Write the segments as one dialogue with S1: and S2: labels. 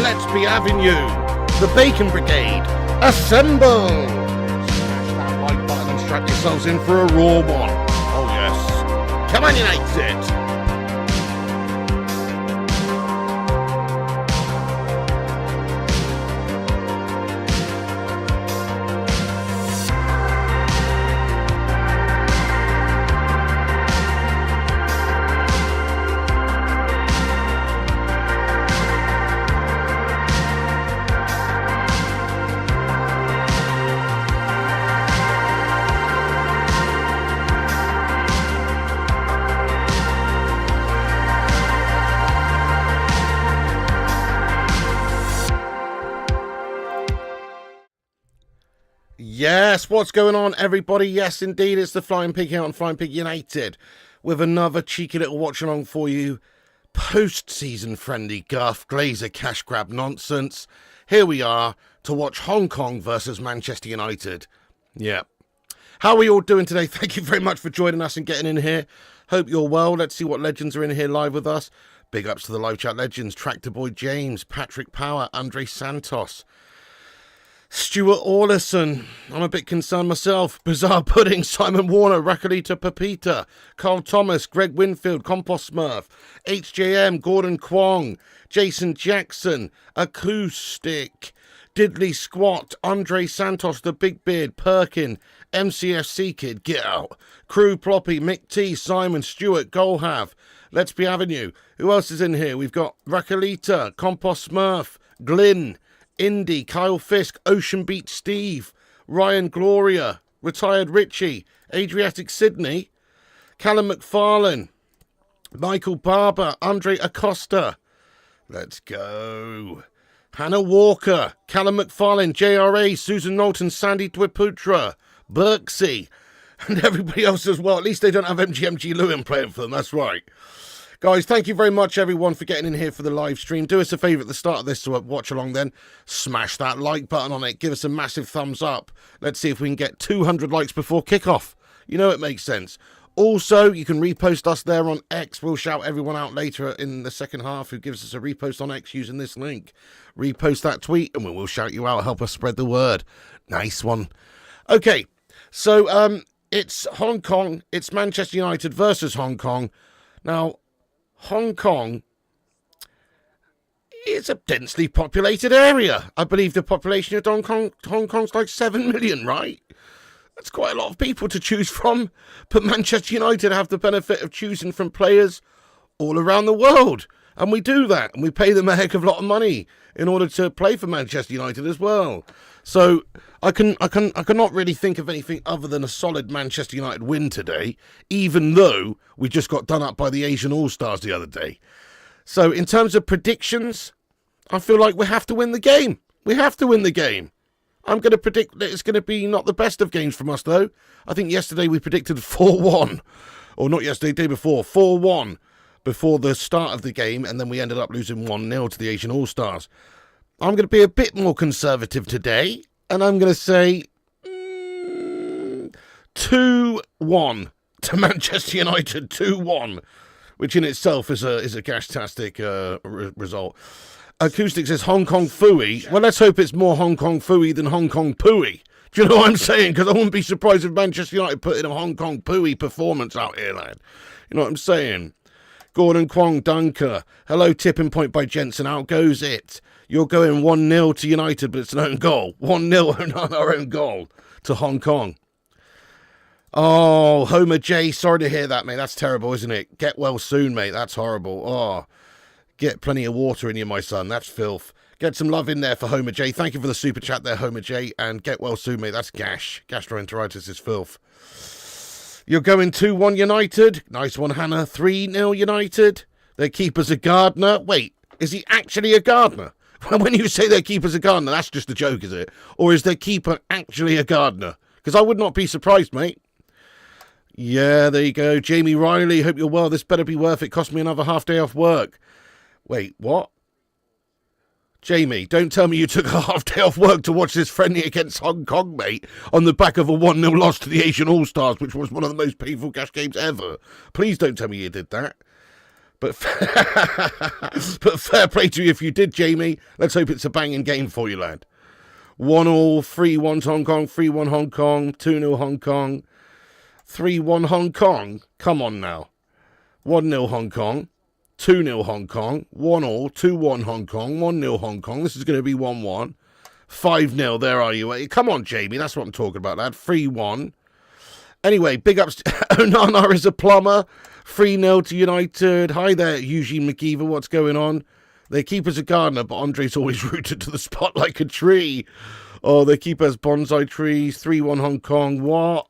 S1: let's be having you. The Bacon Brigade, assemble! Smash that like button and strap yourselves in for a raw one. Oh yes. Come on, United! Yes, what's going on, everybody? Yes, indeed, it's the Flying Pig here on Flying Pig United with another cheeky little watch-along for you. Post-season friendly guff, glazer, cash grab nonsense. Here we are to watch Hong Kong versus Manchester United. Yeah. How are we all doing today? Thank you very much for joining us and getting in here. Hope you're well. Let's see what legends are in here live with us. Big ups to the live chat legends. Tractor Boy James, Patrick Power, Andre Santos, Stuart Orlison, I'm a bit concerned myself, Bizarre Pudding, Simon Warner, Rakalita Pepita, Carl Thomas, Greg Winfield, Compost Smurf, HJM, Gordon Kwong, Jason Jackson, Acoustic, Diddley Squat, Andre Santos, The Big Beard, Perkin, MCFC Kid, Get Out, Crew Ploppy, Mick T, Simon, Stuart, Golhav, Let's Be Having You. Who else is in here? We've got Rakalita, Compost Smurf, Glyn, Indy, Kyle Fisk, Ocean Beach Steve, Ryan Gloria, Retired Richie, Adriatic Sydney, Callum McFarlane, Michael Barber, Andre Acosta. Let's go. Hannah Walker, Callum McFarlane, JRA, Susan Knowlton, Sandy Dwiputra, Birksey, and everybody else as well. At least they don't have MGMG Lewin playing for them, that's right. Guys, thank you very much, everyone, for getting in here for the live stream. Do us a favour at the start of this watch along then. Smash that like button on it. Give us a massive thumbs up. Let's see if we can get 200 likes before kickoff. You know it makes sense. Also, you can repost us there on X. We'll shout everyone out later in the second half who gives us a repost on X using this link. Repost that tweet and we will shout you out. Help us spread the word. Nice one. Okay, so it's Hong Kong. It's Manchester United versus Hong Kong. Now, Hong Kong is a densely populated area. I believe the population of Hong Kong's like 7 million, right? That's quite a lot of people to choose from. But Manchester United have the benefit of choosing from players all around the world. And we do that. And we pay them a heck of a lot of money in order to play for Manchester United as well. So I cannot really think of anything other than a solid Manchester United win today, even though we just got done up by the Asian All-Stars the other day. So in terms of predictions, I feel like we have to win the game. We have to win the game. I'm going to predict that it's going to be not the best of games from us, though. I think yesterday we predicted 4-1. Or not yesterday, day before. 4-1 before the start of the game, and then we ended up losing 1-0 to the Asian All-Stars. I'm going to be a bit more conservative today, and I'm going to say 2-1 to Manchester United, 2-1, which in itself is a gash-tastic result. Acoustic says Hong Kong Phooey. Well, let's hope it's more Hong Kong Phooey than Hong Kong Pooey. Do you know what I'm saying? Because I wouldn't be surprised if Manchester United put in a Hong Kong Pooey performance out here, lad. You know what I'm saying? Gordon Kwong Dunker. Hello, tipping point by Jensen. Out goes it. You're going 1-0 to United, but it's an own goal. 1-0 on our own goal to Hong Kong. Oh, Homer J. Sorry to hear that, mate. That's terrible, isn't it? Get well soon, mate. That's horrible. Oh, get plenty of water in you, my son. That's filth. Get some love in there for Homer J. Thank you for the super chat there, Homer J. And get well soon, mate. That's gash. Gastroenteritis is filth. You're going 2-1 United. Nice one, Hannah. 3-0 United. Their keeper's a gardener. Wait, is he actually a gardener? When you say their keeper's a gardener, that's just a joke, is it? Or is their keeper actually a gardener? Because I would not be surprised, mate. Yeah, there you go. Jamie Riley, hope you're well. This better be worth it. Cost me another half day off work. Wait, what? Jamie, don't tell me you took a half day off work to watch this friendly against Hong Kong, mate, on the back of a 1-0 loss to the Asian All-Stars, which was one of the most painful cash games ever. Please don't tell me you did that. But but fair play to you if you did, Jamie. Let's hope it's a banging game for you, lad. 1-1, 3-1 Hong Kong, 3-1 Hong Kong, 2-0 Hong Kong, 3-1 Hong Kong. Come on now. 1-0 Hong Kong, 2-0 Hong Kong, 1-1, 2-1 Hong Kong, 1-0 Hong Kong. This is going to be 1-1. 5-0, there are you. Come on, Jamie, that's what I'm talking about, lad. 3-1. Anyway, big ups. Onana is a plumber. 3-0 to United. Hi there, Eugene McGeever. What's going on? Their keeper's a gardener, but Andre's always rooted to the spot like a tree. Oh, their keeper has bonsai trees. 3-1 Hong Kong. What?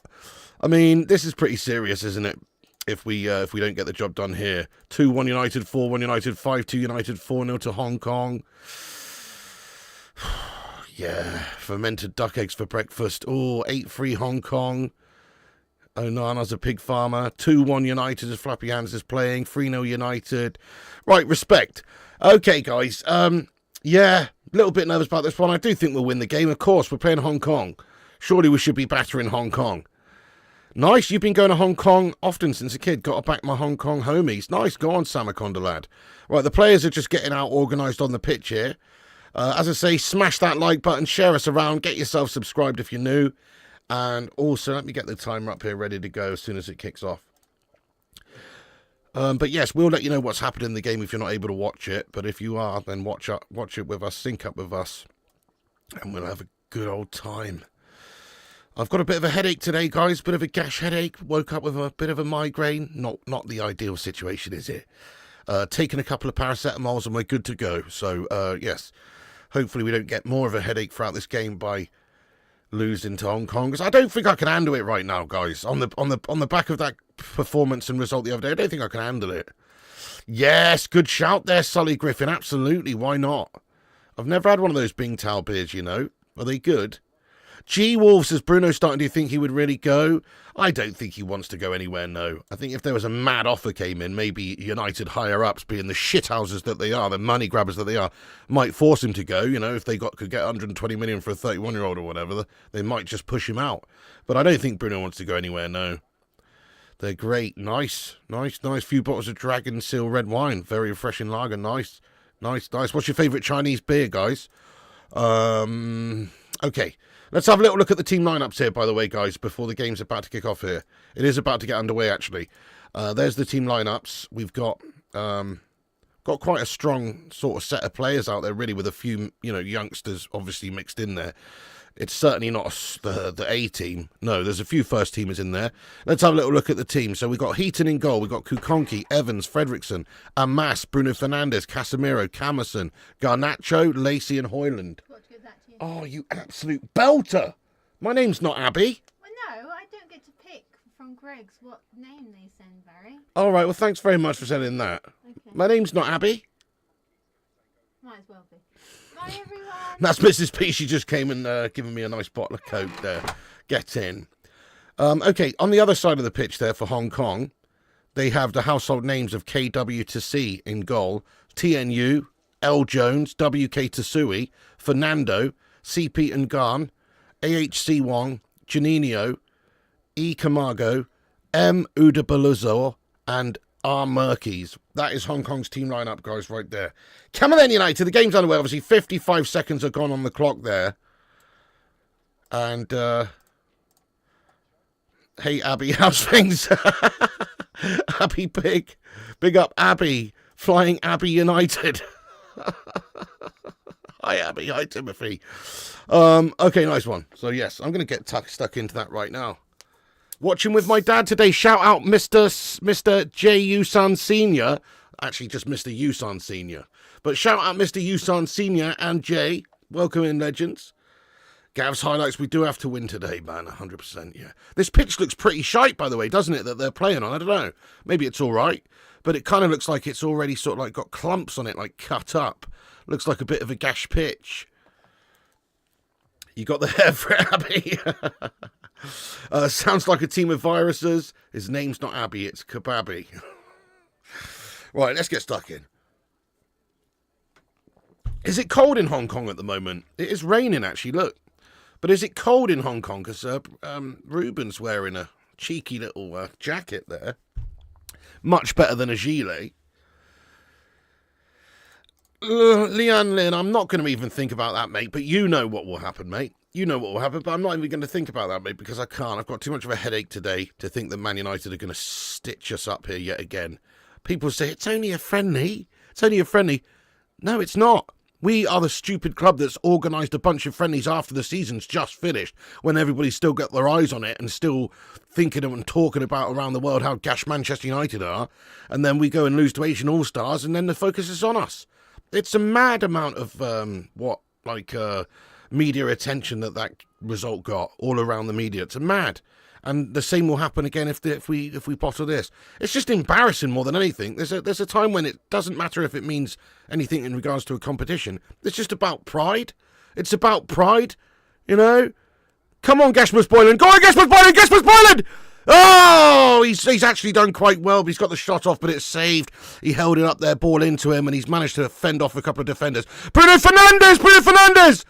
S1: I mean, this is pretty serious, isn't it? If we don't get the job done here. 2-1 United, 4-1 United, 5-2 United, 4-0 to Hong Kong. Yeah, fermented duck eggs for breakfast. Oh, 8-3 Hong Kong. Onana's a pig farmer. 2-1 United as Flappy Hands is playing. 3-0 United. Right, respect. Okay, guys. Yeah, a little bit nervous about this one. I do think we'll win the game. Of course, we're playing Hong Kong. Surely we should be battering Hong Kong. Nice, you've been going to Hong Kong often since a kid. Got to back my Hong Kong homies. Nice, go on, Samaconda lad. Right, the players are just getting out organised on the pitch here. As I say, smash that like button, share us around, get yourself subscribed if you're new. And also, let me get the timer up here ready to go as soon as it kicks off. But yes, we'll let you know what's happened in the game if you're not able to watch it. But if you are, then watch it with us, sync up with us, and we'll have a good old time. I've got a bit of a headache today, guys. Bit of a gash headache. Woke up with a bit of a migraine. Not the ideal situation, is it? Taken a couple of paracetamols and we're good to go. So, yes, hopefully we don't get more of a headache throughout this game by losing to Hong Kong. Because I don't think I can handle it right now, guys. On the back of that performance and result the other day, I don't think I can handle it. Yes, good shout there, Sully Griffin. Absolutely, why not? I've never had one of those Bing Tao beers, you know. Are they good? G-Wolf says, Bruno starting to think he would really go. I don't think he wants to go anywhere, no. I think if there was a mad offer came in, maybe United higher-ups, being the shithouses that they are, the money grabbers that they are, might force him to go. You know, if they could get 120 million for a 31-year-old or whatever, they might just push him out. But I don't think Bruno wants to go anywhere, no. They're great. Nice. Few bottles of Dragon Seal red wine. Very refreshing lager. Nice. What's your favourite Chinese beer, guys? Okay. Let's have a little look at the team lineups here, by the way, guys, before the game's about to kick off here. It is about to get underway, actually. There's the team lineups. We've got quite a strong sort of set of players out there, really, with a few, youngsters obviously mixed in there. It's certainly not the A team. No, there's a few first teamers in there. Let's have a little look at the team. So we've got Heaton in goal. We've got Kukonki, Evans, Fredrickson, Amas, Bruno Fernandes, Casemiro, Camerson, Garnacho, Lacey and Hoyland. Oh, you absolute belter! My name's not Abby.
S2: Well, no, I don't get to pick from Greg's what name they send, Barry.
S1: All right, well, thanks very much for sending that. Okay. My name's not Abby.
S2: Might as well be. Bye, everyone.
S1: That's Mrs. P. She just came and given me a nice bottle of Coke there. Get in. Okay, on the other side of the pitch there for Hong Kong, they have the household names of KW to C in goal, TNU, L. Jones, WK Tasui, Fernando, CP and Garn, AHC Wong, Janino, E. Camargo, M. Udabaluzor, and R. Murkies. That is Hong Kong's team lineup, guys, right there. Come on then, United. The game's underway. Obviously, 55 seconds are gone on the clock there. And, hey, Abby, how's things? Abby Big. Big up, Abby. Flying Abby United. Hi, Abby. Hi, Timothy. Okay, nice one. So, yes, I'm going to get stuck into that right now. Watching with my dad today. Shout out Mr. J. Yusan Sr. Actually, just Mr. Yusan Sr. But shout out Mr. Yusan Sr. and Jay. Welcome in, legends. Gav's highlights. We do have to win today, man. 100%, yeah. This pitch looks pretty shite, by the way, doesn't it, that they're playing on? I don't know. Maybe it's all right. But it kind of looks like it's already sort of like got clumps on it, like cut up. Looks like a bit of a gash pitch. You got the hair for it, Abby. Sounds like a team of viruses. His name's not Abby, it's Kababi. Right, let's get stuck in. Is it cold in Hong Kong at the moment? It is raining, actually, look. But is it cold in Hong Kong? Because Ruben's wearing a cheeky little jacket there. Much better than a gilet. Leanne Lynn, I'm not going to even think about that, mate, but you know what will happen, mate. You know what will happen, but I'm not even going to think about that, mate, because I can't. I've got too much of a headache today to think that Man United are going to stitch us up here yet again. People say, it's only a friendly. It's only a friendly. No, it's not. We are the stupid club that's organised a bunch of friendlies after the season's just finished, when everybody's still got their eyes on it and still thinking and talking about around the world how gash Manchester United are, and then we go and lose to Asian All-Stars, and then the focus is on us. It's a mad amount of media attention that result got all around the media. It's mad. And the same will happen again if we bottle this. It's just embarrassing more than anything. There's a time when it doesn't matter if it means anything in regards to a competition. It's just about pride. It's about pride, you know. Come on, Gasmus Boylan. Go on, Gasmus Boylan. Gasmus Boylan. Oh, he's actually done quite well. He's got the shot off, but it's saved. He held it up there, ball into him, and he's managed to fend off a couple of defenders. Bruno Fernandes. Bruno Fernandes.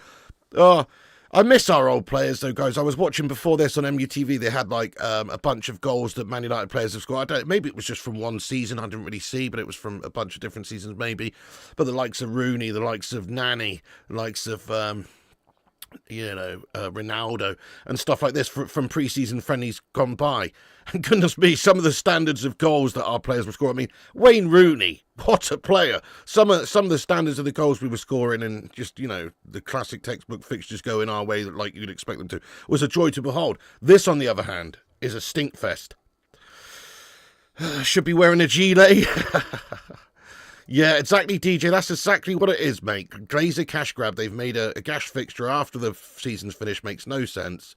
S1: Oh. I miss our old players, though, guys. I was watching before this on MUTV. They had, a bunch of goals that Man United players have scored. Maybe it was just from one season. I didn't really see, but it was from a bunch of different seasons, maybe. But the likes of Rooney, the likes of Nani, the likes of, Ronaldo and stuff like this from pre-season friendlies gone by. And goodness me, some of the standards of goals that our players were scoring. I mean, Wayne Rooney, what a player. Some of the standards of the goals we were scoring and just, the classic textbook fixtures going our way like you'd expect them to was a joy to behold. This, on the other hand, is a stink fest. Should be wearing a gilet. Yeah, exactly, DJ. That's exactly what it is, mate. Glazer cash grab. They've made a gash fixture after the season's finished. Makes no sense.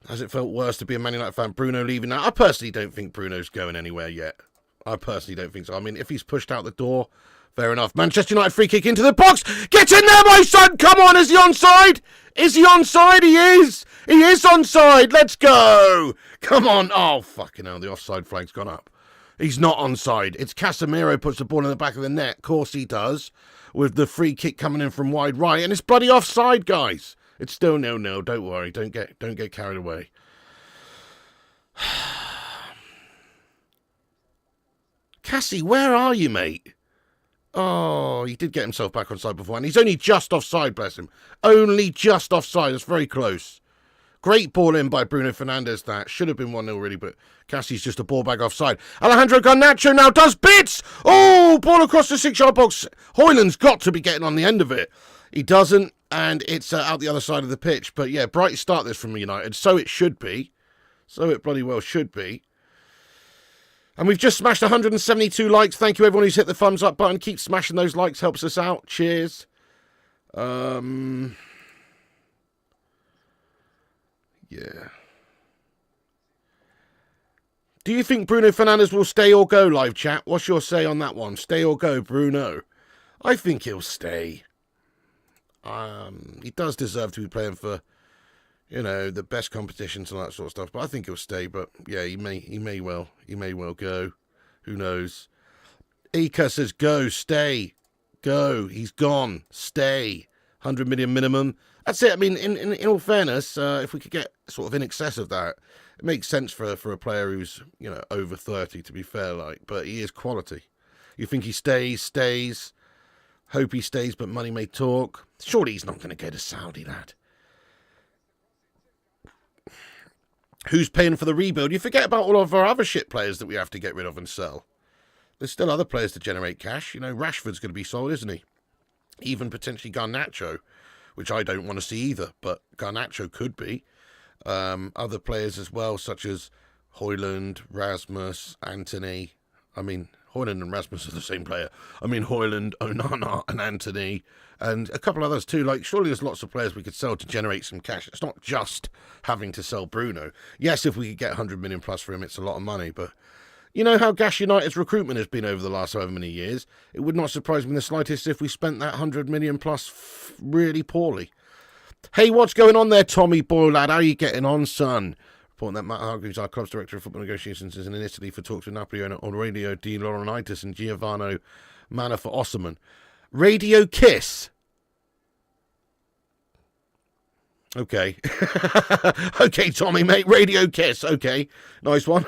S1: Has it felt worse to be a Man United fan? Bruno leaving now? I personally don't think Bruno's going anywhere yet. I personally don't think so. I mean, if he's pushed out the door, fair enough. Manchester United free kick into the box. Get in there, my son. Come on. Is he onside? Is he onside? He is. He is onside. Let's go. Come on. Oh, fucking hell. The offside flag's gone up. He's not onside. It's Casemiro puts the ball in the back of the net. Of course he does. With the free kick coming in from wide right. And it's bloody offside, guys. It's still 0-0. Don't worry. Don't get carried away. Cassie, where are you, mate? Oh, he did get himself back on side before. And he's only just offside, bless him. Only just offside. It's very close. Great ball in by Bruno Fernandes. That should have been 1-0 really, but Cassie's just a ball bag offside. Alejandro Garnacho now does bits. Oh, ball across the 6-yard box. Hoyland's got to be getting on the end of it. He doesn't, and it's out the other side of the pitch. But yeah, bright start this from United. So it should be. So it bloody well should be. And we've just smashed 172 likes. Thank you everyone who's hit the thumbs up button. Keep smashing those likes. Helps us out. Cheers. Yeah. Do you think Bruno Fernandes will stay or go, live chat? What's your say on that one? Stay or go, Bruno? I think he'll stay. He does deserve to be playing for, the best competitions and that sort of stuff. But I think he'll stay. But yeah, he may well go. Who knows? Ika says go, stay, go. He's gone, stay. 100 million minimum. That's it. I mean, in all fairness, if we could get sort of in excess of that, it makes sense for a player who's, over 30, to be fair, but he is quality. You think he stays. Hope he stays, but money may talk. Surely he's not going to go to Saudi, lad. Who's paying for the rebuild? You forget about all of our other shit players that we have to get rid of and sell. There's still other players to generate cash. Rashford's going to be sold, isn't he? Even potentially Garnacho, which I don't want to see either, but Garnacho could be. Other players as well, such as Hoyland, Rasmus, Anthony. I mean, Hoyland and Rasmus are the same player. I mean, Hoyland, Onana, and Anthony, and a couple others too. Surely there's lots of players we could sell to generate some cash. It's not just having to sell Bruno. Yes, if we could get 100 million plus for him, it's a lot of money, but you know how Gash United's recruitment has been over the last however many years. It would not surprise me in the slightest if we spent that 100 million plus really poorly. Hey, what's going on there, Tommy boy lad? How are you getting on, son? Reporting that Matt Hargreaves, our club's director of football negotiations, is in Italy for talks with Napoli on Radio Di Laurentiis and Giovanni Manna for Osserman. Radio Kiss. Okay. Okay, Tommy, mate. Radio Kiss. Okay. Nice one.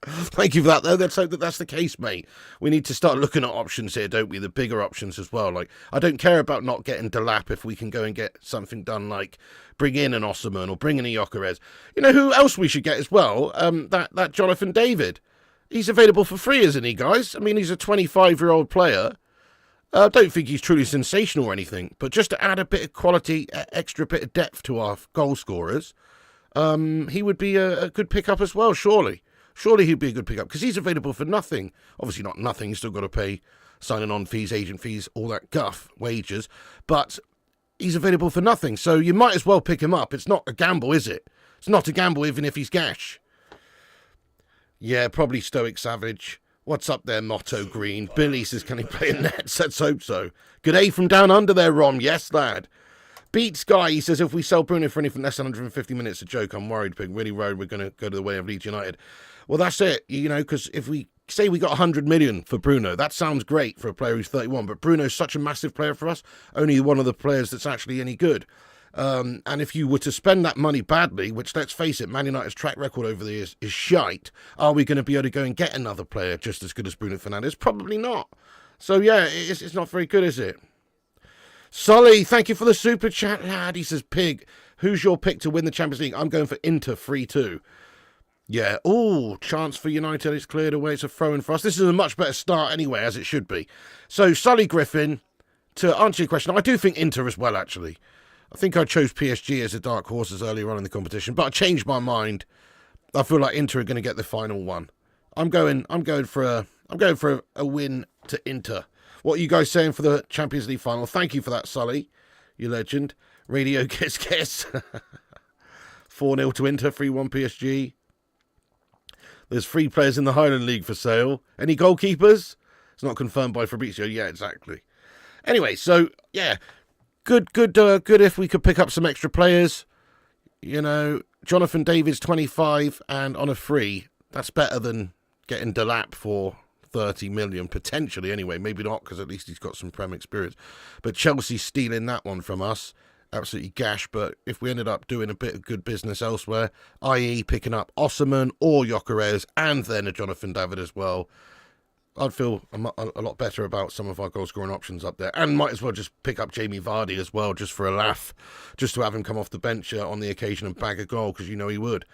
S1: Thank you for that, though. Let's hope that that's the case, mate. We need to start looking at options here, don't we? The bigger options as well. Like, I don't care about not getting Delap if we can go and get something done, like bring in an Osserman or bring in a Gyökeres. You know who else we should get as well? That Jonathan David. He's available for free, isn't he, guys? I mean, he's a 25-year-old player. I don't think he's truly sensational or anything, but just to add a bit of quality, extra bit of depth to our goal scorers, he would be a good pickup as well, surely. Surely he'd be a good pickup because he's available for nothing. Obviously not nothing. He's still got to pay signing on fees, agent fees, all that guff, wages. But he's available for nothing. So you might as well pick him up. It's not a gamble, is it? It's not a gamble even if he's gash. Yeah, probably Stoic Savage. What's up there, Motto Green? Billy says, can he play in nets? Let's hope so. Good day from down under there, Ron. Yes, lad. Beats Guy, he says, if we sell Bruno for anything less than 150 minutes, a joke. I'm worried, Pig. Really worried we're going to go to the way of Leeds United. Well, that's it, you know, because if we say we got 100 million for Bruno, that sounds great for a player who's 31, but Bruno's such a massive player for us, only one of the players that's actually any good. And if you were to spend that money badly, which, let's face it, Man United's track record over the years is shite, are we going to be able to go and get another player just as good as Bruno Fernandes? Probably not. So, yeah, it's not very good, is it? Sully, thank you for the super chat, lad. He says, Pig, who's your pick to win the Champions League? I'm going for Inter 3-2. Yeah, chance for United. It's cleared away. It's a throw-in for us. This is a much better start anyway, as it should be. So, Sully Griffin, to answer your question, I do think Inter as well, actually. I think I chose PSG as a dark horses earlier on in the competition, but I changed my mind. I feel like Inter are going to get the final one. I'm going for a win to Inter. What are you guys saying for the Champions League final? Thank you for that, Sully. You legend. Radio Kiss Kiss. 4-0 to Inter, 3-1 PSG. There's 3 players in the Highland League for sale. Any goalkeepers? It's not confirmed by Fabrizio. Yeah, exactly. Anyway, so, yeah. Good if we could pick up some extra players. You know, Jonathan David's 25 and on a free. That's better than getting Delap for 30 million, potentially anyway. Maybe not, because at least he's got some Prem experience. But Chelsea's stealing that one from us. Absolutely gash. But if we ended up doing a bit of good business elsewhere, i.e. picking up Osserman or Gyökeres and then a Jonathan David as well, I'd feel a lot better about some of our goal-scoring options up there. And might as well just pick up Jamie Vardy as well, just for a laugh. Just to have him come off the bench on the occasion and bag a goal, because you know he would.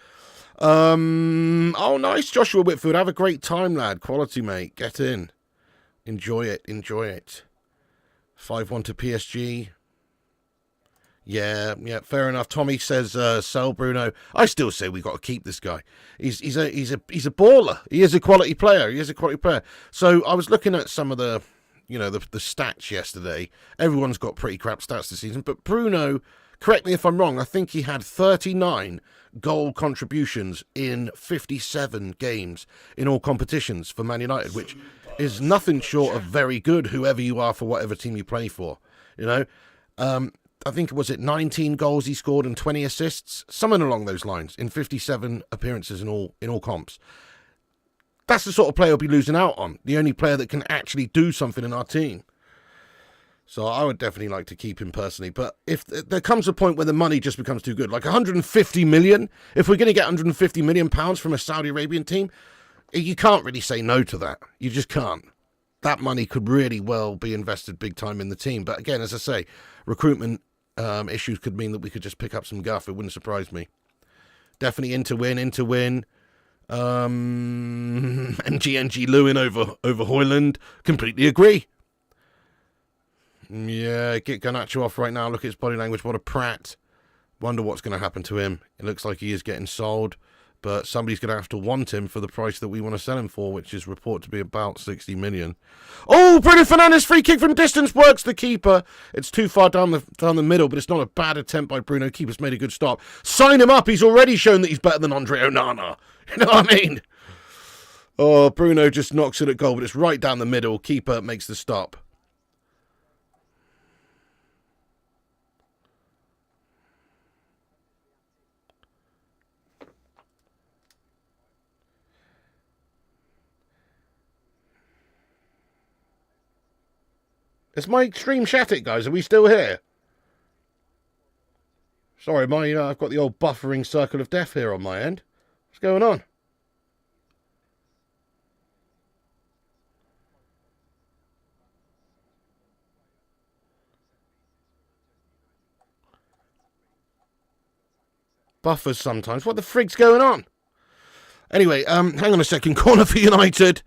S1: Oh, nice, Joshua Whitfield. Have a great time, lad. Quality, mate. Get in. Enjoy it. 5-1 to PSG. Yeah, fair enough. Tommy says sell Bruno. I still say we got to keep this guy. He's a baller. He is a quality player. So I was looking at some of the stats yesterday. Everyone's got pretty crap stats this season, but Bruno, correct me if I'm wrong, I think he had 39 goal contributions in 57 games in all competitions for Man United, which is nothing short of very good, whoever you are for whatever team you play for. You know, I think, was it 19 goals he scored and 20 assists? Something along those lines in 57 appearances in all comps. That's the sort of player we'll be losing out on. The only player that can actually do something in our team. So I would definitely like to keep him personally. But if there comes a point where the money just becomes too good, like 150 million, if we're going to get 150 million pounds from a Saudi Arabian team, you can't really say no to that. You just can't. That money could really well be invested big time in the team. But again, as I say, recruitment issues could mean that we could just pick up some guff. It wouldn't surprise me. Definitely into win. NG Lewin over Hoyland. Completely agree. Yeah, get Garnacho off right now. Look at his body language. What a prat. Wonder what's going to happen to him. It looks like he is getting sold. But somebody's going to have to want him for the price that we want to sell him for, which is reported to be about 60 million. Oh, Bruno Fernandes, free kick from distance, works the keeper. It's too far down the middle, but it's not a bad attempt by Bruno. Keeper's made a good stop. Sign him up. He's already shown that he's better than Andre Onana. You know what I mean? Oh, Bruno just knocks it at goal, but it's right down the middle. Keeper makes the stop. Is my stream shattered, guys? Are we still here? Sorry, I've got the old buffering circle of death here on my end. What's going on? buffers sometimes. What the frig's going on? Anyway, hang on a second. Corner for United.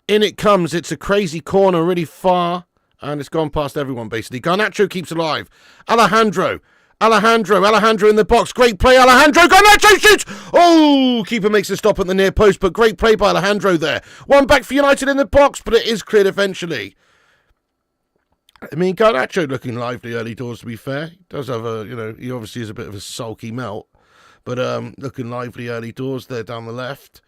S1: In it comes. It's a crazy corner, really far. And it's gone past everyone, basically. Garnacho keeps alive. Alejandro in the box. Great play, Alejandro. Garnacho shoots! Oh, keeper makes a stop at the near post, but great play by Alejandro there. One back for United in the box, but it is cleared eventually. I mean, Garnacho looking lively early doors, to be fair. He does have a, he obviously is a bit of a sulky melt. But looking lively early doors there down the left.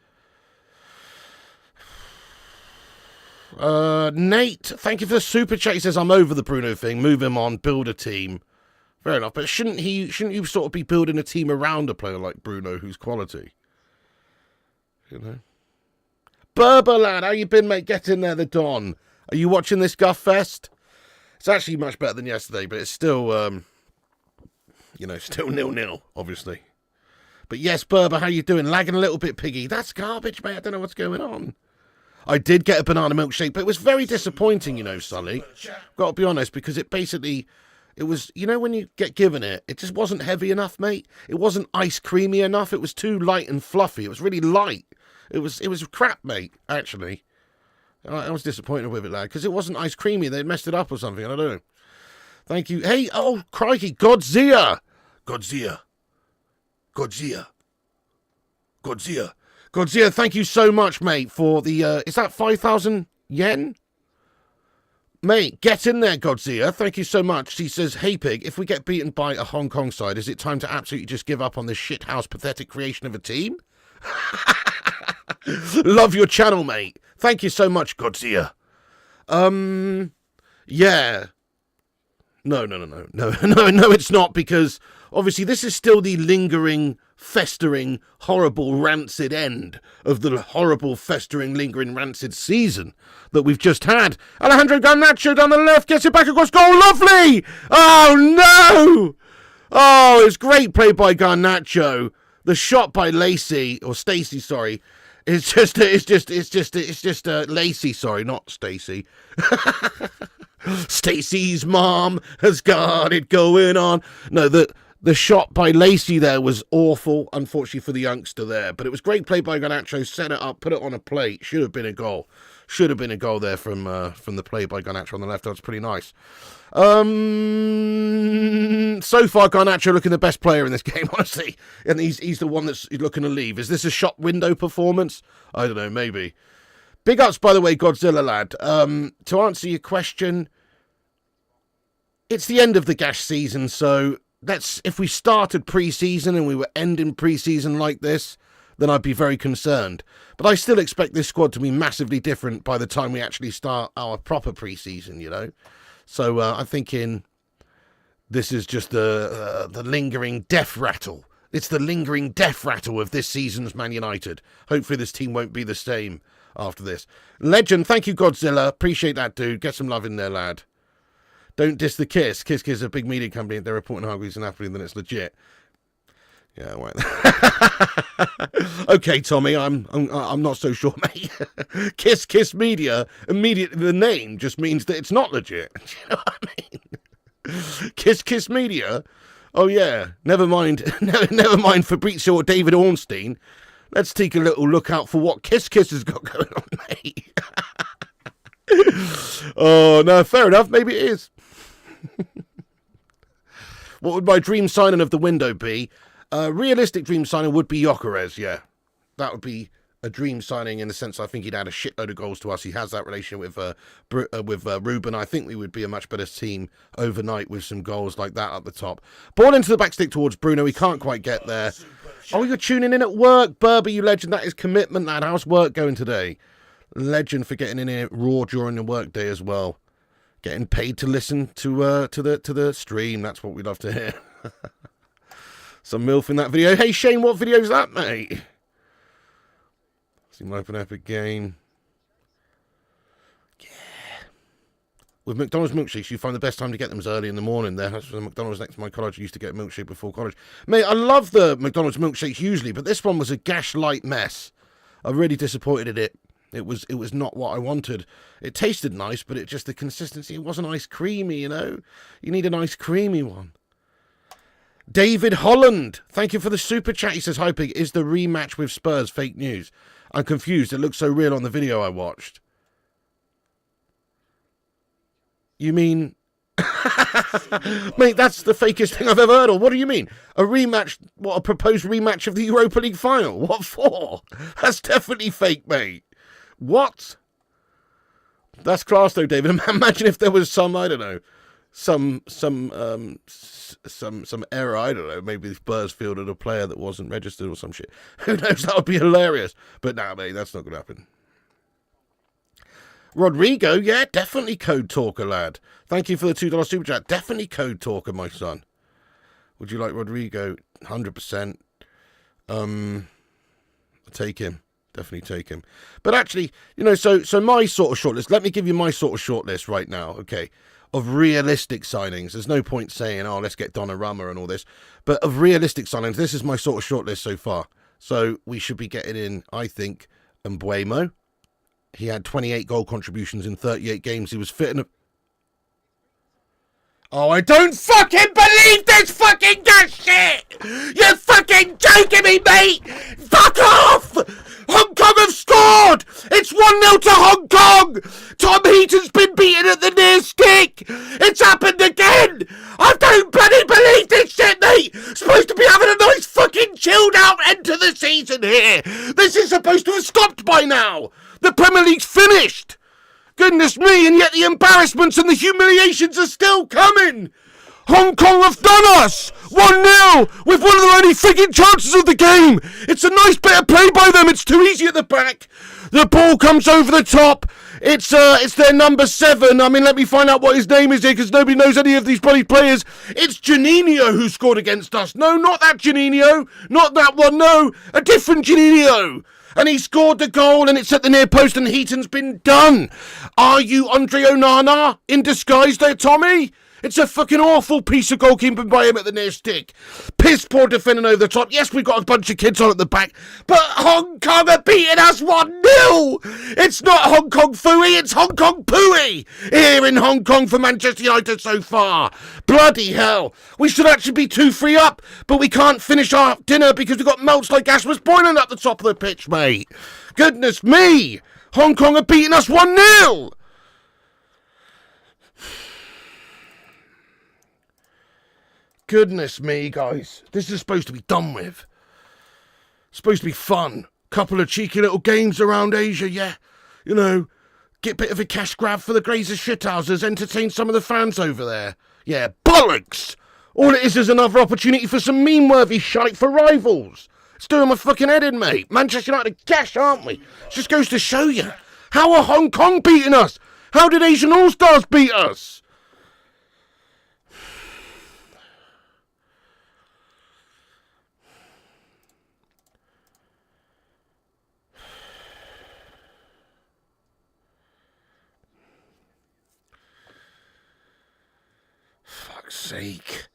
S1: Nate, thank you for the super chat. He says, I'm over the Bruno thing. Move him on, build a team. Fair enough, but shouldn't you sort of be building a team around a player like Bruno who's quality? Berber, lad, how you been, mate? Get in there, the Don. Are you watching this Guff Fest? It's actually much better than yesterday, but it's still, still 0-0, obviously. But yes, Berber, how you doing? Lagging a little bit, Piggy. That's garbage, mate. I don't know what's going on. I did get a banana milkshake, but it was very disappointing, Sully. Got to be honest, because it was, when you get given it just wasn't heavy enough, mate. It wasn't ice creamy enough. It was too light and fluffy. It was really light. It was crap, mate, actually. I was disappointed with it, lad, because it wasn't ice creamy. They messed it up or something. I don't know. Thank you. Hey, oh, crikey, Godzilla, thank you so much, mate, for the, is that 5,000 yen? Mate, get in there, Godzilla. Thank you so much. He says, hey, Pig, if we get beaten by a Hong Kong side, is it time to absolutely just give up on this shithouse pathetic creation of a team? Love your channel, mate. Thank you so much, Godzilla. Yeah. No, it's not, because obviously this is still the lingering, festering, horrible, rancid end of the horrible, festering, lingering, rancid season that we've just had. Alejandro Garnacho down the left, gets it back across goal, lovely! Oh, no! Oh, it's great play by Garnacho. The shot by Stacey, sorry. It's just Lacey, sorry, not Stacey. Stacey's mom has got it going on. No, the shot by Lacey there was awful, unfortunately for the youngster there. But it was great play by Garnacho, set it up, put it on a plate. Should have been a goal. Should have been a goal there from the play by Garnacho on the left. That was pretty nice. So far, Garnacho looking the best player in this game, honestly. And he's the one that's looking to leave. Is this a shop window performance? I don't know, maybe. Big ups, by the way, Godzilla lad. To answer your question, it's the end of the Gash season, so if we started pre-season and we were ending pre-season like this, then I'd be very concerned. But I still expect this squad to be massively different by the time we actually start our proper pre-season, So I'm thinking this is just the lingering death rattle. It's the lingering death rattle of this season's Man United. Hopefully this team won't be the same after this. Legend, thank you, Godzilla. Appreciate that, dude. Get some love in there, lad. Don't diss the Kiss. Kiss is a big media company. They're reporting Hargreaves and Napoli, then it's legit. Yeah, right. Okay, Tommy, I'm not so sure, mate. Kiss Media, immediately the name just means that it's not legit. Do you know what I mean? Kiss Media. Oh yeah, never mind Fabrizio or David Ornstein. Let's take a little look out for what Kiss has got going on, mate. Oh no, fair enough. Maybe it is. What would my dream signing of the window be? Realistic dream signing would be Gyökeres, yeah. That would be a dream signing in the sense I think he'd add a shitload of goals to us. He has that relationship with Ruben. I think we would be a much better team overnight with some goals like that at the top. Ball into the back stick towards Bruno. He can't quite get there. Oh, you're tuning in at work, Berber, you legend. That is commitment, lad. How's work going today? Legend for getting in here raw during the work day as well. Getting paid to listen to the stream. That's what we love to hear. Some MILF in that video. Hey, Shane, what video is that, mate? See my open epic game. Yeah. With McDonald's milkshakes, you find the best time to get them is early in the morning. That's the McDonald's next to my college. I used to get a milkshake before college. Mate, I love the McDonald's milkshakes usually, but this one was a gash light mess. I'm really disappointed in it. It was not what I wanted. It tasted nice, but the consistency, it wasn't ice creamy, You need an ice creamy one. David Holland, thank you for the super chat. He says, hi Pig, is the rematch with Spurs fake news? I'm confused. It looks so real on the video I watched. You mean... Mate, that's the fakest thing I've ever heard of. What do you mean? A rematch? What, a proposed rematch of the Europa League final? What for? That's definitely fake, mate. What? That's class though, David. Imagine if there was some, I don't know, some error, I don't know, maybe Spurs fielded a player that wasn't registered or some shit. Who knows? That would be hilarious. But nah, mate, that's not going to happen. Rodrigo, yeah, definitely Code Talker, lad. Thank you for the $2 super chat. Definitely Code Talker, my son. Would you like Rodrigo? 100%. Take him. Definitely take him. But actually, you know, so my sort of shortlist, let me give you my sort of shortlist right now, okay, of realistic signings. There's no point saying, oh, let's get Donnarumma and all this. But of realistic signings, this is my sort of shortlist so far. So we should be getting in, I think, Mbuemo. He had 28 goal contributions in 38 games. He was fit and... Oh, I don't fucking believe this fucking gas shit! You're fucking joking me, mate! Fuck off! Hong Kong have scored! It's 1-0 to Hong Kong! Tom Heaton's been beaten at the near stick! It's happened again! I don't bloody believe this shit, mate! Supposed to be having a nice fucking chilled out end to the season here! This is supposed to have stopped by now! The Premier League's finished! Goodness me, and yet the embarrassments and the humiliations are still coming! Hong Kong have done us! 1-0 with one of the only freaking chances of the game! It's a nice bit of play by them, it's too easy at the back. The ball comes over the top. It's their number 7. I mean, let me find out what his name is here, because nobody knows any of these bloody players. It's Juninho who scored against us. No, not that Juninho. Not that one, no. A different Juninho. And he scored the goal, and it's at the near post, and Heaton's been done. Are you Andre Onana in disguise there, Tommy? It's a fucking awful piece of goalkeeping by him at the near stick. Piss poor defending over the top. Yes, we've got a bunch of kids on at the back, but Hong Kong are beating us 1-0. It's not Hong Kong Phooey, it's Hong Kong Pooey here in Hong Kong for Manchester United so far. Bloody hell. We should actually be 2-3 up, but we can't finish our dinner because we've got melts like gas was boiling up the top of the pitch, mate. Goodness me. Hong Kong are beating us 1-0. Goodness me, guys. This is supposed to be done with. Supposed to be fun. Couple of cheeky little games around Asia, yeah. You know, get a bit of a cash grab for the Grazer shithouses, entertain some of the fans over there. Yeah, bollocks! All it is another opportunity for some meme-worthy shite for rivals. It's doing my fucking head in, mate. Manchester United cash, aren't we? Just goes to show you. How are Hong Kong beating us? How did Asian All-Stars beat us? Fuck's sake.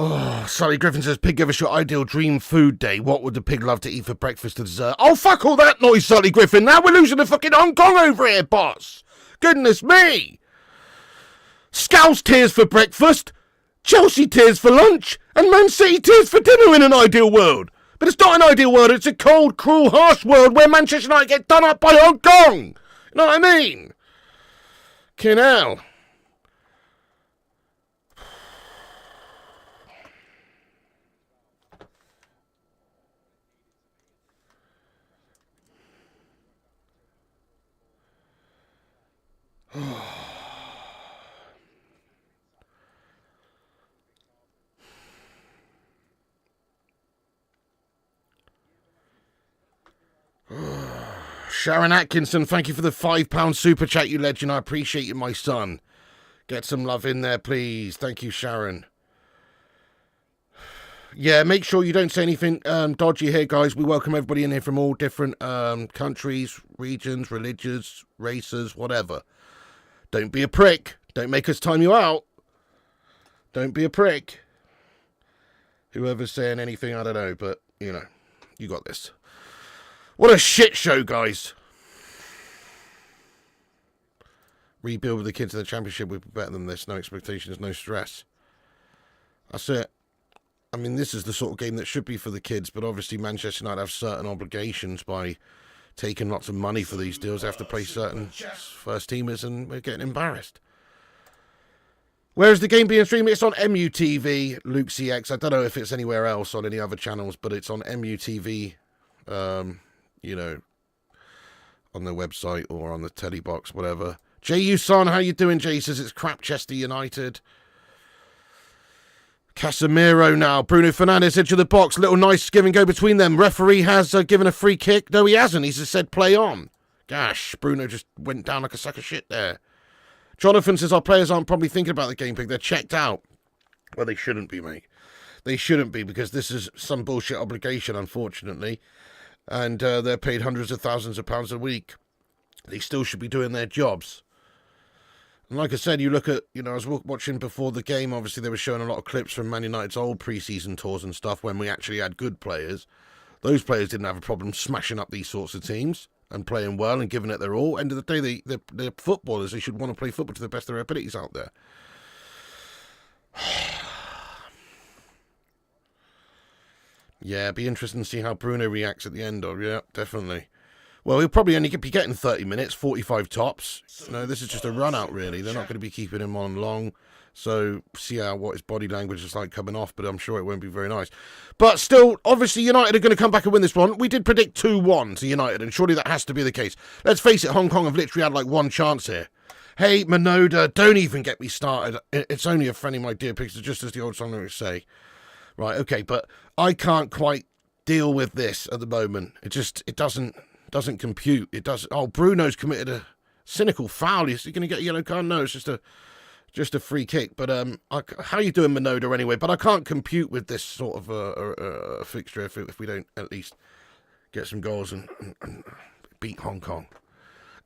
S1: Oh, Sally Griffin says, Pig, give us your ideal dream food day. What would the pig love to eat for breakfast or dessert? Oh, fuck all that noise, Sally Griffin. Now we're losing to fucking Hong Kong over here, boss. Goodness me. Scouse tears for breakfast, Chelsea tears for lunch, and Man City tears for dinner in an ideal world. But it's not an ideal world. It's a cold, cruel, harsh world where Manchester United get done up by Hong Kong. You know what I mean? Canal. Sharon Atkinson, thank you for the £5 super chat, you legend. I appreciate you, my son. Get some love in there, please. Thank you, Sharon. Yeah, make sure you don't say anything dodgy here, guys. We welcome everybody in here from all different countries, regions, religions, races, whatever. Don't be a prick. Don't make us time you out. Don't be a prick. Whoever's saying anything, I don't know, but, you know, you got this. What a shit show, guys. Rebuild with the kids in the championship would be better than this. No expectations, no stress. That's it. I mean, this is the sort of game that should be for the kids, but obviously Manchester United have certain obligations by taking lots of money for these deals. They have to play certain first teamers, and we're getting embarrassed. Where is the game being streamed? It's on MUTV, Luke CX. I don't know if it's anywhere else on any other channels, but it's on MUTV, you know, on the website or on the telly box, whatever. J.U.Son, how you doing, Jay? Says it's Crapchester United. Casemiro now. Bruno Fernandes edge of the box. Little nice give and go between them. Referee has given a free kick. No, he hasn't. He's just said play on. Gosh, Bruno just went down like a sack of shit there. Jonathan says our players aren't probably thinking about the game pick. They're checked out. Well, they shouldn't be, mate. They shouldn't be, because this is some bullshit obligation, unfortunately. And they're paid hundreds of thousands of pounds a week. They still should be doing their jobs. And like I said, you look at, you know, I was watching before the game, obviously they were showing a lot of clips from Man United's old pre-season tours and stuff when we actually had good players. Those players didn't have a problem smashing up these sorts of teams and playing well and giving it their all. End of the day, they're footballers. They should want to play football to the best of their abilities out there. Yeah, it'd be interesting to see how Bruno reacts at the end. Yeah, definitely. Well, he'll probably only be getting 30 minutes, 45 tops. No, this is just a run-out, really. They're not going to be keeping him on long. So, see what his body language is like coming off, but I'm sure it won't be very nice. But still, obviously, United are going to come back and win this one. We did predict 2-1 to United, and surely that has to be the case. Let's face it, Hong Kong have literally had like one chance here. Hey, Minoda, don't even get me started. It's only a friendly, my dear picture, just as the old song would say. Right, okay, but I can't quite deal with this at the moment. It doesn't compute. It does. Oh, Bruno's committed a cynical foul. Is he going to get a yellow card? No, it's just a free kick. But how you doing, Minoda, anyway? But I can't compute with this sort of fixture if we don't at least get some goals and beat Hong Kong.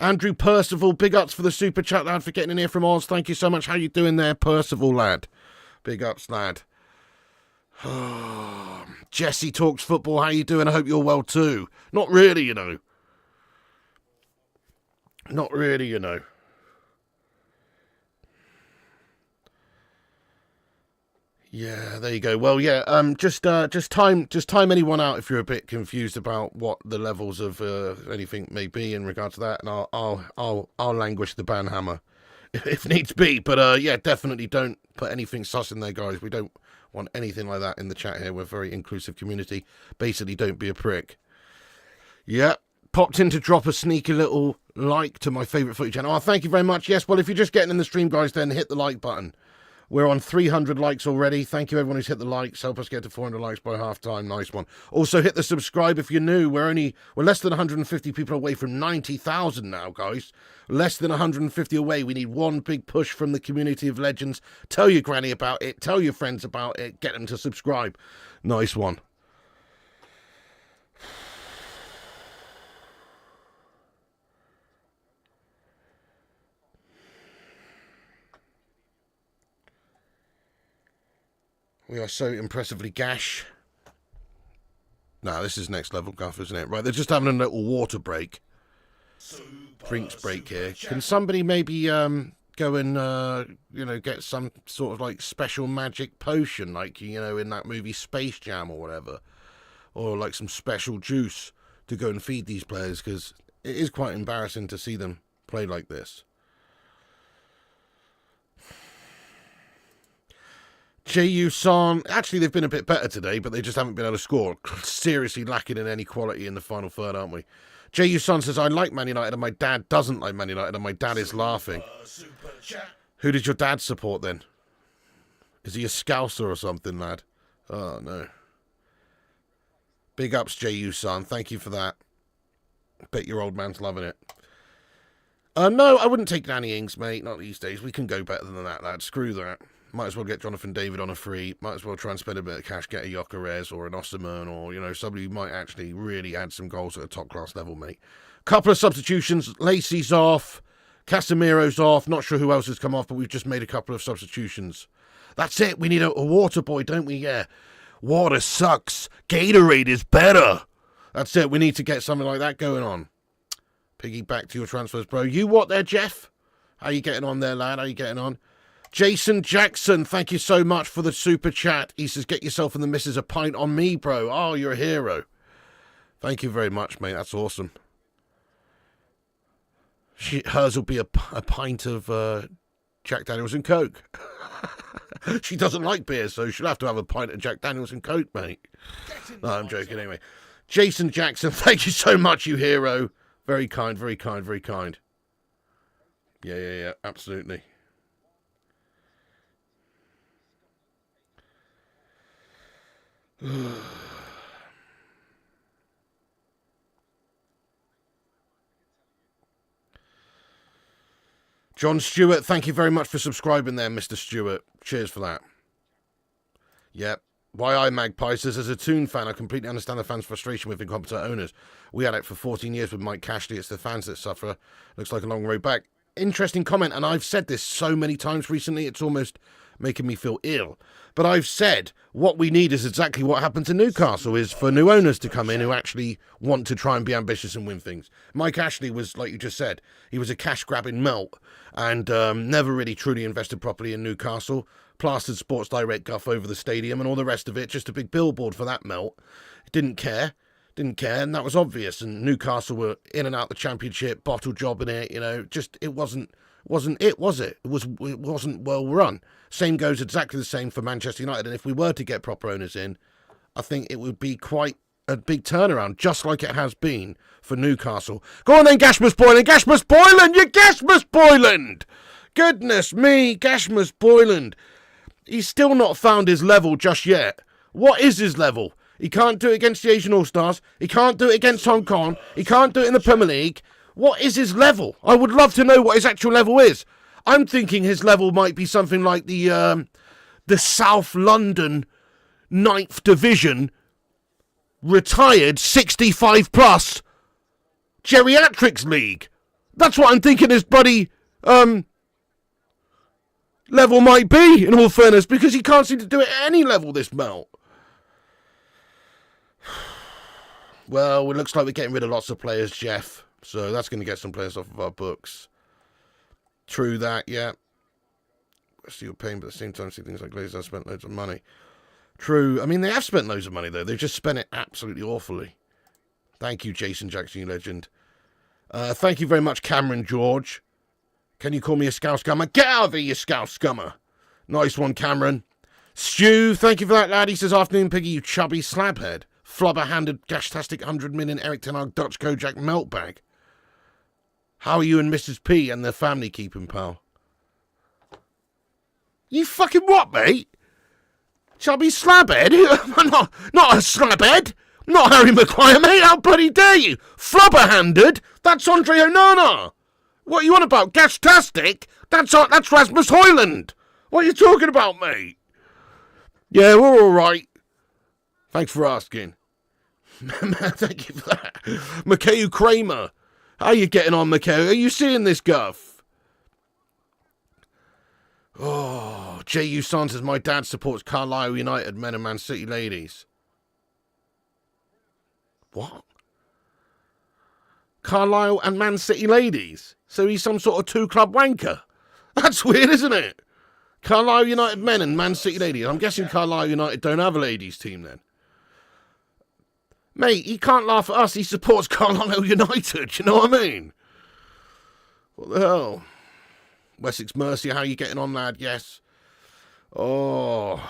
S1: Andrew Percival, big ups for the super chat, lad, for getting in here from Oz. Thank you so much. How you doing there, Percival, lad? Big ups, lad. Jesse talks football. How you doing? I hope you're well too. Not really, you know. Not really, you know. Yeah, there you go. Well, yeah. Just time anyone out if you're a bit confused about what the levels of anything may be in regard to that, and I'll languish the banhammer if needs be. But yeah, definitely don't put anything sus in there, guys. We don't want anything like that in the chat here. We're a very inclusive community. Basically, don't be a prick. Yeah, popped in to drop a sneaky little like to my favourite footy channel. Oh, thank you very much. Yes, well, if you're just getting in the stream, guys, then hit the like button. We're on 300 likes already. Thank you, everyone who's hit the likes. Help us get to 400 likes by half-time. Nice one. Also, hit the subscribe if you're new. We're less than 150 people away from 90,000 now, guys. Less than 150 away. We need one big push from the community of legends. Tell your granny about it. Tell your friends about it. Get them to subscribe. Nice one. We are so impressively gash. Nah, this is next level guff, isn't it? Right, they're just having a little water break. Drinks break here. Can somebody maybe go and, you know, get some sort of, like, special magic potion, like, you know, in that movie Space Jam or whatever? Or, like, some special juice to go and feed these players, because it is quite embarrassing to see them play like this. J.U.Son, actually they've been a bit better today, but they just haven't been able to score. Seriously lacking in any quality in the final third, aren't we? J.U.Son says, I like Man United and my dad doesn't like Man United and my dad is laughing. Who did your dad support then? Is he a Scouser or something, lad? Oh, no. Big ups, J.U.Son. Thank you for that. Bet your old man's loving it. No, I wouldn't take Danny Ings, mate. Not these days. We can go better than that, lad. Screw that. Might as well get Jonathan David on a free. Might as well try and spend a bit of cash, get a Gyökeres or an Osimhen or, you know, somebody who might actually really add some goals at a top-class level, mate. Couple of substitutions. Lacey's off. Casemiro's off. Not sure who else has come off, but we've just made a couple of substitutions. That's it. We need a water boy, don't we? Yeah. Water sucks. Gatorade is better. That's it. We need to get something like that going on. Piggy, back to your transfers, bro. You what there, Jeff? How you getting on there, lad? How you getting on? Jason Jackson, thank you so much for the super chat. He says, get yourself and the missus a pint on me, bro. Oh, you're a hero. Thank you very much, mate. That's awesome. Hers will be a pint of Jack Daniels and Coke. She doesn't like beer, so she'll have to have a pint of Jack Daniels and Coke, mate. No, I'm joking anyway. Jason Jackson, thank you so much, you hero. Very kind, very kind, very kind. Yeah, absolutely. John Stewart, thank you very much for subscribing there, Mr. Stewart. Cheers for that. Yep. Why I Magpie says, as a Toon fan, I completely understand the fans' frustration with incompetent owners. We had it for 14 years with Mike Cashley. It's the fans that suffer. Looks like a long road back. Interesting comment, and I've said this so many times recently, it's almost making me feel ill. But I've said what we need is exactly what happened to Newcastle, is for new owners to come in who actually want to try and be ambitious and win things. Mike Ashley was, like you just said, he was a cash-grabbing melt and never really truly invested properly in Newcastle. Plastered Sports Direct guff over the stadium and all the rest of it, just a big billboard for that melt. Didn't care, and that was obvious. And Newcastle were in and out the Championship, bottle jobbing it, you know, just it wasn't it, was it? It wasn't well run. Same goes exactly the same for Manchester United. And if we were to get proper owners in, I think it would be quite a big turnaround, just like it has been for Newcastle. Go on then, Gashmus Boyland, you Gashmus Boyland! Goodness me, Gashmus Boyland. He's still not found his level just yet. What is his level? He can't do it against the Asian All-Stars. He can't do it against Hong Kong. He can't do it in the Premier League. What is his level? I would love to know what his actual level is. I'm thinking his level might be something like the South London 9th Division retired 65 plus geriatrics league. That's what I'm thinking his bloody level might be, in all fairness, because he can't seem to do it at any level, this melt. Well, it looks like we're getting rid of lots of players, Jeff. So that's going to get some players off of our books. True that, yeah. I see your pain, but at the same time, see things like Glazer have spent loads of money. True. I mean, they have spent loads of money, though. They've just spent it absolutely awfully. Thank you, Jason Jackson, you legend. Thank you very much, Cameron George. Can you call me a scouse scummer? Get out of here, you scouse scummer. Nice one, Cameron. Stu, thank you for that, lad. He says, afternoon, Piggy, you chubby slabhead. Flubber-handed, gashtastic 100 million Eric Ten Hag Dutch Kojak meltbag. How are you and Mrs. P and their family keeping, pal? You fucking what, mate? Chubby slabhead? not a slabhead. Not Harry Maguire, mate. How bloody dare you? Flubber-handed? That's Andre Onana. What are you on about? Gashtastic? That's Rasmus Højlund. What are you talking about, mate? Yeah, we're all right. Thanks for asking. Thank you for that. Mikhail Kramer. How are you getting on, Mikhail? Are you seeing this guff? Oh, J.U. Santos, my dad supports Carlisle United men and Man City ladies. What? Carlisle and Man City ladies? So he's some sort of two-club wanker? That's weird, isn't it? Carlisle United men and Man City ladies. I'm guessing Carlisle United don't have a ladies team then. Mate, he can't laugh at us. He supports Carlisle United. You know what I mean? What the hell? Wessex Mercy, how you getting on, lad? Yes. Oh.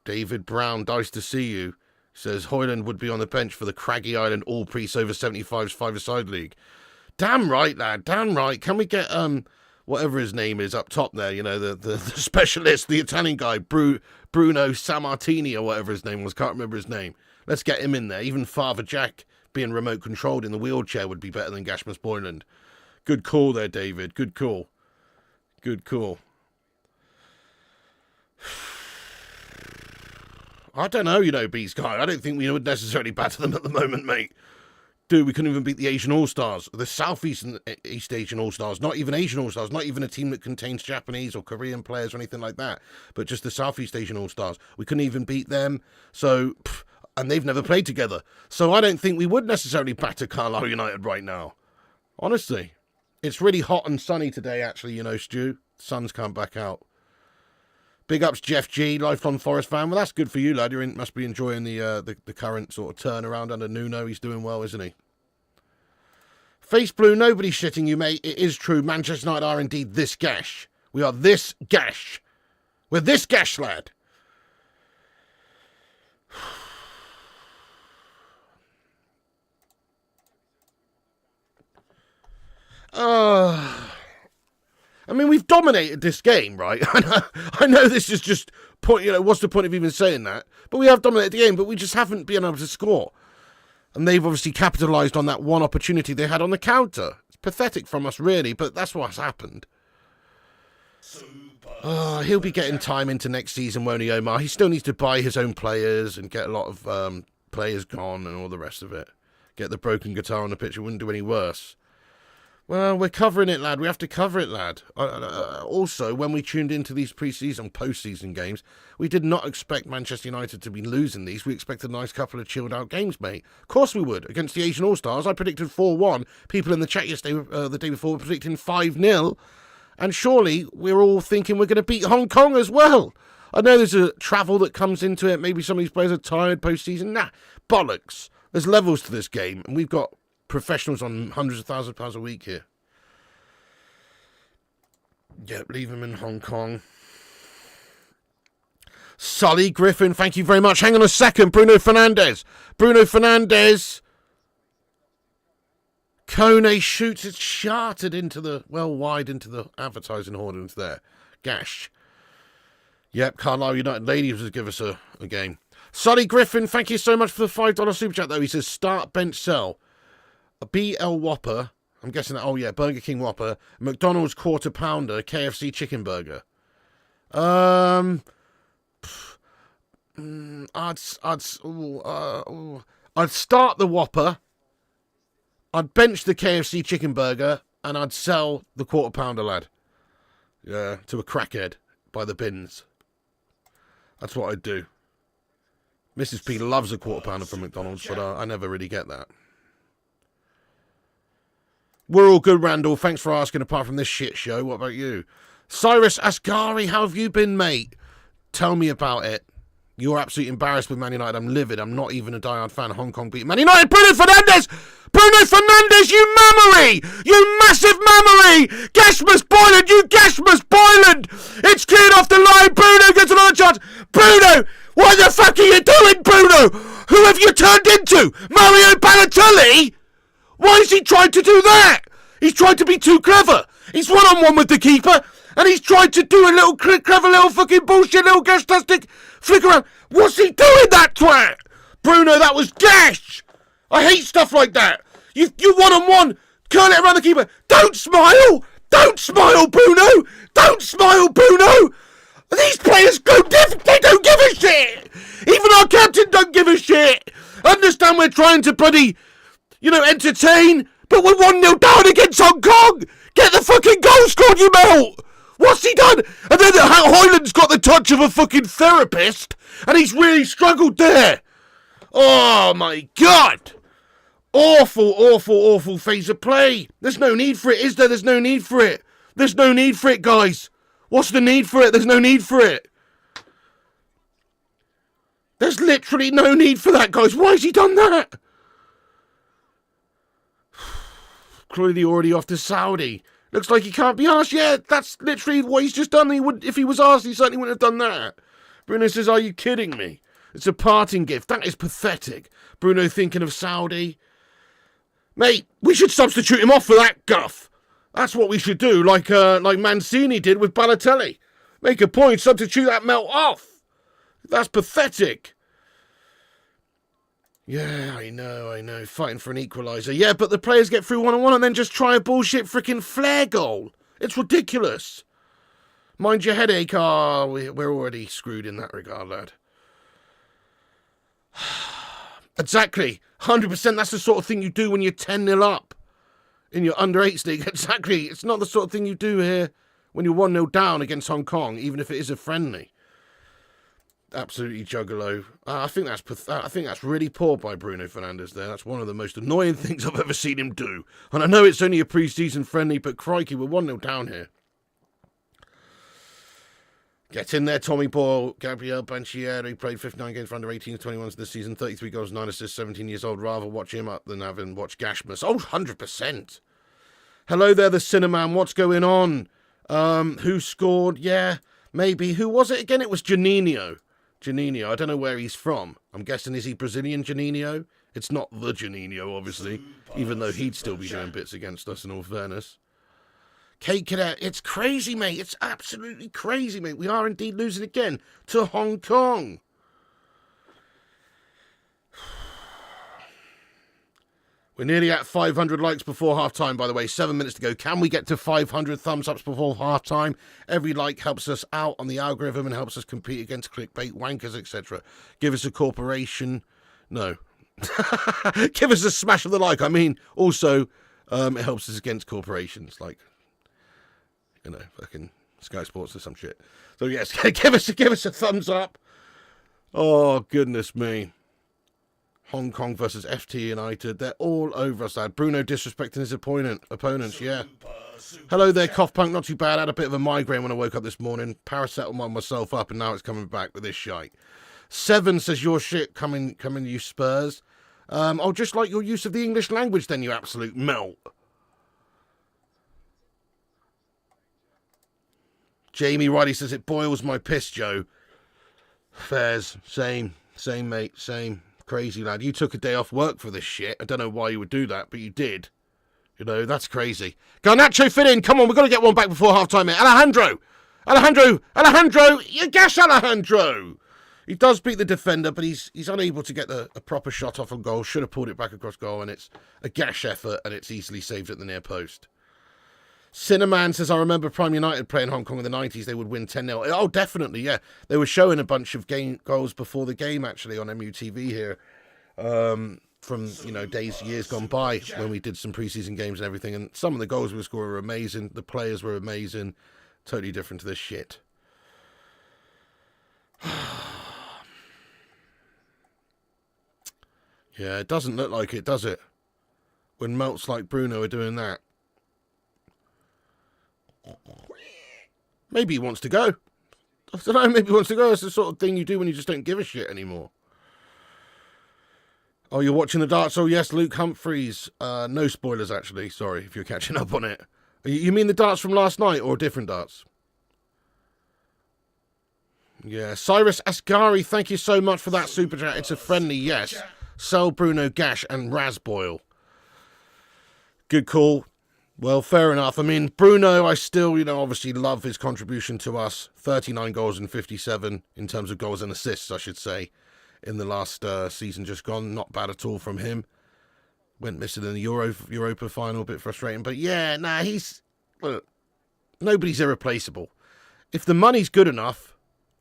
S1: David Brown, nice to see you. Says Højlund would be on the bench for the Craggy Island All Priests over 75's five-a-side league. Damn right, lad. Damn right. Can we get whatever his name is up top there, you know, the specialist, the Italian guy, Bruno Sammartini or whatever his name was, can't remember his name. Let's get him in there. Even Father Jack being remote controlled in the wheelchair would be better than Gashmus Boyland. Good call there, David. Good call. Good call. I don't know, you know, B-Sky. I don't think we would necessarily batter them at the moment, mate. Dude, we couldn't even beat the Asian All-Stars, the East Asian All-Stars, not even Asian All-Stars, not even a team that contains Japanese or Korean players or anything like that, but just the Southeast Asian All-Stars. We couldn't even beat them, so, and they've never played together. So I don't think we would necessarily batter Carlisle United right now. Honestly. It's really hot and sunny today, actually, you know, Stu. The sun's come back out. Big ups, Jeff G, lifelong Forest fan. Well, that's good for you, lad. You must be enjoying the current sort of turnaround under Nuno. He's doing well, isn't he? Face Blue, nobody's shitting you, mate. It is true. Manchester United are indeed this gash. We are this gash. We're this gash, lad. I mean, we've dominated this game, right? I know this is just point. You know, what's the point of even saying that? But we have dominated the game, but we just haven't been able to score. And they've obviously capitalised on that one opportunity they had on the counter. It's pathetic from us, really, but that's what's happened. He'll be getting time into next season, won't he, Omar? He still needs to buy his own players and get a lot of players gone and all the rest of it. Get the broken guitar on the pitch. It wouldn't do any worse. Well, we're covering it, lad. We have to cover it, lad. Also, when we tuned into these pre-season, post-season games, we did not expect Manchester United to be losing these. We expected a nice couple of chilled-out games, mate. Of course we would. Against the Asian All-Stars, I predicted 4-1. People in the chat yesterday, the day before, were predicting 5-0. And surely we're all thinking we're going to beat Hong Kong as well. I know there's a travel that comes into it. Maybe some of these players are tired post-season. Nah, bollocks. There's levels to this game, and we've got professionals on hundreds of thousands of pounds a week here. Yep, leave him in Hong Kong. Sully Griffin, thank you very much. Hang on a second. Bruno Fernandes. Kone shoots it shattered into the, well, wide into the advertising audience there. Gash. Yep, Carlisle United ladies will give us a game. Sully Griffin, thank you so much for the $5 super chat, though. He says, start, bench, sell. A BL Whopper, I'm guessing that, oh yeah, Burger King Whopper, McDonald's Quarter Pounder, KFC Chicken Burger. I'd start the Whopper, I'd bench the KFC Chicken Burger, and I'd sell the Quarter Pounder, lad. Yeah, to a crackhead by the bins. That's what I'd do. Mrs. P loves a Quarter Pounder from McDonald's, but I never really get that. We're all good, Randall. Thanks for asking, apart from this shit show. What about you? Cyrus Asghari, how have you been, mate? Tell me about it. You're absolutely embarrassed with Man United. I'm livid. I'm not even a diehard fan. Hong Kong beat Man United. Bruno Fernandes! Bruno Fernandes, you mammary! You massive mammary! Gasmus Boyland, you Gasmus Boyland! It's cleared off the line. Bruno gets another chance. Bruno! What the fuck are you doing, Bruno? Who have you turned into? Mario Balotelli? Why is he trying to do that? He's trying to be too clever. He's one-on-one with the keeper, and he's trying to do a little clever little fucking bullshit little gash-tastic flick around. What's he doing, that twat? Bruno, that was gash. I hate stuff like that. You one-on-one, curl it around the keeper. Don't smile. Don't smile, Bruno. Don't smile, Bruno. These players go different. They don't give a shit. Even our captain don't give a shit. Understand we're trying to bloody, entertain, but we're 1-0 down against Hong Kong. Get the fucking goal scored, you melt. What's he done? And then Hoyland's got the touch of a fucking therapist, and he's really struggled there. Oh, my God. Awful, awful, awful phase of play. There's no need for it, is there? There's no need for it. There's no need for it, guys. What's the need for it? There's no need for it. There's literally no need for that, guys. Why has he done that? Clearly already off to Saudi. Looks like he can't be asked. Yeah, that's literally what he's just done. If he was asked, he certainly wouldn't have done that. Bruno says, are you kidding me? It's a parting gift. That is pathetic. Bruno thinking of Saudi. Mate, we should substitute him off for that guff. That's what we should do, like Mancini did with Balotelli. Make a point, substitute that melt off. That's pathetic. Yeah, I know. Fighting for an equaliser. Yeah, but the players get through one-on-one and then just try a bullshit freaking flare goal. It's ridiculous. Mind your headache. We're already screwed in that regard, lad. Exactly. 100%, that's the sort of thing you do when you're 10-0 up in your under-8s league. Exactly. It's not the sort of thing you do here when you're 1-0 down against Hong Kong, even if it is a friendly. Absolutely juggalo. I think that's really poor by Bruno Fernandes there. That's one of the most annoying things I've ever seen him do. And I know it's only a pre-season friendly, but crikey, we're 1-0 down here. Get in there, Tommy Boyle. Gabriel Banchieri played 59 games for under 18s, 21s this season, 33 goals, 9 assists, 17 years old. Rather watch him up than having watched Gashmus. Oh, 100%. Hello there, the Cinnamon. What's going on? Who scored? Yeah, maybe. Who was it again? It was Juninho. Juninho. I don't know where he's from. I'm guessing, is he Brazilian Juninho? It's not the Juninho, obviously, even though he'd still be doing bits against us in all fairness. Kate Cadet, it's crazy, mate. It's absolutely crazy, mate. We are indeed losing again to Hong Kong. We're nearly at 500 likes before half-time, by the way. 7 minutes to go. Can we get to 500 thumbs-ups before half-time? Every like helps us out on the algorithm and helps us compete against clickbait, wankers, etc. Give us a corporation. No. Give us a smash of the like. I mean, also, it helps us against corporations, like, you know, fucking Sky Sports or some shit. So, yes, give us a thumbs up. Oh, goodness me. Hong Kong versus FT United. They're all over us, lad. Bruno disrespecting his opponents, yeah. Hello there, Cough Punk. Not too bad. I had a bit of a migraine when I woke up this morning. Paracetamol myself up, and now it's coming back with this shite. 7 says, your shit coming, you Spurs. I'll just like your use of the English language then, you absolute melt. Jamie Riley says, it boils my piss, Joe. Fairs. Same, mate, same. Crazy, lad. You took a day off work for this shit. I don't know why you would do that, but you did. You know, that's crazy. Garnacho, fit in. Come on, we've got to get one back before half-time, mate. Alejandro! You gash Alejandro! He does beat the defender, but he's unable to get a proper shot off on goal. Should have pulled it back across goal, and it's a gash effort, and it's easily saved at the near post. Cinnamon says, I remember Prime United playing Hong Kong in the 90s. They would win 10-0. Oh, definitely, yeah. They were showing a bunch of goals before the game, actually, on MUTV here. From, you know, years gone by when we did some preseason games and everything. And some of the goals we scored were amazing. The players were amazing. Totally different to this shit. Yeah, it doesn't look like it, does it? When melts like Bruno are doing that. Maybe he wants to go. I don't know, maybe he wants to go. It's the sort of thing you do when you just don't give a shit anymore. Oh, you're watching the darts? Oh, yes, Luke Humphreys. No spoilers, actually. Sorry if you're catching up on it. You mean the darts from last night or different darts? Yeah, Cyrus Asghari, thank you so much for that super chat. It's a friendly, yes. Sell Bruno, Gash, and Razboil. Good call. Well, fair enough. I mean, Bruno, I still, you know, obviously love his contribution to us. 39 goals and 57 in terms of goals and assists, I should say, in the last season just gone. Not bad at all from him. Went missing in the Europa final, a bit frustrating. But yeah, nah, look, nobody's irreplaceable. If the money's good enough,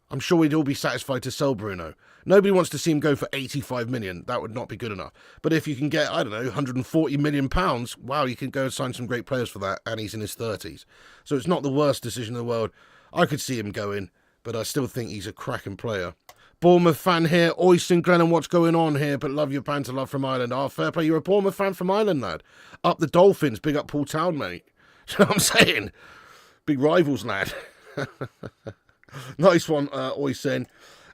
S1: I'm sure we'd all be satisfied to sell Bruno. Nobody wants to see him go for 85 million. That would not be good enough. But if you can get, I don't know, 140 million pounds, wow, you can go and sign some great players for that, and he's in his 30s. So it's not the worst decision in the world. I could see him going, but I still think he's a cracking player. Bournemouth fan here. Oyston Glennon, what's going on here? But love your banter, love from Ireland. Oh, fair play. You're a Bournemouth fan from Ireland, lad. Up the Dolphins. Big up Paul Town, mate. You know what I'm saying? Big rivals, lad. Nice one, Oyston.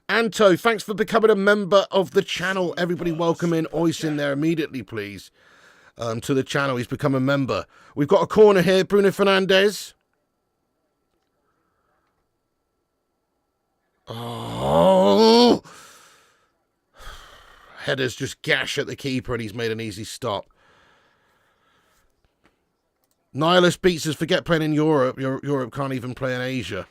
S1: Anto, thanks for becoming a member of the channel. Everybody welcome in Oyston there immediately, please. To the channel. He's become a member. We've got a corner here. Bruno Fernandes. Oh! Headers just gash at the keeper and he's made an easy stop. Nihilist beats us. Forget playing in Europe. Europe can't even play in Asia.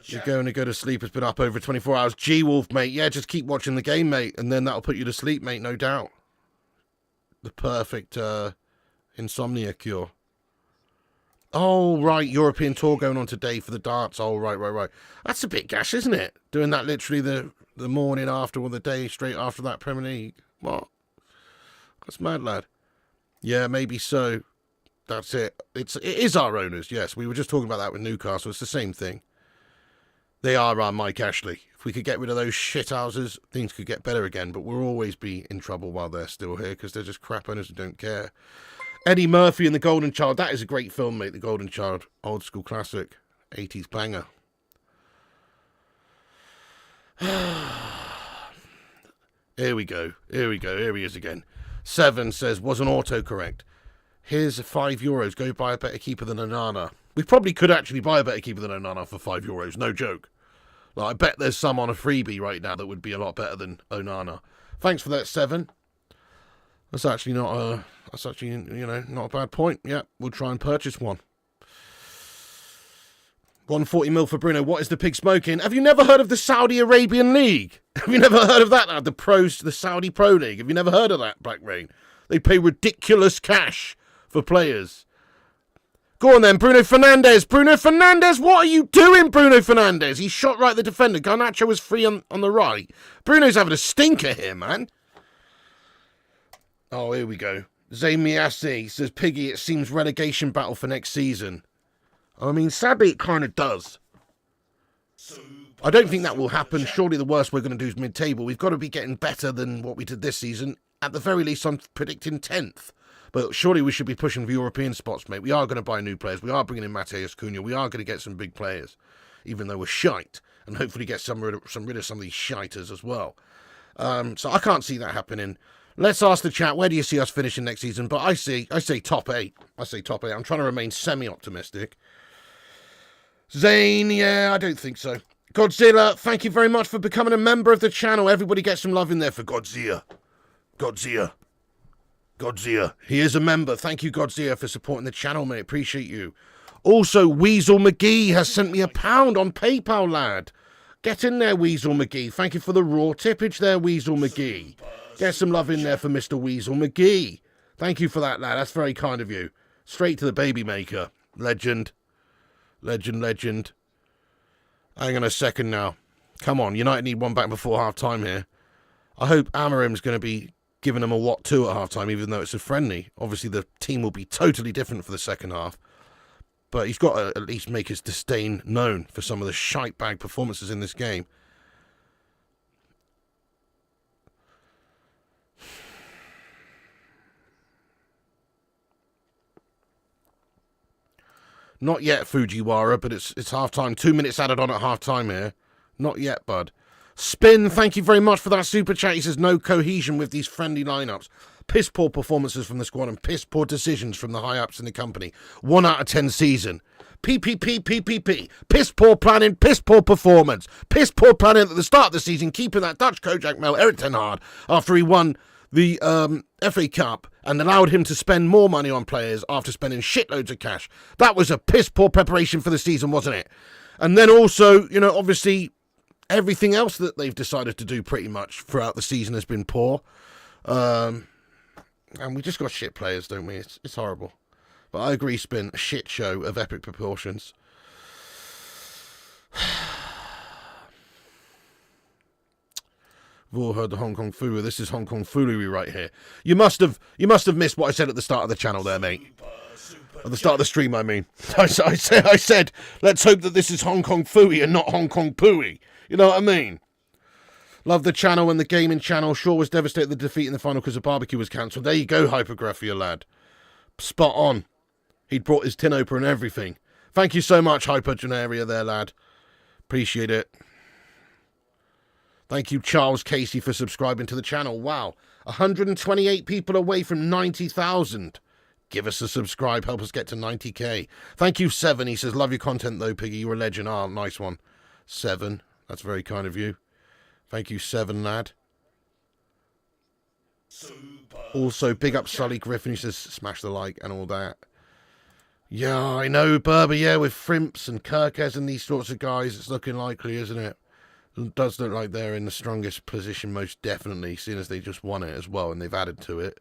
S1: You're going to go to sleep. It's been up over 24 hours. G-Wolf, mate. Yeah, just keep watching the game, mate. And then that'll put you to sleep, mate, no doubt. The perfect insomnia cure. Oh, right. European tour going on today for the darts. Oh, right. That's a bit gash, isn't it? Doing that literally the the morning after or the day straight after that Premier League. What? That's mad, lad. Yeah, maybe so. That's it. It is our owners, yes. We were just talking about that with Newcastle. It's the same thing. They are our Mike Ashley. If we could get rid of those shithouses, things could get better again. But we'll always be in trouble while they're still here because they're just crap owners who don't care. Eddie Murphy and The Golden Child. That is a great film, mate. The Golden Child. Old school classic. 80s banger. Here we go. Here he is again. 7 says, was an autocorrect. Here's €5. Go buy a better keeper than Onana. We probably could actually buy a better keeper than Onana for €5. No joke. Like, I bet there's some on a freebie right now that would be a lot better than Onana. Thanks for that, 7. That's actually not a... That's actually, not a bad point. Yeah, we'll try and purchase one. 140 mil for Bruno. What is the pig smoking? Have you never heard of the Saudi Arabian League? Have you never heard of that? The Saudi Pro League. Have you never heard of that, Black Rain? They pay ridiculous cash for players. Go on then, Bruno Fernandes. Bruno Fernandes, what are you doing, Bruno Fernandes? He shot right at the defender. Garnacho was free on the right. Bruno's having a stinker here, man. Oh, here we go. Zamiasi says, Piggy, it seems relegation battle for next season. I mean, sadly, it kind of does. I don't think that will happen. Surely the worst we're going to do is mid-table. We've got to be getting better than what we did this season. At the very least, I'm predicting 10th. But surely we should be pushing for European spots, mate. We are going to buy new players. We are bringing in Mateus Cunha. We are going to get some big players, even though we're shite. And hopefully get rid of some of these shiters as well. So I can't see that happening. Let's ask the chat, where do you see us finishing next season? But I say top 8. I say top 8. I'm trying to remain semi-optimistic. Zane, yeah, I don't think so. Godzilla, thank you very much for becoming a member of the channel. Everybody get some love in there for Godzilla. Godzilla. He is a member. Thank you, Godzilla, for supporting the channel, mate. Appreciate you. Also, Weasel McGee has sent me £1 on PayPal, lad. Get in there, Weasel McGee. Thank you for the raw tippage there, Weasel McGee. Get some love in there for Mr. Weasel McGee. Thank you for that, lad. That's very kind of you. Straight to the baby maker. Legend. Hang on a second now. Come on, United need one back before half-time here. I hope Amarim's going to be giving them a what 2 at half-time, even though it's a friendly. Obviously, the team will be totally different for the second half. But he's got to at least make his disdain known for some of the shite-bag performances in this game. Not yet, Fujiwara, but it's half-time. 2 minutes added on at half-time here. Not yet, bud. Spin, thank you very much for that super chat. He says, no cohesion with these friendly lineups. Piss poor performances from the squad and piss poor decisions from the high-ups in the company. 1 out of 10 season. PPP. Piss poor planning, piss poor performance. Piss poor planning at the start of the season, keeping that Dutch Kojak Mel, Erik ten Hag, after he won the FA Cup and allowed him to spend more money on players after spending shitloads of cash. That was a piss poor preparation for the season, wasn't it? And then also, obviously, everything else that they've decided to do pretty much throughout the season has been poor. And we just got shit players, don't we? It's horrible. But I agree, Spin, a shit show of epic proportions. We've all heard the Hong Kong Foolery. This is Hong Kong Foolery right here. You must have missed what I said at the start of the channel there, mate. At the start of the stream, I mean. I said, let's hope that this is Hong Kong Fooey and not Hong Kong Pooey. You know what I mean? Love the channel and the gaming channel. Shaw was devastated at the defeat in the final because the barbecue was cancelled. There you go, Hypergraphia, lad. Spot on. He'd brought his tin opener and everything. Thank you so much, Hypergenaria there, lad. Appreciate it. Thank you, Charles Casey, for subscribing to the channel. Wow. 128 people away from 90,000. Give us a subscribe. Help us get to 90k. Thank you, 7. He says, love your content, though, Piggy. You're a legend. Ah, nice one. 7. That's very kind of you. Thank you, 7, lad. Also, big up Sully Griffin. He says, smash the like and all that. Yeah, I know, Berber. Yeah, with Frimps and Kirkes and these sorts of guys, it's looking likely, isn't it? It does look like they're in the strongest position, most definitely, seeing as they just won it as well, and they've added to it.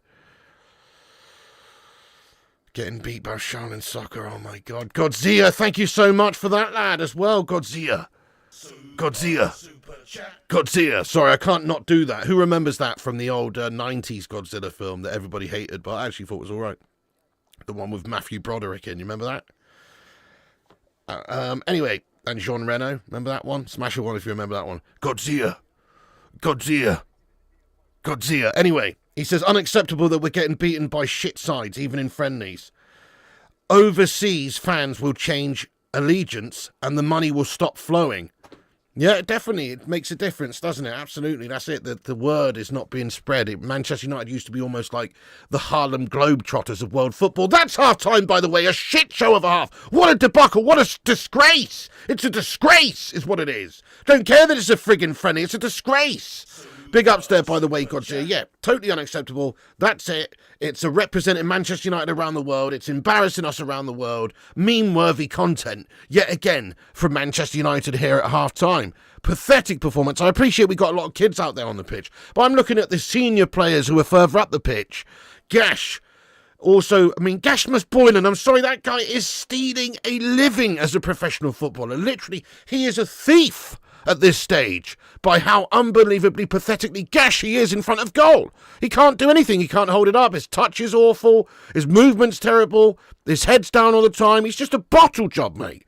S1: Getting beat by Shaolin Soccer, oh my god. Godzilla, thank you so much for that, lad, as well, Godzilla. Godzilla. Sorry, I can't not do that. Who remembers that from the old 90s Godzilla film that everybody hated, but I actually thought was all right? The one with Matthew Broderick in. You remember that? Anyway, and Jean Reno. Remember that one? Smash a one if you remember that one. Godzilla. Anyway, he says, unacceptable that we're getting beaten by shit sides, even in friendlies. Overseas fans will change allegiance and the money will stop flowing. Yeah, definitely. It makes a difference, doesn't it? Absolutely. That's it. The word is not being spread. Manchester United used to be almost like the Harlem Globetrotters of world football. That's half-time, by the way. A shit show of a half. What a debacle. What a disgrace. It's a disgrace is what it is. Don't care that it's a friggin' friendly. It's a disgrace. Big ups there, by the way, Godzilla. Yeah, totally unacceptable. That's it. It's a representing Manchester United around the world. It's embarrassing us around the world. Meme-worthy content, yet again, from Manchester United here at half-time. Pathetic performance. I appreciate we got a lot of kids out there on the pitch, but I'm looking at the senior players who are further up the pitch. Gash. Also, Gash Boylan, I'm sorry, that guy is stealing a living as a professional footballer. Literally, he is a thief at this stage by how unbelievably pathetically gash he is in front of goal. He can't do anything. He can't hold it up. His touch is awful. His movement's terrible. His head's down all the time. He's just a bottle job, mate.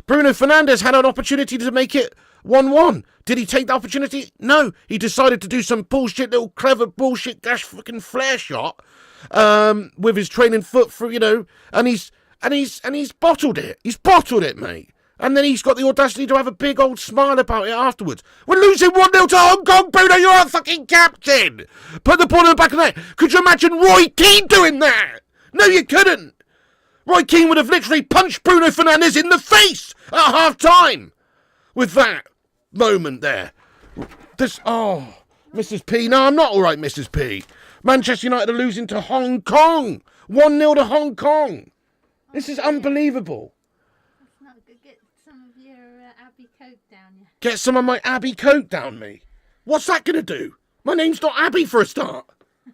S1: Bruno Fernandes had an opportunity to make it 1-1. Did he take the opportunity? No. He decided to do some bullshit, little clever bullshit gash fucking flare shot with his training foot through, and he's bottled it. He's bottled it, mate. And then he's got the audacity to have a big old smile about it afterwards. We're losing 1-0 to Hong Kong, Bruno. You're a fucking captain. Put the ball in the back of the net. Could you imagine Roy Keane doing that? No, you couldn't. Roy Keane would have literally punched Bruno Fernandes in the face at half-time with that moment there. Mrs. P. No, I'm not all right, Mrs. P. Manchester United are losing to Hong Kong. 1-0 to Hong Kong. This is unbelievable. Get some of my Abbey Coke down me. What's that going to do? My name's not Abby for a start.
S2: Do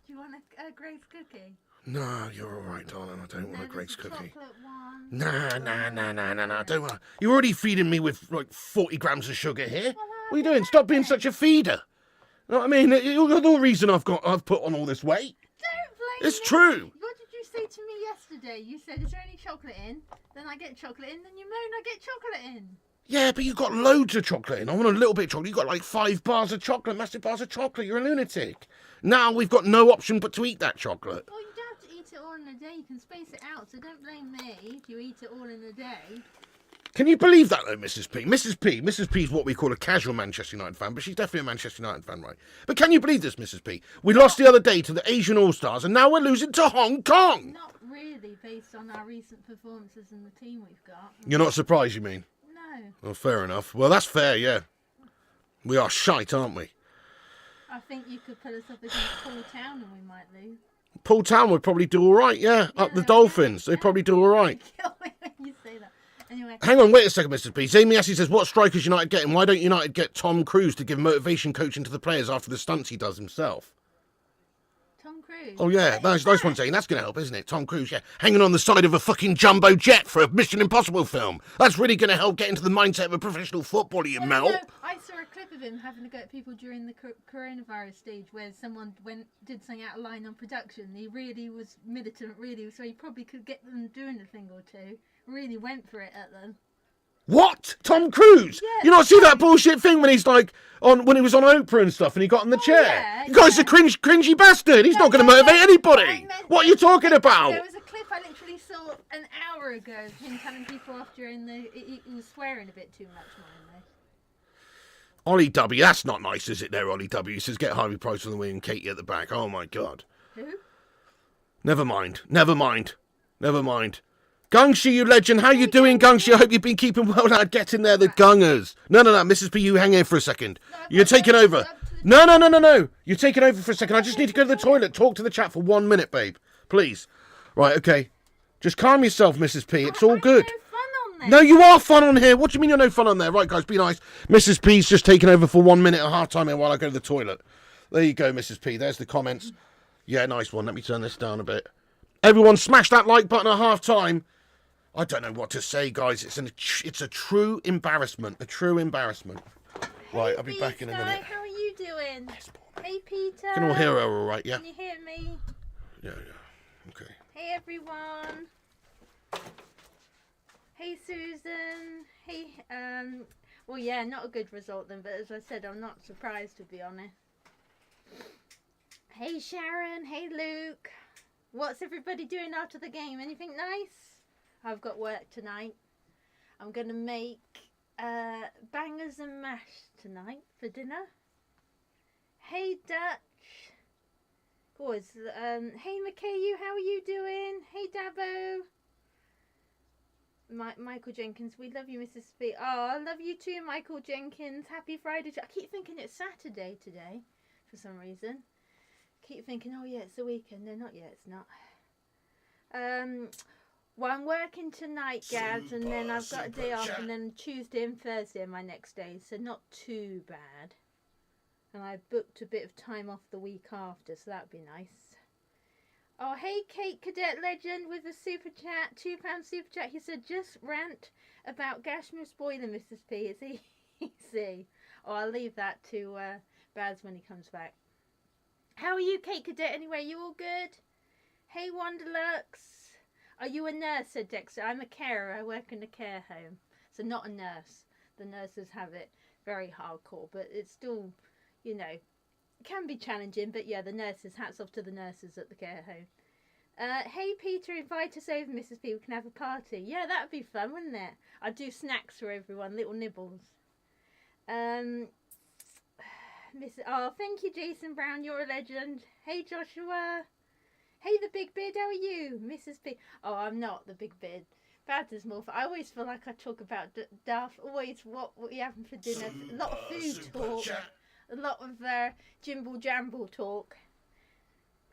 S2: you want a Grace cookie?
S1: No, you're all right, darling. I don't want a Grace cookie.
S2: One.
S1: Nah. Don't want. You're already feeding me with like 40 grams of sugar here. What are you doing? Stop being such a feeder. You know what I mean? You're the reason I've put on all this weight.
S2: Don't blame
S1: It's
S2: me.
S1: true.
S2: What did you say to me yesterday? You said, is there any chocolate in? Then I get chocolate in. Then you moan I get chocolate in.
S1: Yeah, but you've got loads of chocolate in. I want a little bit of chocolate. You've got like 5 bars of chocolate, massive bars of chocolate. You're a lunatic. Now we've got no option but to eat that chocolate.
S2: Well, you don't have to eat it all in a day. You can space it out. So don't blame me if you eat it all in a day.
S1: Can you believe that, though, Mrs. P? Mrs. P is what we call a casual Manchester United fan, but she's definitely a Manchester United fan, right? But can you believe this, Mrs. P? We lost the other day to the Asian All-Stars, and now we're losing to Hong Kong.
S2: Not really, based on our recent performances and the team we've got.
S1: You're not surprised, you mean?
S2: No.
S1: Well, fair enough. Well, that's fair, yeah. We are shite, aren't we?
S2: I think you could put us up against Paul Town and we might lose.
S1: Paul Town would probably do all right, yeah. Up the Dolphins. They'd probably do all right.
S2: Kill me when you say that. Anyway.
S1: Hang on, wait a second, Mr. P. Amy Assie says, what strikers United getting? Why don't United get Tom Cruise to give motivation coaching to the players after the stunts he does himself?
S2: Tom Cruise?
S1: Oh, yeah, nice one, Zane. That's going to help, isn't it? Tom Cruise, yeah. Hanging on the side of a fucking jumbo jet for a Mission Impossible film. That's really going to help get into the mindset of a professional footballer, you Mel.
S2: No, I saw a clip of him having a go at people during the coronavirus stage where someone did something out of line on production. He really was militant, really, so he probably could get them doing a thing or two. Really went for it at them.
S1: What? Tom Cruise?
S2: Yeah,
S1: you not see that bullshit thing when he's like when he was on Oprah and stuff and he got in the chair?
S2: Yeah,
S1: the guy's a cringy bastard. He's not going to motivate anybody. What are you talking about?
S2: There was a clip I literally saw an hour ago of him telling people off during he was swearing a bit too much, mind though.
S1: Ollie W, that's not nice, is it there, Ollie W? He says, get Harvey Price on the wing and Katie at the back. Oh, my God.
S2: Who?
S1: Never mind. Gungshi, you legend. How you doing, Gungshi? I hope you've been keeping well now. Get in there, the gungers. No. Mrs. P, you hang in for a second. You're taking over. No. You're taking over for a second. I just need to go to the toilet. Talk to the chat for 1 minute, babe. Please. Right, okay. Just calm yourself, Mrs. P. It's all good. No, you are fun on here. What do you mean you're no fun on there? Right, guys, be nice. Mrs. P's just taking over for 1 minute at half-time here while I go to the toilet. There you go, Mrs. P. There's the comments. Yeah, nice one. Let me turn this down a bit. Everyone smash that like button at half-time. I don't know what to say, guys. It's a true embarrassment. A true embarrassment. Right,
S2: Hey,
S1: I'll be back in a
S2: Peter,
S1: minute.
S2: how are you doing?
S1: Yes,
S2: Hey, Peter.
S1: you can all hear her all right, yeah?
S2: Can you hear me?
S1: Yeah. Okay.
S2: Hey, everyone. Hey, Susan. Hey, well, yeah, not a good result then, but as I said, I'm not surprised, to be honest. Hey, Sharon. Hey, Luke. What's everybody doing after the game? Anything nice? I've got work tonight. I'm going to make bangers and mash tonight for dinner. Hey, Dutch. Boys, hey, McKay, how are you doing? Hey, Dabo. Michael Jenkins, we love you, Mrs. Speed. Oh, I love you too, Michael Jenkins. Happy Friday. I keep thinking it's Saturday today for some reason. Keep thinking, oh yeah, it's the weekend. No, not yet, it's not. Well, I'm working tonight, Gaz, and then I've got a day off, and then Tuesday and Thursday are my next days, so not too bad. And I booked a bit of time off the week after, so that'd be nice. Oh, hey, Kate Cadet Legend with a super chat, £2 super chat. He said, just rant about Gashmu spoiler, Mrs. P. It's easy. Oh, I'll leave that to Baz when he comes back. How are you, Kate Cadet, anyway? You all good? Hey, Wanderlux. Are you a nurse, said Dexter? I'm a carer. I work in a care home. So not a nurse. The nurses have it very hardcore, but it's still, you know, can be challenging. But yeah, the nurses, hats off to the nurses at the care home. Hey, Peter, invite us over, Mrs. P. We can have a party. Yeah, that would be fun, wouldn't it? I'd do snacks for everyone, little nibbles. Oh, thank you, Jason Brown. You're a legend. Hey, Joshua. Hey, the big beard. How are you, Mrs. P? Oh, I'm not the big beard. Bad is more. I always feel like I talk about Duff. Always what we having for dinner. A lot of food talk. A lot of jimble jamble talk.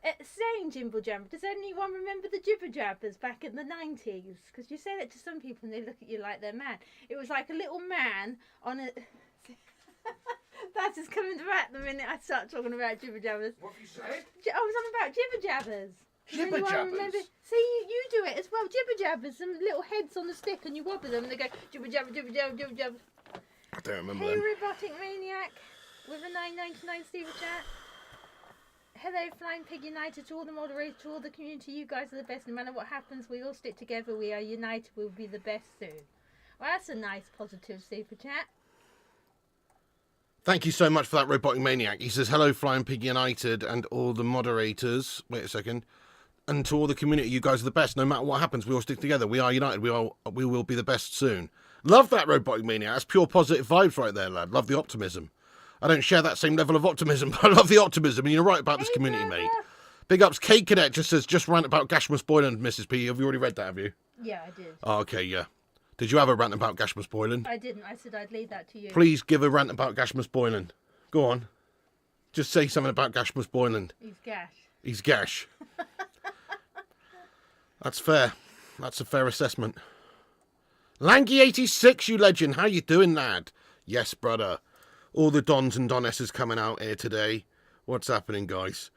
S2: Saying jimble jamble. Does anyone remember the jibber jabbers back in the 90s? Because you say that to some people and they look at you like they're mad. It was like a little man on a. That's just coming back the minute I start talking about jibber jabbers.
S1: What have you said?
S2: I was on about jibber jabbers.
S1: Jibber jabbers?
S2: Remember? See, you do it as well. Jibber jabbers, some little heads on a stick and you wobble them and they go jibber jabber, jibber jabber, jibber jabber.
S1: I don't remember
S2: Hey,
S1: them.
S2: Robotic Maniac with a 9.99 super chat. Hello, Flying Pig United, to all the moderators, to all the community. You guys are the best. No matter what happens, we all stick together. We are united. We'll be the best soon. Well, that's a nice, positive super chat.
S1: Thank you so much for that, Robotic Maniac. He says, hello, Flying Pig United and all the moderators. Wait a second. And to all the community, you guys are the best. No matter what happens, we all stick together. We are united. We will be the best soon. Love that, Robotic Maniac. That's pure positive vibes right there, lad. Love the optimism. I don't share that same level of optimism, but I love the optimism. And you're right about this community, mate. Big ups. Kate Cadet just says, just rant about Gashmus Boylan, Mrs. P. Have you already read that, have you?
S2: Yeah, I did.
S1: Oh, okay, yeah. Did you have a rant about Gashmus Boylan?
S2: I didn't. I said I'd leave that to you.
S1: Please give a rant about Gashmus Boylan. Go on. Just say something about Gashmus Boylan.
S2: He's gash.
S1: He's gash. That's fair. That's a fair assessment. Lanky86, you legend. How you doing, lad? Yes, brother. All the Dons and Donesses coming out here today. What's happening, guys?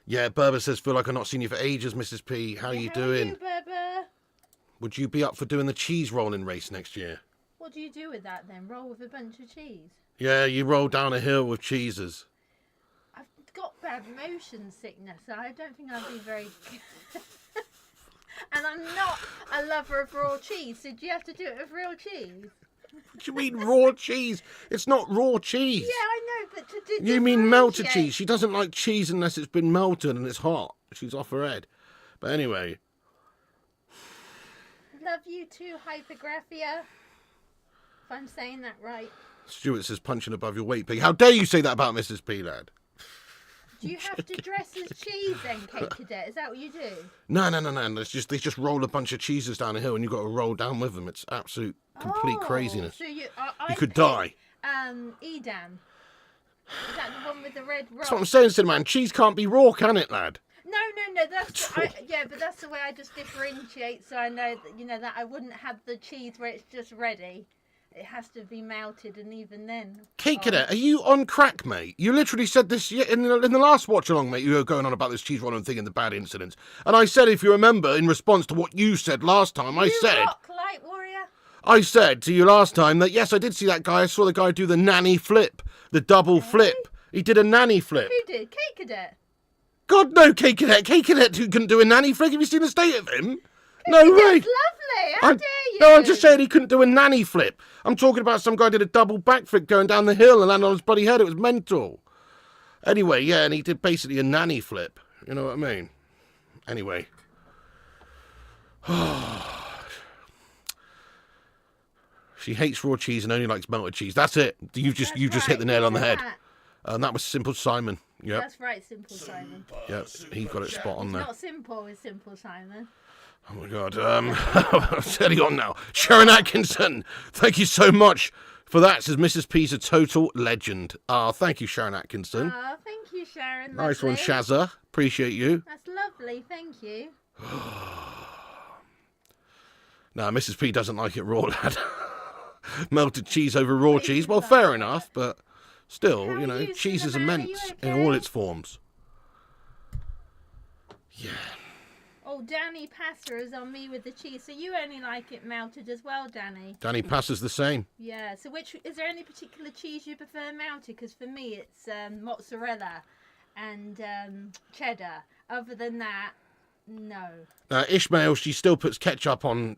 S1: Yeah, Berber says, feel like I've not seen you for ages, Mrs. P. How you doing?
S2: How are you, Berber?
S1: Would you be up for doing the cheese rolling race next year?
S2: What do you do with that then? Roll with a bunch of cheese?
S1: Yeah, you roll down a hill with cheeses.
S2: I've got bad motion sickness, so I don't think I'd be very good. And I'm not a lover of raw cheese, so do you have to do it with real cheese?
S1: What do you mean raw cheese? It's not raw cheese.
S2: Yeah, I know, but to
S1: You mean melted cheese. She doesn't like cheese unless it's been melted and it's hot. She's off her head. But anyway.
S2: Love you too, Hypergraphia. If I'm saying that right.
S1: Stuart says punching above your weight, Pig. How dare you say that about Mrs. P, lad?
S2: Do you have to dress as cheese then, Kate Cadet? Is that what you do?
S1: No. They just roll a bunch of cheeses down a hill and you've got to roll down with them. It's absolute, complete craziness.
S2: So you
S1: could die.
S2: Edam. Is that the one with the red rock?
S1: That's what I'm saying, Cinnamon. Cheese can't be raw, can it, lad?
S2: No. That's but that's the way I just differentiate, so I know that that I wouldn't have the cheese where it's just ready. it has to be melted, and even then.
S1: Cake Cadet, are you on crack, mate? You literally said this in the last watch along, mate. You were going on about this cheese rolling thing and the bad incidents. And I said, if you remember, in response to what you said last time, I said to you last time that, yes, I did see that guy. I saw the guy do the nanny flip, the double flip. He did a nanny flip.
S2: Who did? Cake Cadet?
S1: God, no, Cake Cadet. Cake Cadet who couldn't do a nanny flip. Have you seen the state of him? No way.
S2: That's lovely. How dare you?
S1: No, I'm just saying he couldn't do a nanny flip. I'm talking about some guy did a double backflip going down the hill and landed on his bloody head. It was mental. Anyway, yeah, and he did basically a nanny flip. You know what I mean? Anyway. She hates raw cheese and only likes melted cheese. That's it. You just hit the nail on the head. And that was Simple Simon. Yep.
S2: That's right, Simple Simon.
S1: Yep, he got it spot on there.
S2: It's not simple, it's Simple Simon.
S1: Oh my God. Steady on now. Sharon Atkinson, thank you so much for that. Says Mrs. P's a total legend. Thank you, Sharon Atkinson.
S2: Thank you, Sharon.
S1: Nice
S2: lovely.
S1: one, Shazza. Appreciate you.
S2: That's lovely, thank you.
S1: No, Mrs. P doesn't like it raw, lad. Melted cheese over raw cheese. Well, fair enough, but still, you know, cheese is immense in all its forms. Yeah.
S2: Oh, Danny Pasta is on me with the cheese, so you only like it melted as well, Danny.
S1: Danny Passa's the same.
S2: Yeah, so is there any particular cheese you prefer melted? Because for me it's mozzarella and cheddar. Other than that, no.
S1: Ishmael, she still puts ketchup on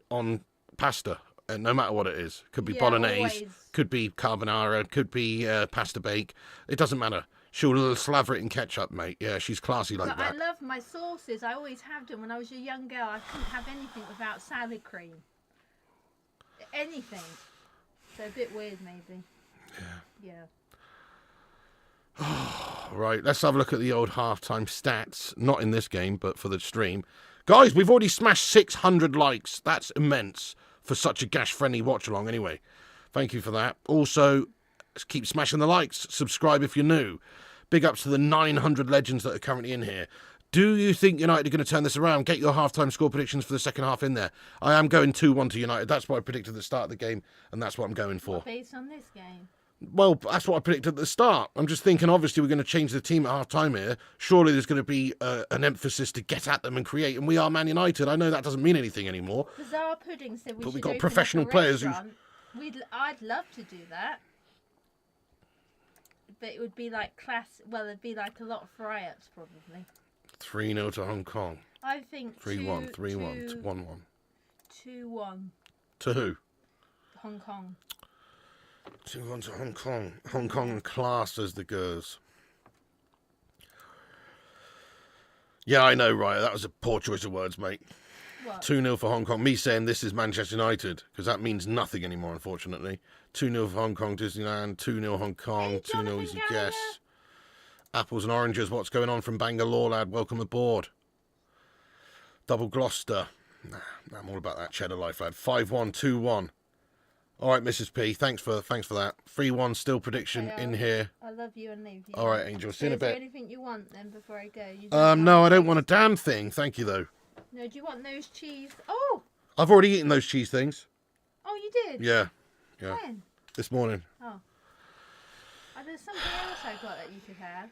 S1: pasta, no matter what it is. Could be bolognese,
S2: always.
S1: Could be carbonara, could be pasta bake. It doesn't matter. She'll slather it in ketchup, mate. Yeah, she's classy like that.
S2: I love my sauces. I always have them. When I was a young girl, I couldn't have anything without salad cream. Anything. So a bit weird, maybe. Yeah.
S1: Right, let's have a look at the old halftime stats. Not in this game, but for the stream. Guys, we've already smashed 600 likes. That's immense for such a gash-friendly watch-along anyway. Thank you for that. Also, keep smashing the likes. Subscribe if you're new. Big ups to the 900 legends that are currently in here. Do you think United are going to turn this around? Get your halftime score predictions for the second half in there. I am going 2-1 to United. That's what I predicted at the start of the game, and that's what I'm going for.
S2: Based on this game?
S1: Well, that's what I predicted at the start. I'm just thinking, obviously, we're going to change the team at half-time here. Surely there's going to be an emphasis to get at them and create, and we are Man United. I know that doesn't mean anything anymore.
S2: Bizarre Pudding said
S1: but we've got professional players who...
S2: I'd love to do that. But it would be like it'd be like a lot of fry-ups, probably.
S1: 3-0 to Hong Kong.
S2: I think
S1: 3-1, 3-1, 1-1.
S2: 2-1.
S1: To who?
S2: Hong Kong.
S1: 2-1 to Hong Kong. Hong Kong class as the girls. Yeah, I know, right. That was a poor choice of words, mate.
S2: What?
S1: 2-0 for Hong Kong. Me saying this is Manchester United, because that means nothing anymore, unfortunately. 2-0 for Hong Kong, Disneyland. 2-0 Hong Kong.
S2: Hey,
S1: 2-0 easy
S2: Gallagher.
S1: guess. Apples and oranges. What's going on from Bangalore, lad? Welcome aboard. Double Gloucester. Nah, I'm all about that cheddar life, lad. 5-1, 2-1. All right, Mrs. P. Thanks for that. 3-1 still prediction in here.
S2: I love you and leave you.
S1: All right, Angel. See you in a bit.
S2: Is there anything you want then before I go?
S1: No, I don't want a damn thing. Thank you, though.
S2: No, do you want those cheese? Oh!
S1: I've already eaten those cheese things.
S2: Oh, you did?
S1: Yeah.
S2: When?
S1: This morning.
S2: Oh. There's something else I got that you could have.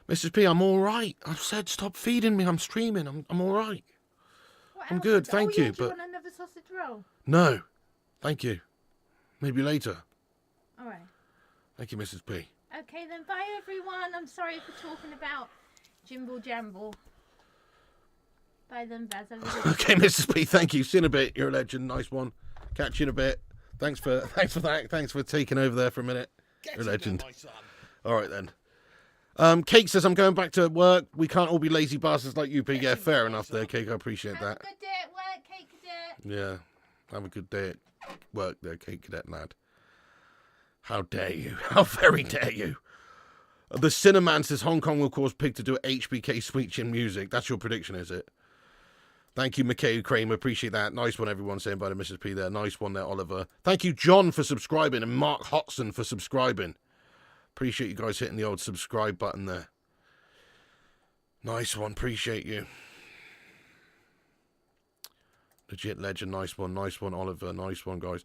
S1: Mrs. P, I'm all right. I've said stop feeding me. I'm streaming. I'm all right. I'm good, thank you.
S2: Do you want another sausage roll?
S1: No, thank you. Maybe later.
S2: All right.
S1: Thank you, Mrs. P.
S2: Okay, then bye, everyone. I'm sorry for talking about Jimble Jamble. Bye then, Baz.
S1: Okay, Mrs. P, thank you. See you in a bit. You're a legend. Nice one. Catch you in a bit. Thanks for that. Thanks for taking over there for a minute. You're a legend. All right, then. Cake says, I'm going back to work. We can't all be lazy bastards like you, P. Yeah, fair enough there, Cake. I appreciate that.
S2: Have a good day at work, Cake Cadet.
S1: Yeah. Have a good day at work there, Cake Cadet lad. How dare you? How very dare you? The Cinnamon says Hong Kong will cause Pig to do HBK Sweet Chin music. That's your prediction, is it? Thank you, McKay Kramer. Appreciate that. Nice one, everyone, saying by the Mrs. P there. Nice one there, Oliver. Thank you, John, for subscribing, and Mark Hodson for subscribing. Appreciate you guys hitting the old subscribe button there. Nice one. Appreciate you. Legit legend. Nice one, Oliver. Nice one, guys.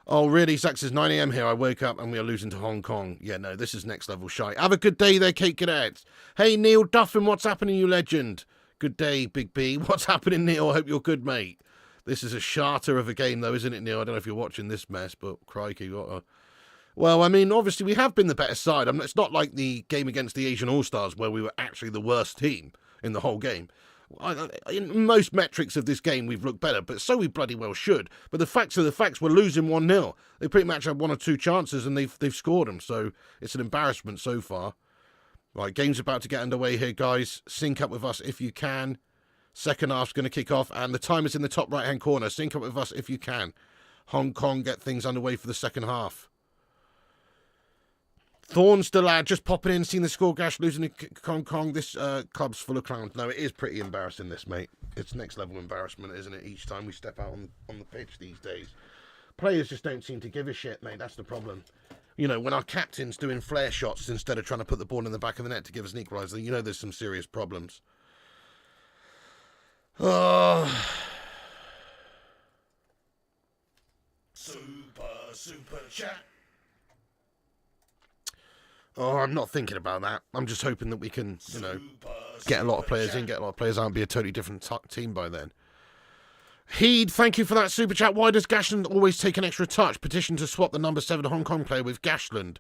S1: Oh, really? Zach says 9 a.m. here. I woke up and we are losing to Hong Kong. Yeah, no, this is next level shy. Have a good day there, Kate Cadets. Hey, Neil Duffin, what's happening, you legend? Good day, Big B. What's happening, Neil? I hope you're good, mate. This is a charter of a game, though, isn't it, Neil? I don't know if you're watching this mess, but crikey, what a... Well, I mean, obviously, we have been the better side. I mean, it's not like the game against the Asian All-Stars where we were actually the worst team in the whole game. In most metrics of this game, we've looked better, but so we bloody well should. But the facts are the facts. We're losing 1-0. They pretty much had 1 or 2 chances, and they've scored them. So it's an embarrassment so far. Right, game's about to get underway here, guys. Sync up with us if you can. Second half's going to kick off, and the timer's in the top right-hand corner. Sync up with us if you can. Hong Kong get things underway for the second half. Thorns the lad just popping in, seeing the score gash, losing to Hong Kong. This club's full of clowns. No, it is pretty embarrassing, this, mate. It's next level embarrassment, isn't it, each time we step out on the pitch these days. Players just don't seem to give a shit, mate. That's the problem. You know, when our captain's doing flare shots instead of trying to put the ball in the back of the net to give us an equaliser, you know there's some serious problems. Oh. Super chat. Oh, I'm not thinking about that. I'm just hoping that we can, you know, get a lot of players in, get a lot of players out, and be a totally different team by then. Heed, thank you for that super chat. Why does Gashland always take an extra touch? Petition to swap the number 7 Hong Kong player with Gashland.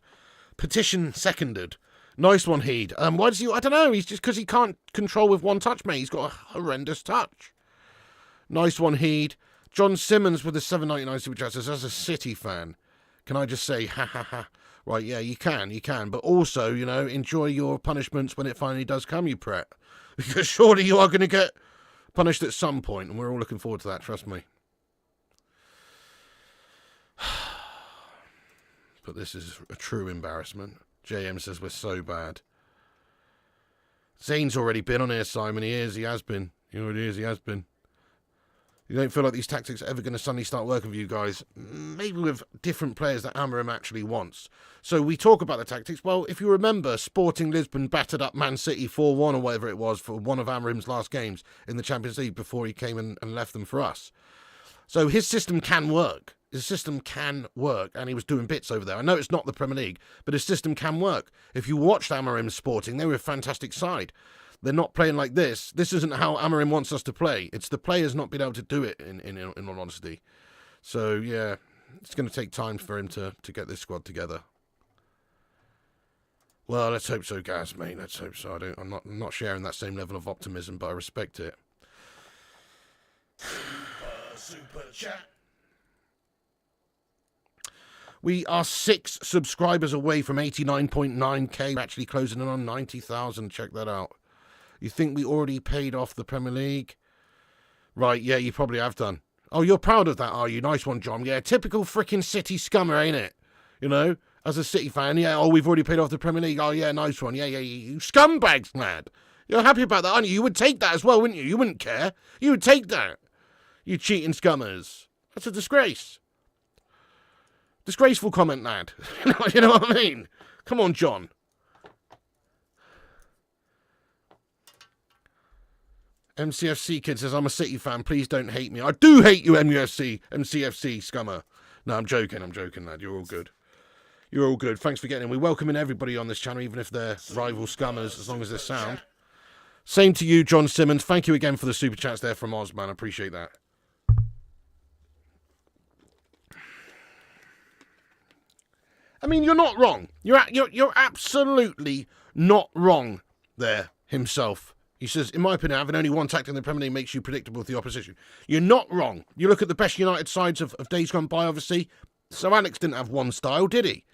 S1: Petition seconded. Nice one, Heed. Why does he... I don't know. He's just because he can't control with one touch, mate. He's got a horrendous touch. Nice one, Heed. John Simmons with the 7.99 super chat says, as a City fan, can I just say, ha ha ha. Right, yeah, you can. But also, you know, enjoy your punishments when it finally does come, you pret. Because surely you are going to get punished at some point, and we're all looking forward to that, trust me. But this is a true embarrassment. JM says we're so bad. Zane's already been on here, Simon. He has been. He already is, he has been. You don't feel like these tactics are ever going to suddenly start working for you guys? Maybe with different players that Amorim actually wants. So we talk about the tactics. Well, if you remember, Sporting Lisbon battered up Man City 4-1 or whatever it was for one of Amorim's last games in the Champions League before he came and left them for us. So his system can work. His system can work, and he was doing bits over there. I know it's not the Premier League, but his system can work. If you watched Amorim's Sporting, they were a fantastic side. They're not playing like this. This isn't how Amorim wants us to play. It's the players not being able to do it, in all honesty. So, yeah, it's going to take time for him to get this squad together. Well, let's hope so, Gaz, mate. Let's hope so. I'm not sharing that same level of optimism, but I respect it. Super chat. We are 6 subscribers away from 89.9k. We're actually closing in on 90,000. Check that out. You think we already paid off the Premier League? Right, yeah, you probably have done. Oh, you're proud of that, are you? Nice one, John. Yeah, typical freaking City scummer, ain't it? You know, as a City fan, yeah, oh, we've already paid off the Premier League. Oh, yeah, nice one. Yeah, you scumbags, lad. You're happy about that, aren't you? You would take that as well, wouldn't you? You wouldn't care. You would take that. You cheating scummers. That's a disgrace. Disgraceful comment, lad. You know what I mean? Come on, John. MCFC kid says, I'm a City fan. Please don't hate me. I do hate you, MCFC scummer. No, I'm joking, lad. You're all good. You're all good. Thanks for getting in. We welcome in everybody on this channel, even if they're rival scummers, as long as they're sound. Same to you, John Simmons. Thank you again for the super chats there from Oz, man. I appreciate that. I mean, you're not wrong. You're absolutely not wrong there himself. He says, in my opinion, having only one tactic in the Premier League makes you predictable with the opposition. You're not wrong. You look at the best United sides of days gone by, obviously. So Alex didn't have one style, did he?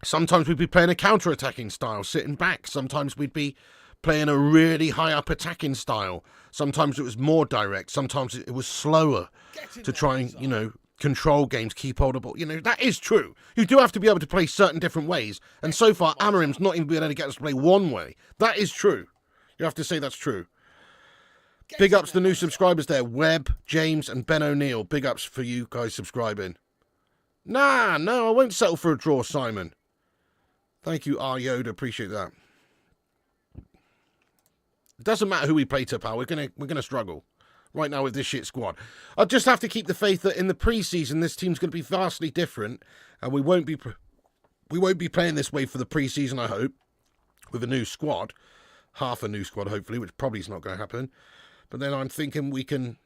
S1: Sometimes we'd be playing a counter-attacking style, sitting back. Sometimes we'd be playing a really high-up attacking style. Sometimes it was more direct. Sometimes it was slower to try and, you know, control games, keep hold of ball. You know, that is true. You do have to be able to play certain different ways. And so far, Amorim's not even been able to get us to play one way. That is true. You have to say that's true. Big ups to the new subscribers there. Webb, James, and Ben O'Neill. Big ups for you guys subscribing. No, I won't settle for a draw, Simon. Thank you, R. Yoda. Appreciate that. It doesn't matter who we play to, pal. We're gonna struggle. right now with this shit squad. I'll just have to keep the faith that in the pre-season, this team's going to be vastly different, and we won't be playing this way for the pre-season, I hope, with a new squad. Half a new squad, hopefully, which probably is not going to happen. But then I'm thinking we can,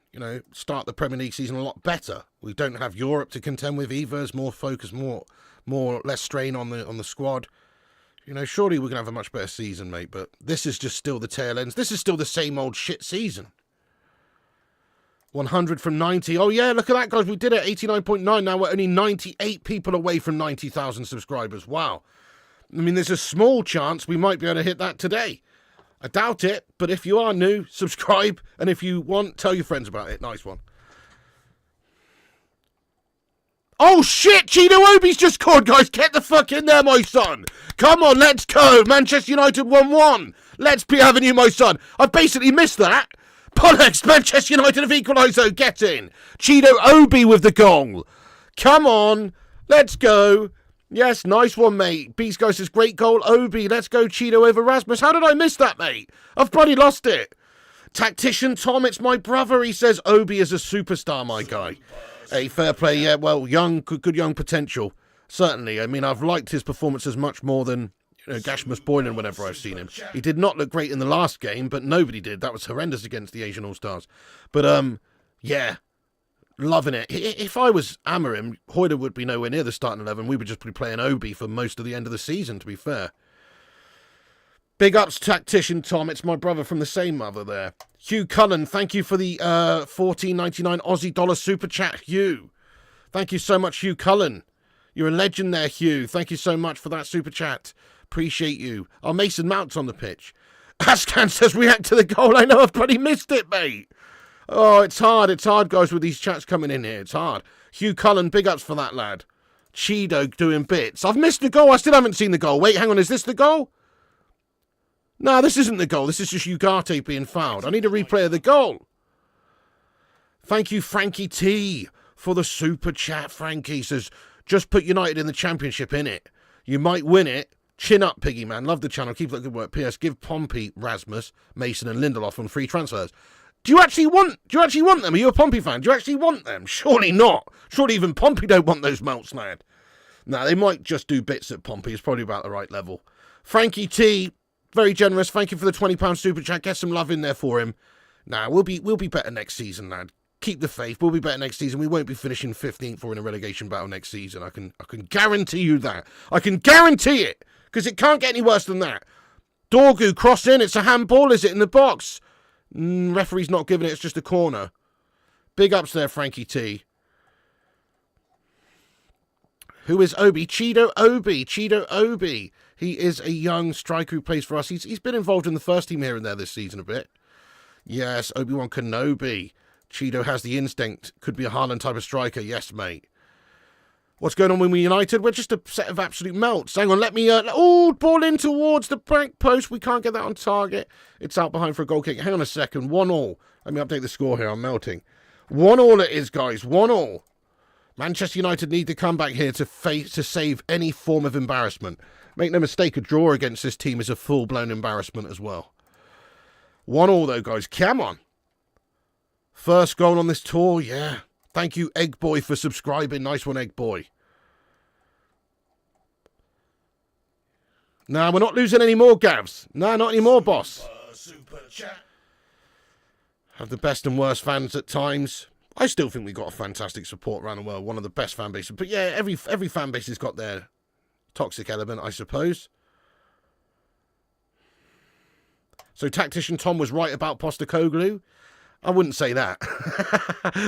S1: start the Premier League season a lot better. We don't have Europe to contend with either. There's more focus, less strain on the squad. Surely we're going to have a much better season, mate. But this is just still the tail ends. This is still the same old shit season. 100 from 90. Oh, yeah, look at that, guys. We did it. 89.9. Now we're only 98 people away from 90,000 subscribers. Wow. I mean, there's a small chance we might be able to hit that today. I doubt it, but if you are new, subscribe. And if you want, tell your friends about it. Nice one. Oh, shit! Cheeto Obi's just scored, guys. Get the fuck in there, my son. Come on, let's go. Manchester United 1-1. Let's be having you, my son. I've basically missed that. Bollocks, Manchester United have equalised, though. Get in. Cheeto Obi with the goal. Come on. Let's go. Yes, nice one, mate. Beast Guy says, great goal, Obi. Let's go, Cheeto over Rasmus. How did I miss that, mate? I've bloody lost it. Tactician Tom, it's my brother. He says, Obi is a superstar, my guy. Hey, fair play. Yeah, well, good young potential. Certainly. I mean, I've liked his performances much more than Gashmus Boylan whenever I've seen him. He did not look great in the last game, but nobody did. That was horrendous against the Asian All-Stars. But, yeah. Loving it. If I was Amorim, Hoyder would be nowhere near the starting 11. We would just be playing Obi for most of the end of the season, to be fair. Big ups, Tactician Tom. It's my brother from the same mother there. Hugh Cullen, thank you for the $14.99 Aussie dollar super chat, Hugh. Thank you so much, Hugh Cullen. You're a legend there, Hugh. Thank you so much for that super chat. Appreciate you. Oh, Mason Mount's on the pitch. Ascan says, react to the goal. I know I've bloody missed it, mate. Oh, it's hard. It's hard, guys, with these chats coming in here. It's hard. Hugh Cullen, big ups for that, lad. Cheeto doing bits. I've missed the goal. I still haven't seen the goal. Wait, hang on. Is this the goal? No, this isn't the goal. This is just Ugarte being fouled. I need a replay of the goal. Thank you, Frankie T, for the super chat. Frankie says, just put United in the Championship, innit? You might win it. Chin up, Piggy, man. Love the channel. Keep up the good work. P.S. Give Pompey, Rasmus, Mason and Lindelof on free transfers. Do you actually want them? Are you a Pompey fan? Do you actually want them? Surely not. Surely even Pompey don't want those melts, lad. Nah, they might just do bits at Pompey. It's probably about the right level. Frankie T, very generous. Thank you for the £20 super chat. Get some love in there for him. Nah, we'll be better next season, lad. Keep the faith. We'll be better next season. We won't be finishing 15th or in a relegation battle next season. I can guarantee you that. I can guarantee it. Because it can't get any worse than that. Dorgu, cross in. It's a handball, is it, in the box? Referee's not giving it. It's just a corner. Big ups there, Frankie T. Who is Obi? Cheeto Obi. Cheeto Obi. He is a young striker who plays for us. He's been involved in the first team here and there this season a bit. Yes, Obi-Wan Kenobi. Cheeto has the instinct. Could be a Haaland type of striker. Yes, mate. What's going on when we're United? We're just a set of absolute melts. Hang on, let me... ball in towards the back post. We can't get that on target. It's out behind for a goal kick. Hang on a second. 1-1. Let me update the score here. I'm melting. 1-1 it is, guys. 1-1. Manchester United need to come back here to save any form of embarrassment. Make no mistake, a draw against this team is a full-blown embarrassment as well. 1-1 though, guys. Come on. First goal on this tour, yeah. Thank you, Egg Boy, for subscribing. Nice one, Egg Boy. Nah, we're not losing any more, Gavs. Nah, not anymore, boss. Super chat. Have the best and worst fans at times. I still think we got a fantastic support around the world. One of the best fan bases. But yeah, every fan base has got their toxic element, I suppose. So Tactician Tom was right about Postecoglou. I wouldn't say that.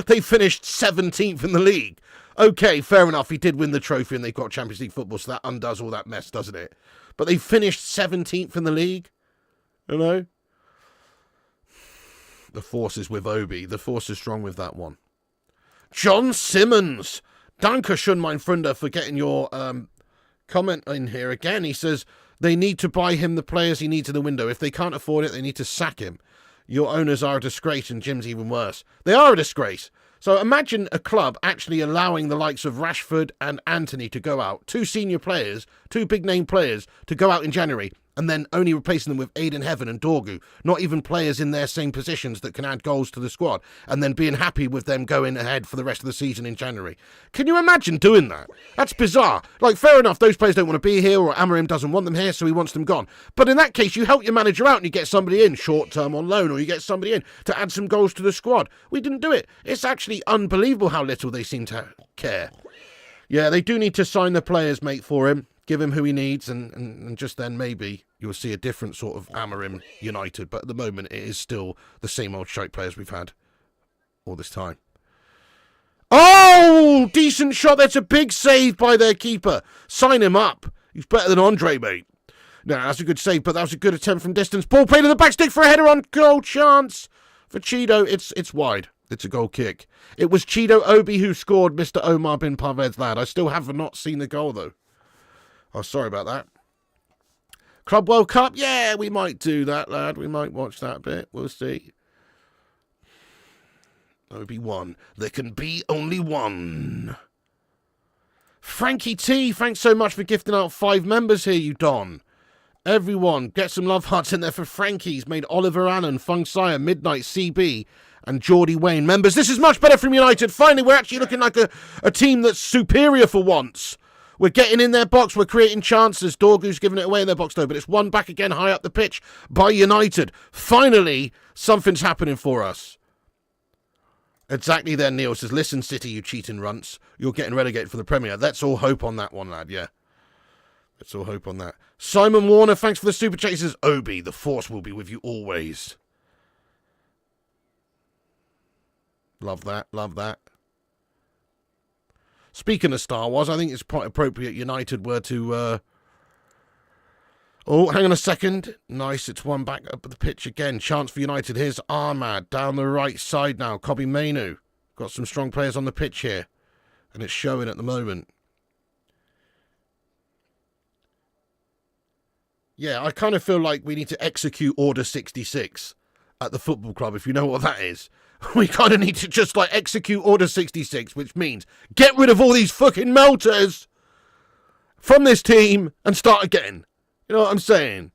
S1: They finished 17th in the league. Okay, fair enough. He did win the trophy and they got Champions League football, so that undoes all that mess, doesn't it? But they finished 17th in the league. You know? The force is with Obi. The force is strong with that one. John Simmons. Danke schön, mein Freunde, for getting your comment in here again. He says they need to buy him the players he needs in the window. If they can't afford it, they need to sack him. Your owners are a disgrace and Jim's even worse. They are a disgrace. So imagine a club actually allowing the likes of Rashford and Anthony to go out. Two senior players, two big-name players, to go out in January. and then only replacing them with Aiden Heaven and Dorgu, not even players in their same positions that can add goals to the squad, and then being happy with them going ahead for the rest of the season in January. Can you imagine doing that? That's bizarre. Like, fair enough, those players don't want to be here, or Amorim doesn't want them here, so he wants them gone. But in that case, you help your manager out and you get somebody in short-term on loan, or you get somebody in to add some goals to the squad. We didn't do it. It's actually unbelievable how little they seem to care. Yeah, they do need to sign the players, mate, for him. Give him who he needs, and just then maybe you'll see a different sort of Amorim United. But at the moment, it is still the same old shite players we've had all this time. Oh, decent shot. That's a big save by their keeper. Sign him up. He's better than Andre, mate. No, that's a good save, but that was a good attempt from distance. Ball played in the back stick for a header on goal. Chance for Chido. It's wide. It's a goal kick. It was Chido Obi who scored, Mr. Omar bin Parved's lad. I still have not seen the goal, though. Oh, sorry about that. Club World Cup? Yeah, we might do that, lad. We might watch that bit. We'll see. That would be one. There can be only one. Frankie T, thanks so much for gifting out 5 members here, you Don. Everyone, get some love hearts in there for Frankie. He's made Oliver Allen, Fung Sire, Midnight, CB, and Geordie Wayne members. This is much better from United. Finally, we're actually looking like a team that's superior for once. We're getting in their box. We're creating chances. Dorgu's giving it away in their box, though. But it's one back again high up the pitch by United. Finally, something's happening for us. Exactly there, Neil says, listen, City, you cheating runts. You're getting relegated for the Premier. Let's all hope on that one, lad, yeah. Let's all hope on that. Simon Warner, thanks for the super chat. He says, Obi, the force will be with you always. Love that, love that. Speaking of Star Wars, I think it's quite appropriate United were to... Oh, hang on a second. Nice, it's one back up at the pitch again. Chance for United. Here's Ahmad down the right side now. Kobe Mainu. Got some strong players on the pitch here. And it's showing at the moment. Yeah, I kind of feel like we need to execute Order 66 at the football club, if you know what that is. We kind of need to just, like, execute Order 66, which means get rid of all these fucking melters from this team and start again. You know what I'm saying?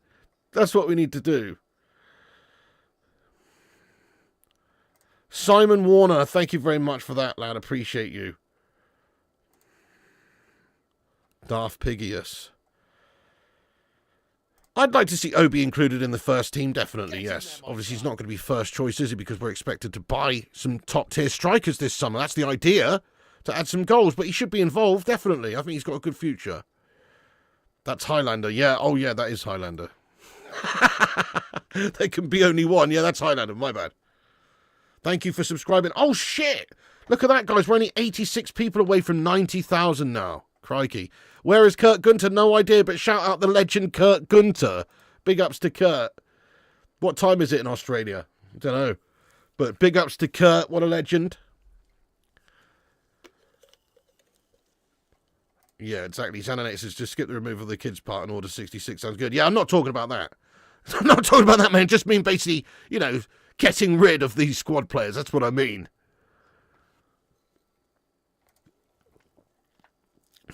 S1: That's what we need to do. Simon Warner, thank you very much for that, lad. Appreciate you. Darth Pigius. I'd like to see Obi included in the first team, definitely, yes. Obviously, he's not going to be first choice, is he? Because we're expected to buy some top-tier strikers this summer. That's the idea, to add some goals. But he should be involved, definitely. I think he's got a good future. That's Highlander, yeah. Oh, yeah, that is Highlander. There can be only one. Yeah, that's Highlander, my bad. Thank you for subscribing. Oh, shit! Look at that, guys. We're only 86 people away from 90,000 now. Crikey. Where is Kurt Gunter? No idea, but shout out the legend Kurt Gunter. Big ups to Kurt. What time is it in Australia? I don't know. But big ups to Kurt. What a legend. Yeah, exactly. Xananex says just skip the removal of the kids part in Order 66. Sounds good. Yeah, I'm not talking about that. I'm not talking about that, man. Just mean basically, you know, getting rid of these squad players. That's what I mean.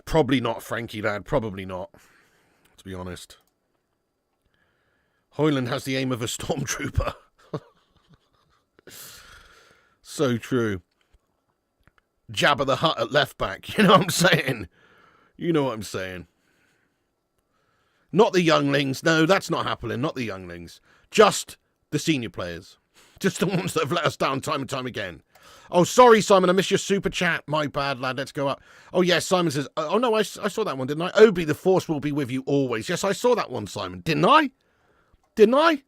S1: Probably not, Frankie, lad. Probably not, to be honest. Hoyland has the aim of a stormtrooper. So true. Jabba the Hutt at left back. You know what I'm saying? You know what I'm saying. Not the younglings. No, that's not happening. Not the younglings. Just the senior players. Just the ones that have let us down time and time again. Oh, sorry, Simon. I missed your super chat. My bad, lad. Let's go up. Oh, yes, Simon says... Oh, no, I saw that one, didn't I? Obi, the force will be with you always. Yes, I saw that one, Simon. Didn't I? Didn't I?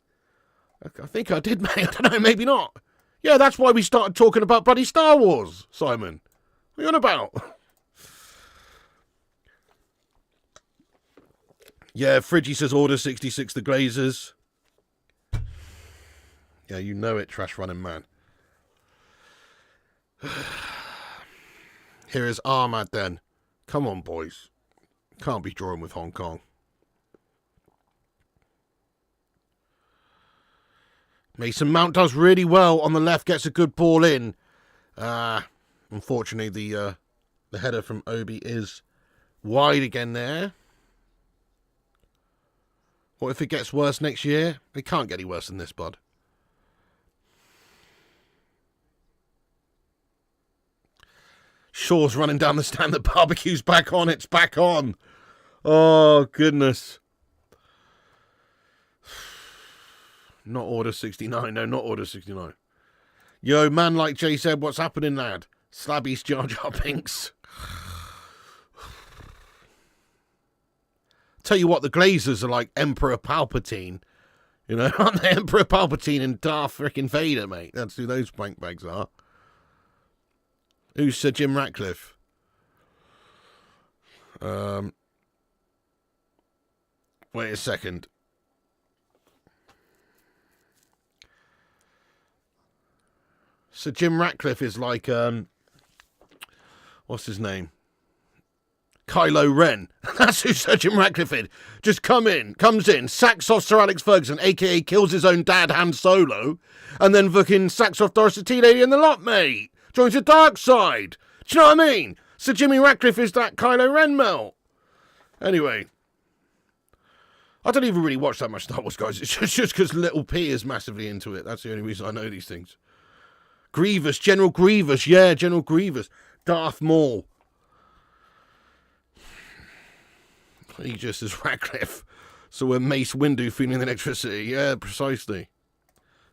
S1: I think I did, mate. I don't know. Maybe not. Yeah, that's why we started talking about bloody Star Wars, Simon. What are you on about? Yeah, Friggy says Order 66, the Glazers. Yeah, you know it, trash running man. Here is Ahmad then. Come on, boys. Can't be drawing with Hong Kong. Mason Mount does really well on the left, gets a good ball in. Unfortunately, the header from Obi is wide again there. What if it gets worse next year? It can't get any worse than this, bud. Shaw's running down the stand. The barbecue's back on. It's back on. Oh, goodness. Not Order 69. No, not Order 69. Yo, man like Jay said, what's happening, lad? Slabby's Jar Jar Binks. Tell you what, the Glazers are like Emperor Palpatine. You know, aren't they? Emperor Palpatine and Darth frickin' Vader, mate. That's who those blank bags are. Who's Sir Jim Ratcliffe? Wait a second. Sir Jim Ratcliffe is like, what's his name? Kylo Ren. That's who Sir Jim Ratcliffe is. Just comes in, sacks off Sir Alex Ferguson, a.k.a. kills his own dad, Han Solo, and then fucking sacks off Doris the Tea Lady and the lot, mate. Joins the dark side. Do you know what I mean? Sir Jimmy Ratcliffe is that Kylo Ren melt. Anyway. I don't even really watch that much Star Wars, guys. It's just because Little P is massively into it. That's the only reason I know these things. Grievous, General Grievous. Yeah, General Grievous. Darth Maul. He just is Ratcliffe. So we're Mace Windu feeling the electricity. Yeah, precisely.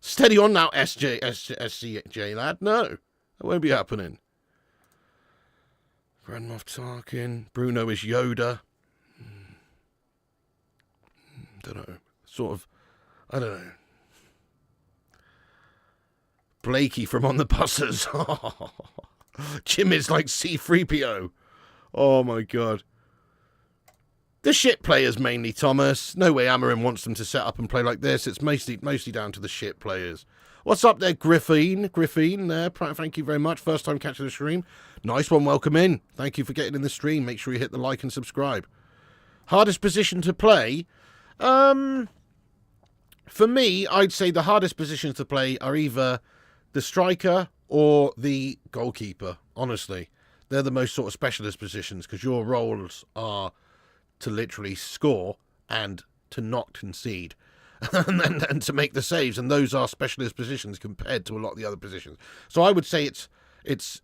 S1: Steady on now, SCJ lad. No, that won't be happening. Grand Moff Tarkin. Bruno is Yoda. Don't know. Sort of. I don't know. Blakey from On the Buses. Jim is like C-3PO. Oh my god. The shit players mainly, Thomas. No way Amarin wants them to set up and play like this. It's mostly down to the shit players. What's up there, Griffin? Griffin there. Thank you very much. First time catching the stream. Nice one. Welcome in. Thank you for getting in the stream. Make sure you hit the like and subscribe. Hardest position to play? For me, I'd say the hardest positions to play are either the striker or the goalkeeper, honestly. They're the most sort of specialist positions because your roles are to literally score and to not concede and to make the saves, and those are specialist positions compared to a lot of the other positions. So I would say it's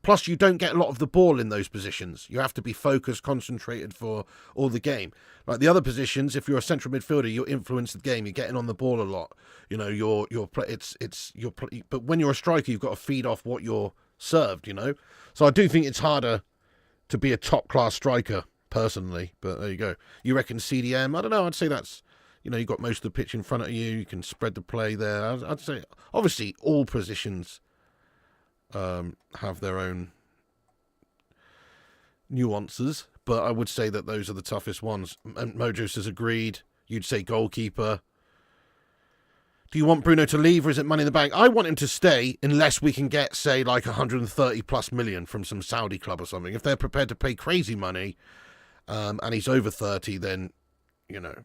S1: plus you don't get a lot of the ball in those positions. You have to be focused, concentrated for all the game. Like the other positions, if you're a central midfielder, you influence the game. You're getting on the ball a lot. You know, but when you're a striker, you've got to feed off what you're served. You know, so I do think it's harder to be a top class striker personally. But there you go. You reckon CDM? I don't know. I'd say that's, you know, you've got most of the pitch in front of you. You can spread the play there. I'd say obviously all positions have their own nuances, but I would say that those are the toughest ones. And Mojo says agreed. You'd say goalkeeper. Do you want Bruno to leave or is it Money in the Bank? I want him to stay unless we can get, say, like 130 plus million from some Saudi club or something. If they're prepared to pay crazy money and he's over 30, then, you know,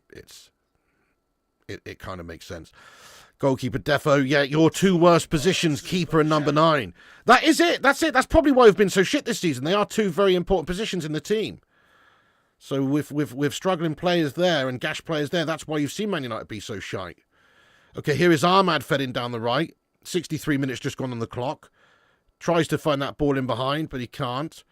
S1: it kind of makes sense. Goalkeeper Defo, yeah, your two worst positions, keeper and number 9. That is it. That's it. That's probably why we've been so shit this season. They are two very important positions in the team. So with struggling players there and gash players there, that's why you've seen Man United be so shite. Okay, here is Ahmad fed in down the right. 63 minutes just gone on the clock. Tries to find that ball in behind, but he can't.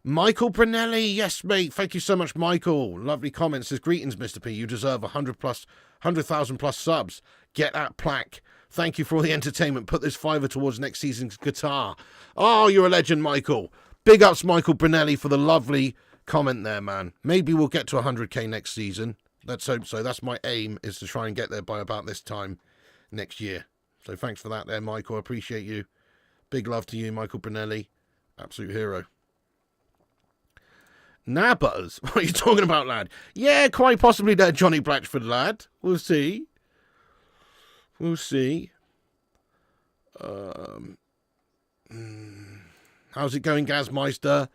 S1: Michael Brunelli, yes, mate. Thank you so much, Michael. Lovely comments. Says, greetings, Mr. P. You deserve 100,000 plus subs. Get that plaque. Thank you for all the entertainment. Put this fiver towards next season's guitar. Oh, you're a legend, Michael. Big ups, Michael Brunelli, for the lovely comment there, man. Maybe we'll get to 100k next season. Let's hope so. That's my aim, is to try and get there by about this time next year. So thanks for that there, Michael. I appreciate you. Big love to you, Michael Brunelli. Absolute hero. Nah, Butters. What are you talking about, lad? Yeah, quite possibly there, Johnny Blatchford, lad. We'll see. We'll see. How's it going, Gazmeister?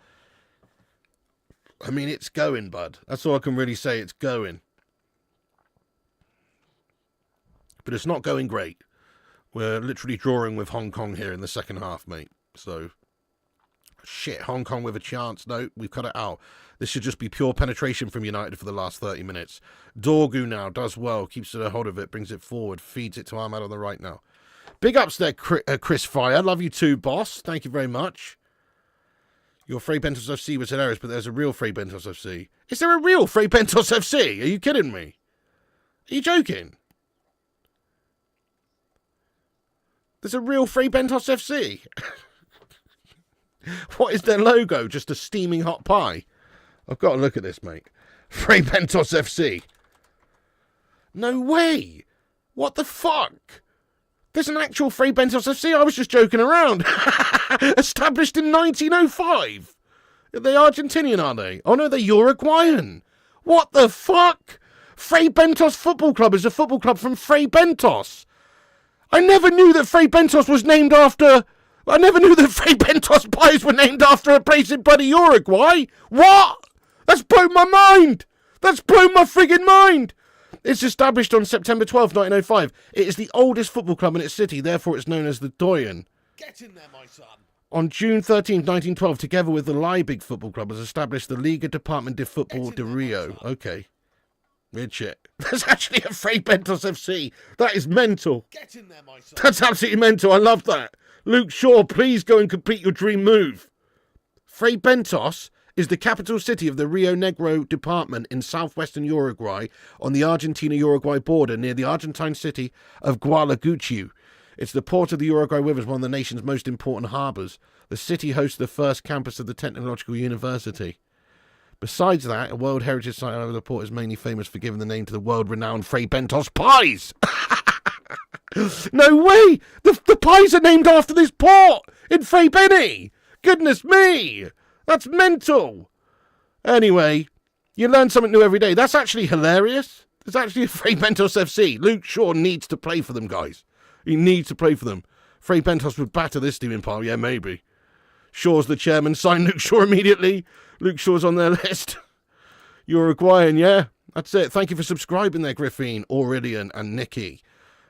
S1: I mean, it's going, bud. That's all I can really say. It's going. But it's not going great. We're literally drawing with Hong Kong here in the second half, mate. So Shit, Hong Kong with a chance. No, we've cut it out. This should just be pure penetration from United for the last 30 minutes. Dorgu now does well, keeps a hold of it, brings it forward, feeds it to Ahmad on the right now. Big ups there, Chris Fire. Love you too, boss. Thank you very much. Your Frey Bentos FC was hilarious, but there's a real Frey Bentos FC. Is there a real Frey Bentos FC? Are you kidding me? Are you joking? There's a real Frey Bentos FC. What is their logo? Just a steaming hot pie? I've got to look at this, mate. Frey Bentos FC. No way. What the fuck? There's an actual Frey Bentos FC. I was just joking around. Established in 1905. Are they Argentinian, are they? Oh no, they're Uruguayan. What the fuck? Frey Bentos Football Club is a football club from Frey Bentos. I never knew that Frey Bentos was named after... I never knew that Frey Bentos pies were named after a place in bloody Uruguay. What? That's blown my mind. That's blown my friggin' mind. It's established on September 12th, 1905. It is the oldest football club in its city, therefore it's known as the Doyen.
S3: Get in there, my son.
S1: On June 13th, 1912, together with the Leipzig Football Club, was established the Liga Department de Football de Rio. Okay. Weird shit. That's actually a Frey Bentos FC. That is mental.
S3: Get in there, my son.
S1: That's absolutely mental. I love that. Luke Shaw, please go and complete your dream move. Frey Bentos is the capital city of the Rio Negro department in southwestern Uruguay on the Argentina-Uruguay border near the Argentine city of Gualeguaychú. It's the port of the Uruguay River, one of the nation's most important harbours. The city hosts the first campus of the Technological University. Besides that, a World Heritage Site over the port is mainly famous for giving the name to the world-renowned Frey Bentos pies. No way! The pies are named after this port in Frey Benny. Goodness me! That's mental. Anyway, you learn something new every day. That's actually hilarious. It's actually a Frey Bentos FC. Luke Shaw needs to play for them, guys. He needs to play for them. Frey Bentos would batter this steaming pile. Yeah, maybe. Shaw's the chairman. Sign Luke Shaw immediately. Luke Shaw's on their list. Uruguayan, yeah. That's it. Thank you for subscribing there, Griffin, Aurelian, and Nikki.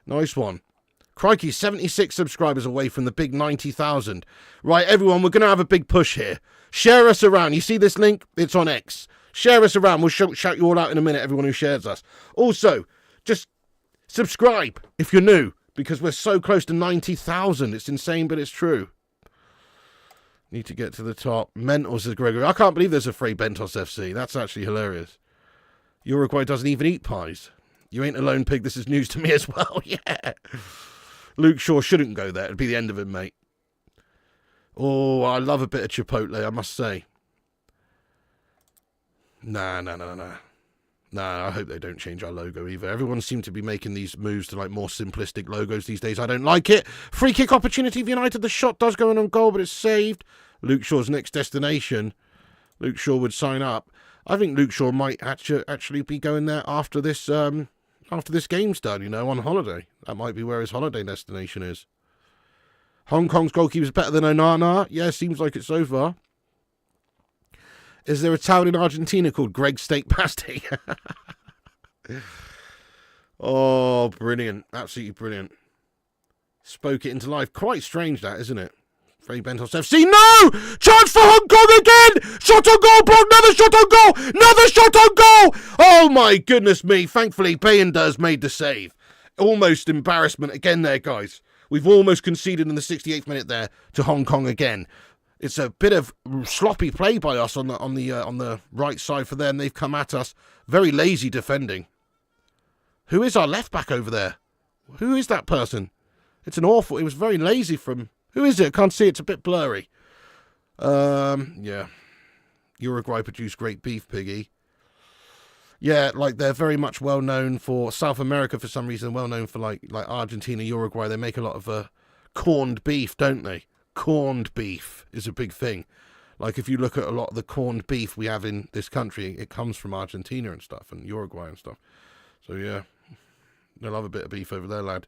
S1: Nice one. Crikey, 76 subscribers away from the big 90,000. Right, everyone, we're going to have a big push here. Share us around. You see this link? It's on X. Share us around. We'll shout you all out in a minute, everyone who shares us. Also, just subscribe if you're new, because we're so close to 90,000. It's insane, but it's true. Need to get to the top. Mental, says Gregory. I can't believe there's a Frey Bentos FC. That's actually hilarious. Uruguay doesn't even eat pies. You ain't alone, pig. This is news to me as well. Yeah. Luke Shaw shouldn't go there. It'd be the end of him, mate. Oh, I love a bit of Chipotle, I must say. Nah. Nah, I hope they don't change our logo either. Everyone seems to be making these moves to like more simplistic logos these days. I don't like it. Free kick opportunity for United. The shot does go in on goal, but it's saved. Luke Shaw's next destination. Luke Shaw would sign up. I think Luke Shaw might actually be going there after this game's done, you know, on holiday. That might be where his holiday destination is. Hong Kong's goalkeeper's better than Onana. Yeah, seems like it so far. Is there a town in Argentina called Greg Steak Pasty? Oh, brilliant. Absolutely brilliant. Spoke it into life. Quite strange that, isn't it? Frey Bentos FC. No! Chance for Hong Kong again! Shot on goal, block! Another shot on goal! Another shot on goal! Oh my goodness me. Thankfully, Bayenders made the save. Almost embarrassment again there, guys. We've almost conceded in the 68th minute there to Hong Kong again. It's a bit of sloppy play by us on the right side for them. They've come at us. Very lazy defending. Who is our left back over there? Who is that person? It's an awful... It was very lazy from... Who is it? I can't see. It's a bit blurry. Yeah. Uruguay produced great beef, Piggy. Yeah, like they're very much well known for South America for some reason. Well known for like Argentina, Uruguay. They make a lot of corned beef, don't they? Corned beef is a big thing. Like if you look at a lot of the corned beef we have in this country, it comes from Argentina and stuff, and Uruguay and stuff. So yeah, they'll have a bit of beef over there, lad.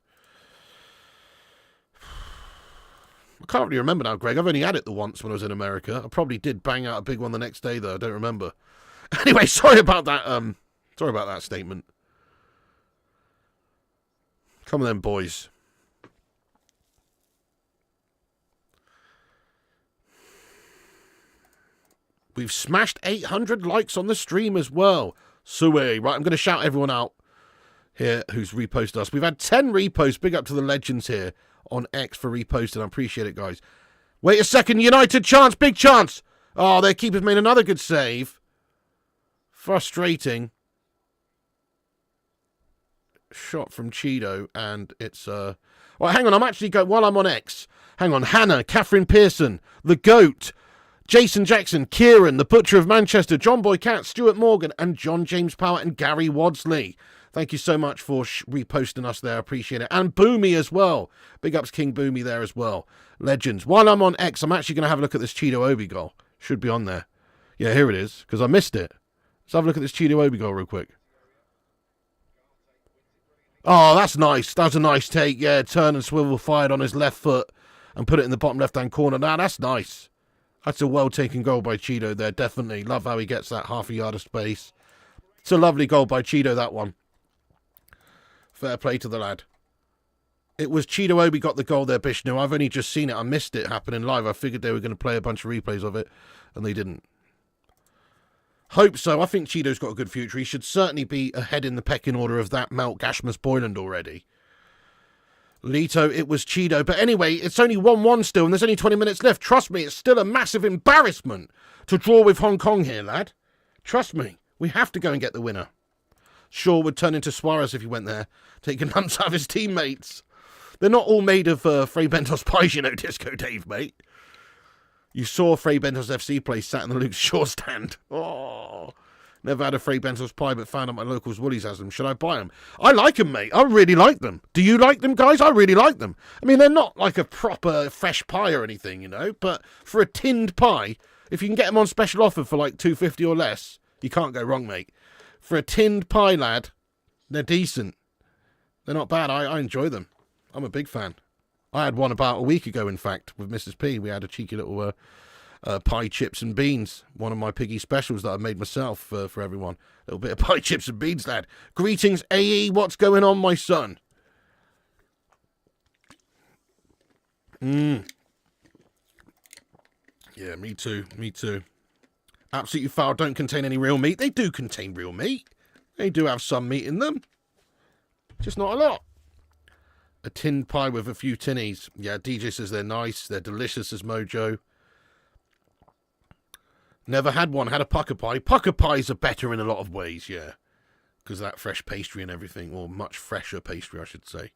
S1: I can't really remember now, Greg. I've only had it the once when I was in America. I probably did bang out a big one the next day, though. I don't remember. Anyway, sorry about that. Sorry about that statement. Come on, then, boys. We've smashed 800 likes on the stream as well. Suey. Right, I'm going to shout everyone out here who's reposted us. We've had 10 reposts. Big up to the legends here on X for reposting. I appreciate it, guys. Wait a second. United chance. Big chance. Oh, their keeper's made another good save. Frustrating. Shot from Cheeto, and it's well, hang on, I'm actually going while I'm on X. Hang on, Hannah, Catherine Pearson, the Goat, Jason Jackson, Kieran, the Butcher of Manchester, John Boy Cat, Stuart Morgan, and John James Power and Gary Wadsley. Thank you so much for reposting us there. Appreciate it. And Boomy as well. Big ups King Boomy there as well. Legends. While I'm on X, I'm actually going to have a look at this Cheeto Obi goal. Should be on there. Yeah, here it is, because I missed it. Let's have a look at this Cheeto Obi goal real quick. Oh, that's nice. That was a nice take. Yeah, turn and swivel fired on his left foot and put it in the bottom left-hand corner. Now, that's nice. That's a well-taken goal by Cheeto there, definitely. Love how he gets that half a yard of space. It's a lovely goal by Cheeto, that one. Fair play to the lad. It was Cheeto Obi got the goal there, Bishnu. I've only just seen it. I missed it happening live. I figured they were going to play a bunch of replays of it, and they didn't. Hope so. I think Cheeto's got a good future. He should certainly be ahead in the pecking order of that Mount Gashmas Boyland already. Leto, it was Cheeto. But anyway, it's only 1-1 still, and there's only 20 minutes left. Trust me, it's still a massive embarrassment to draw with Hong Kong here, lad. Trust me. We have to go and get the winner. Shaw would turn into Suarez if he went there, taking lumps out of his teammates. They're not all made of Frey Bentos pies, you know, Disco Dave, mate. You saw Frey Bentos FC play sat in the Luke Shaw stand. Oh, never had a Frey Bentos pie, but found out my locals Woolies has them. Should I buy them? I like them, mate. I really like them. Do you like them, guys? I really like them. I mean, they're not like a proper fresh pie or anything, you know, but for a tinned pie, if you can get them on special offer for like $2.50 or less, you can't go wrong, mate. For a tinned pie, lad, they're decent. They're not bad. I enjoy them. I'm a big fan. I had one about a week ago, in fact, with Mrs. P. We had a cheeky little pie, chips and beans. One of my piggy specials that I made myself for everyone. A little bit of pie, chips and beans, lad. Greetings, AE. What's going on, my son? Yeah, me too. Me too. Absolutely foul. Don't contain any real meat. They do contain real meat. They do have some meat in them. Just not a lot. A tin pie with a few tinnies. Yeah, DJ says they're nice. They're delicious as Mojo. Never had one. Had a pucker pie. Pucker pies are better in a lot of ways, yeah. Because of that fresh pastry and everything. Or much fresher pastry, I should say.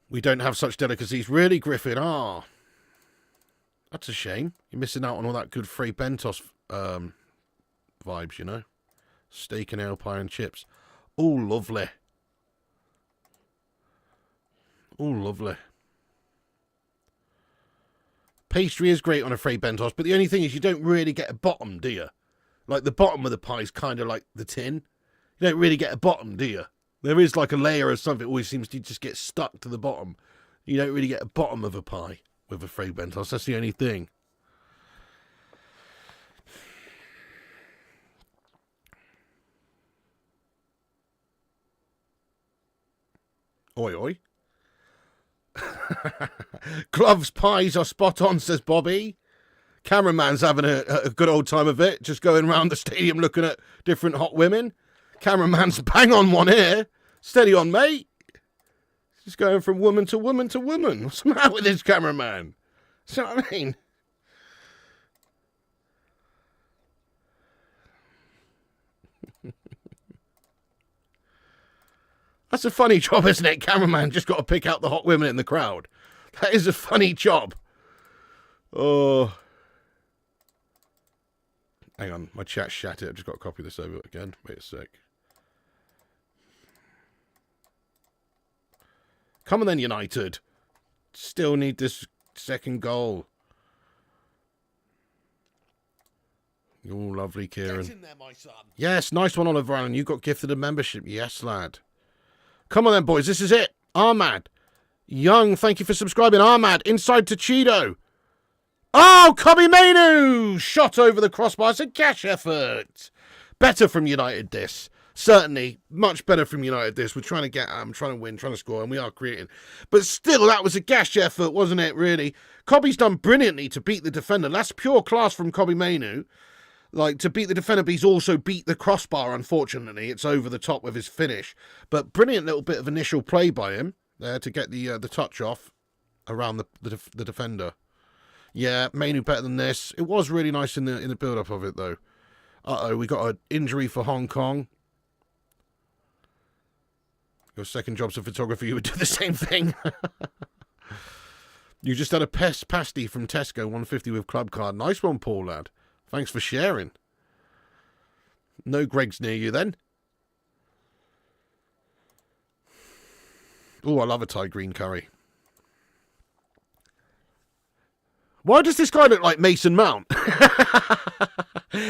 S1: We don't have such delicacies. Really, Griffin? Ah. That's a shame. You're missing out on all that good Frey Bentos vibes, you know. Steak and ale pie and chips. Oh, lovely. Oh, lovely. Pastry is great on a Frey Bentos, but the only thing is you don't really get a bottom, do you? Like, the bottom of the pie is kind of like the tin. You don't really get a bottom, do you? There is like a layer of something. It always seems to just get stuck to the bottom. You don't really get a bottom of a pie with a Frey Bentos. That's the only thing. Oi, oi. Gloves, pies are spot on, says Bobby. Cameraman's having a good old time of it, just going around the stadium looking at different hot women. Cameraman's bang on one here. Steady on, mate. Just going from woman to woman to woman. What's the matter with this cameraman? See what I mean? That's a funny job, isn't it? Cameraman just got to pick out the hot women in the crowd. That is a funny job. Oh. Hang on, my chat's shattered. I've just got to copy this over again. Wait a sec. Come on then, United. Still need this second goal. Oh, lovely, Kieran.
S3: Get in there, my son.
S1: Yes, nice one, Oliver Allen. You got gifted a membership. Yes, lad. Come on then, boys. This is it. Ahmad. Young, thank you for subscribing. Ahmad, inside to Cheeto. Oh, Cubby Mainu! Shot over the crossbar. It's a cash effort. Better from United, this. certainly much better from United this. We're trying to get trying to win, trying to score, and we are creating. But still, that was a gash effort, wasn't it, really? Cobby's done brilliantly to beat the defender. That's pure class from Cobby Mainu. Like, to beat the defender, but he's also beat the crossbar, unfortunately. It's over the top with his finish. But brilliant little bit of initial play by him there to get the touch off around the defender. Yeah, Mainu better than this. It was really nice in the build-up of it, though. Uh-oh, we got an injury for Hong Kong. Your second job's a photographer, you would do the same thing. You just had a pasty from Tesco, 150 with club card. Nice one, Paul, lad. Thanks for sharing. No Greg's near you, then. Oh, I love a Thai green curry. Why does this guy look like Mason Mount?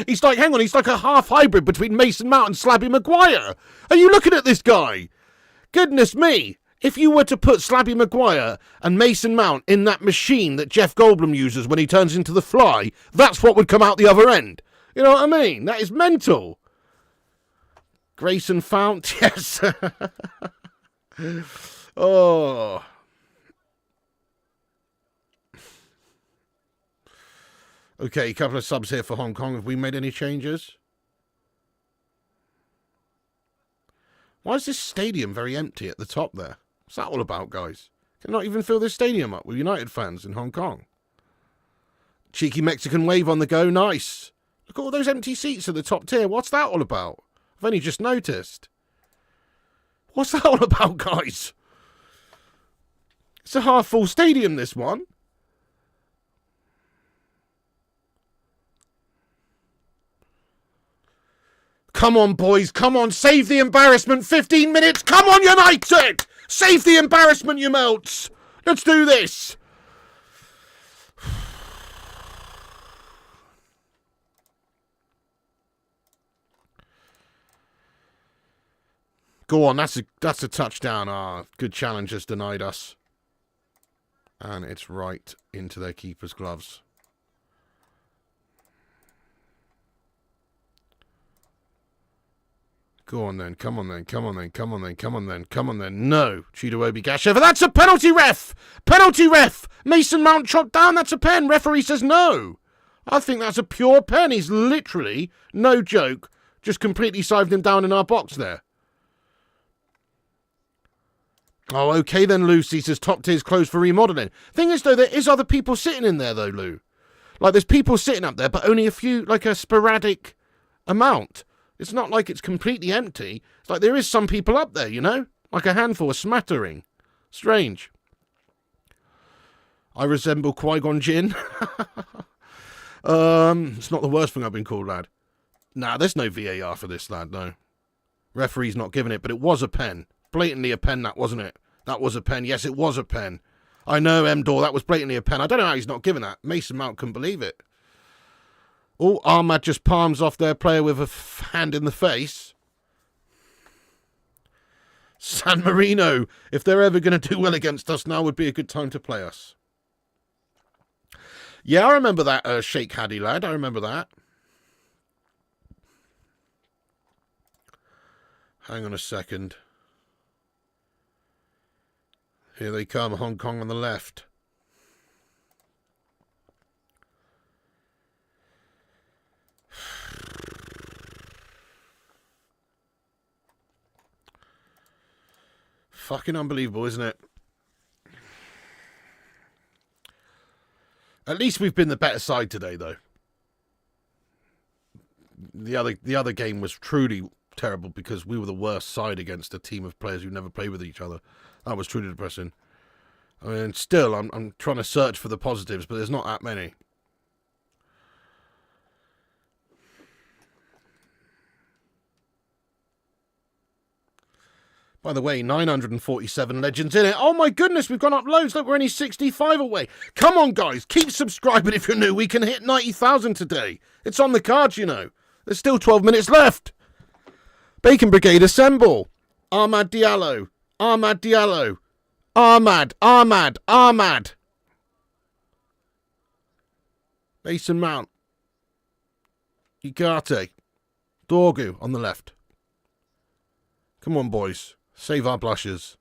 S1: He's like, hang on, he's like a half hybrid between Mason Mount and Slabby Maguire. Are you looking at this guy? Goodness me. If you were to put Slabby Maguire and Mason Mount in that machine that Jeff Goldblum uses when he turns into the Fly, that's what would come out the other end. You know what I mean? That is mental. Grayson Fount, yes. Oh. Okay, a couple of subs here for Hong Kong. Have we made any changes? Why is this stadium very empty at the top there? What's that all about, guys? Cannot even fill this stadium up with United fans in Hong Kong. Cheeky Mexican wave on the go. Nice. Look at all those empty seats at the top tier. What's that all about? I've only just noticed. What's that all about, guys? It's a half-full stadium, this one. Come on, boys. Come on. Save the embarrassment. 15 minutes. Come on, United. Save the embarrassment, you melts. Let's do this. Go on. That's a touchdown. Ah, good challenge has denied us. And it's right into their keeper's gloves. Go on then, come on then, come on then, come on then, come on then, come on then. No, Chidowobi Gashever. That's a penalty, ref! Penalty, ref! Mason Mount chopped down, that's a pen. Referee says no. I think that's a pure pen. He's literally, no joke, just completely sived him down in our box there. Oh, okay then, Lucy says top tier's closed for remodelling. Thing is, though, there is other people sitting in there, though, Lou. Like, there's people sitting up there, but only a few, like a sporadic amount. It's not like it's completely empty. It's like there is some people up there, you know? Like a handful, a smattering. Strange. I resemble Qui-Gon Jinn. It's not the worst thing I've been called, lad. Nah, there's no VAR for this, lad, no. Referee's not giving it, but it was a pen. Blatantly a pen, that, wasn't it? That was a pen. Yes, it was a pen. I know, M-Dor, that was blatantly a pen. I don't know how he's not giving that. Mason Mount couldn't believe it. Oh, Ahmad just palms off their player with a hand in the face. San Marino, if they're ever going to do well against us, now would be a good time to play us. Yeah, I remember that, Sheikh Hadi, lad. I remember that. Hang on a second. Here they come, Hong Kong on the left. Fucking unbelievable, isn't it? At least we've been the better side today, though. The other game was truly terrible because we were the worst side against a team of players who never played with each other. That was truly depressing. I mean, still, I'm trying to search for the positives, but there's not that many. By the way, 947 legends in it. Oh my goodness, we've gone up loads. Look, we're only 65 away. Come on, guys. Keep subscribing if you're new. We can hit 90,000 today. It's on the cards, you know. There's still 12 minutes left. Bacon Brigade, assemble. Ahmad Diallo. Ahmad Diallo. Ahmad. Mason Mount. Ugarte. Dorgu on the left. Come on, boys. Save our blushes.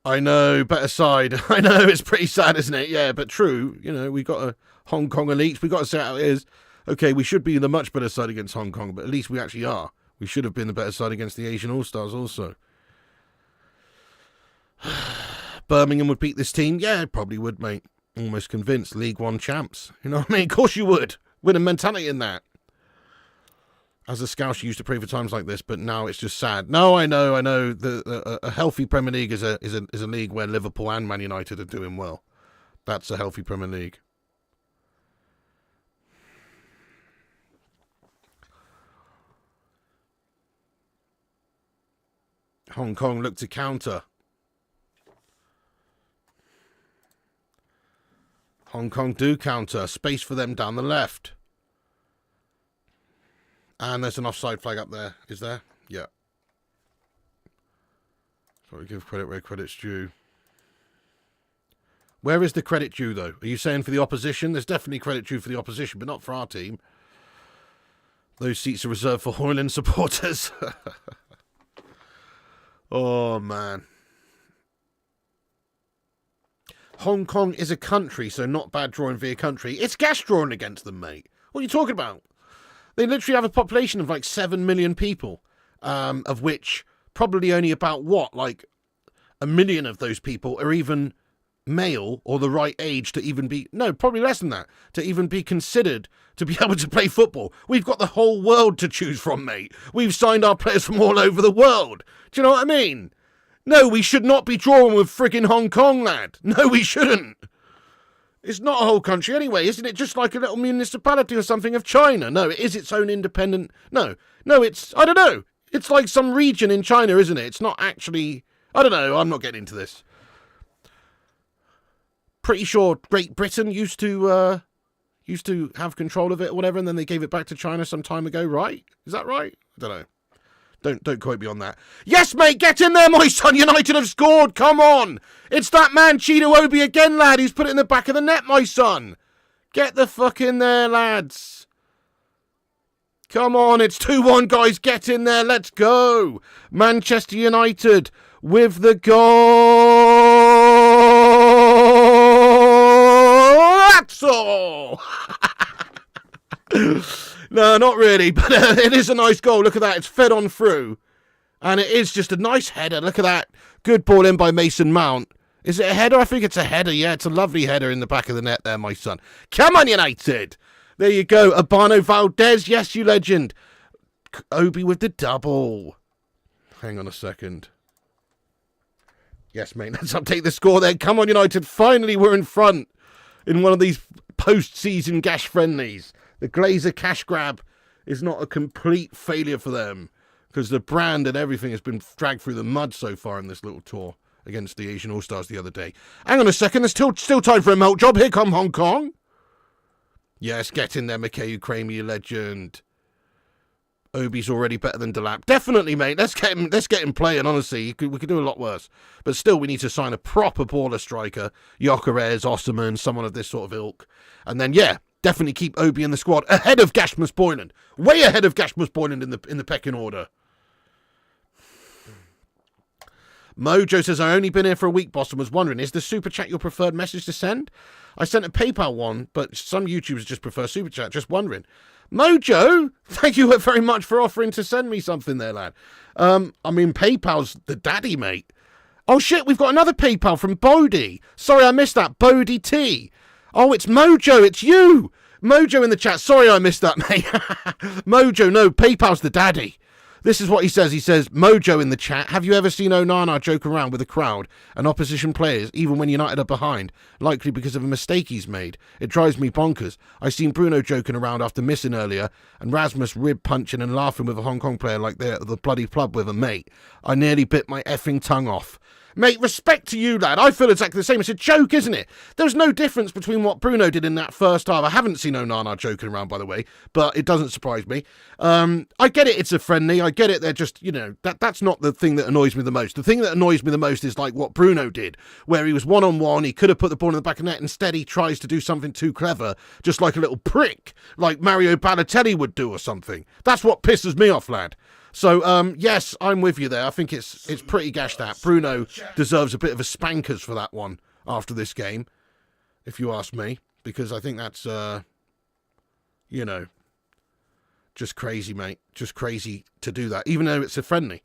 S1: I know, better side. I know, it's pretty sad, isn't it? Yeah, but true. You know, we got a Hong Kong elite. We got to say how it is. Okay, we should be the much better side against Hong Kong, but at least we actually are. We should have been the better side against the Asian All-Stars also. Birmingham would beat this team? Yeah, probably would, mate. Almost convinced. League One champs. You know what I mean? Of course you would. Winning mentality in that. As a Scouse, you used to pray for times like this, but now it's just sad. No, I know. A healthy Premier League is a league where Liverpool and Man United are doing well. That's a healthy Premier League. Hong Kong look to counter. Hong Kong do counter. Space for them down the left. And there's an offside flag up there. Is there? Yeah. So we give credit where credit's due. Where is the credit due, though? Are you saying for the opposition? There's definitely credit due for the opposition, but not for our team. Those seats are reserved for Hoyland supporters. Oh, man. Hong Kong is a country, so not bad drawing via country. It's gas drawing against them, mate. What are you talking about? They literally have a population of like 7 million people, of which probably only about, like 1 million of those people are even male or the right age to even be, no, probably less than that, to even be considered to be able to play football. We've got the whole world to choose from, mate. We've signed our players from all over the world. Do you know what I mean? No, we should not be drawing with friggin' Hong Kong, lad. No, we shouldn't. It's not a whole country anyway, isn't it? Just like a little municipality or something of China. No, it is its own independent... No, it's... I don't know. It's like some region in China, isn't it? It's not actually... I don't know. I'm not getting into this. Pretty sure Great Britain used to have control of it or whatever, and then they gave it back to China some time ago, right? Is that right? I don't know. Don't quote me on that. Yes, mate, get in there, my son. United have scored. Come on. It's that man, Cheeto Obi again, lad. He's put it in the back of the net, my son. Get the fuck in there, lads. Come on, it's 2-1, guys. Get in there. Let's go. Manchester United with the goal. That's all. No, not really, but it is a nice goal. Look at that. It's fed on through. And it is just a nice header. Look at that. Good ball in by Mason Mount. Is it a header? I think it's a header. Yeah, it's a lovely header in the back of the net there, my son. Come on, United. There you go. Urbano Valdez. Yes, you legend. Obi with the double. Hang on a second. Yes, mate. Let's update the score there. Come on, United. Finally, we're in front in one of these post-season gash friendlies. The Glazer cash grab is not a complete failure for them because the brand and everything has been dragged through the mud so far in this little tour against the Asian All-Stars the other day. Hang on a second, there's still time for a melt job. Here come Hong Kong. Yes, get in there, Mikhail Kramer, you legend. Obi's already better than Delap. Definitely, mate. Let's get him playing, honestly. We could do a lot worse. But still, we need to sign a proper baller striker. Jokeres, Osserman, someone of this sort of ilk. And then, yeah, definitely keep Obi in the squad. Ahead of Gashmus Boyland. Way ahead of Gashmus Boyland in the pecking order. Mojo says, I only been here for a week, boss, and was wondering, is the Super Chat your preferred message to send? I sent a PayPal one, but some YouTubers just prefer Super Chat. Just wondering. Mojo, thank you very much for offering to send me something there, lad. I mean, PayPal's the daddy, mate. Oh, shit, we've got another PayPal from Bodie. Sorry, I missed that. Bodie T. Oh, it's Mojo. It's you. Mojo in the chat. Sorry, I missed that, mate. Mojo, no, PayPal's the daddy. This is what he says. He says, Mojo in the chat, have you ever seen Onana joke around with a crowd and opposition players, even when United are behind, likely because of a mistake he's made? It drives me bonkers. I seen Bruno joking around after missing earlier, and Rasmus rib punching and laughing with a Hong Kong player like they're the bloody club with a mate. I nearly bit my effing tongue off. Mate, respect to you, lad. I feel exactly the same. It's a joke, isn't it? There's no difference between what Bruno did in that first half. I haven't seen Onana joking around, by the way, but it doesn't surprise me. I get it, it's a friendly. I get it, they're just, that's not the thing that annoys me the most. The thing that annoys me the most is like what Bruno did, where he was one-on-one, he could have put the ball in the back of the net. Instead, he tries to do something too clever, just like a little prick, like Mario Balotelli would do or something. That's what pisses me off, lad. So, yes, I'm with you there. I think it's pretty gashed out. Bruno deserves a bit of a spankers for that one after this game, if you ask me, because I think that's, just crazy, mate. Just crazy to do that, even though it's a friendly.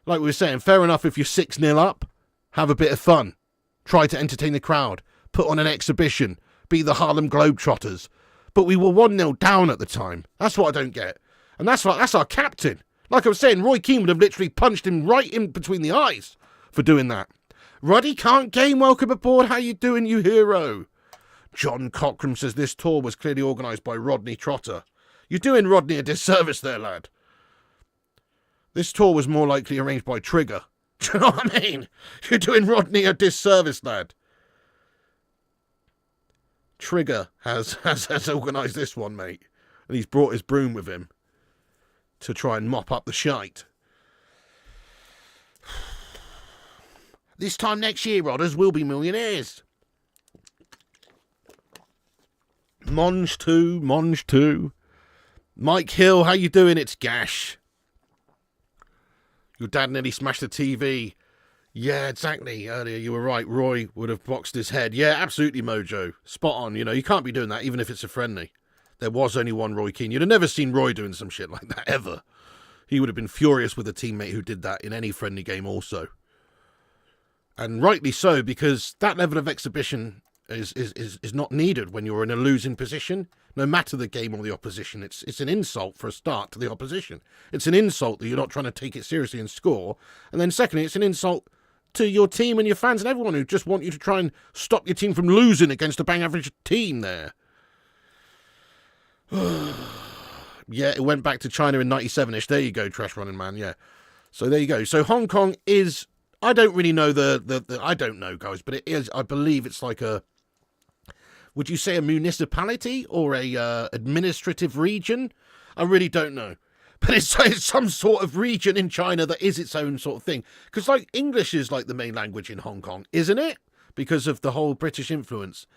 S1: Like we were saying, fair enough if you're 6-0 up, have a bit of fun. Try to entertain the crowd. Put on an exhibition. Be the Harlem Globetrotters. But we were 1-0 down at the time. That's what I don't get. And that's our captain. Like I was saying, Roy Keane would have literally punched him right in between the eyes for doing that. Ruddy can't game. Welcome aboard. How you doing, you hero? John Cockram says this tour was clearly organised by Rodney Trotter. You're doing Rodney a disservice there, lad. This tour was more likely arranged by Trigger. Do you know what I mean? You're doing Rodney a disservice, lad. Trigger has organised this one, mate. And he's brought his broom with him to try and mop up the shite. This time next year, Rodders, we'll be millionaires. Monge 2. Mike Hill, how you doing? It's Gash. Your dad nearly smashed the TV. Yeah, exactly. Earlier, you were right. Roy would have boxed his head. Yeah, absolutely, Mojo. Spot on. You can't be doing that, even if it's a friendly. There was only one Roy Keane. You'd have never seen Roy doing some shit like that, ever. He would have been furious with a teammate who did that in any friendly game also. And rightly so, because that level of exhibition is not needed when you're in a losing position, no matter the game or the opposition. It's an insult for a start to the opposition. It's an insult that you're not trying to take it seriously and score. And then secondly, it's an insult to your team and your fans and everyone who just want you to try and stop your team from losing against a bang average team there. Yeah, it went back to China in 97-ish. There you go, Trash Running Man, yeah. So there you go. So Hong Kong is, I don't really know I don't know, guys, but it is, I believe it's like a, would you say a municipality or a administrative region? I really don't know. But it's some sort of region in China that is its own sort of thing. Because like English is like the main language in Hong Kong, isn't it? Because of the whole British influence.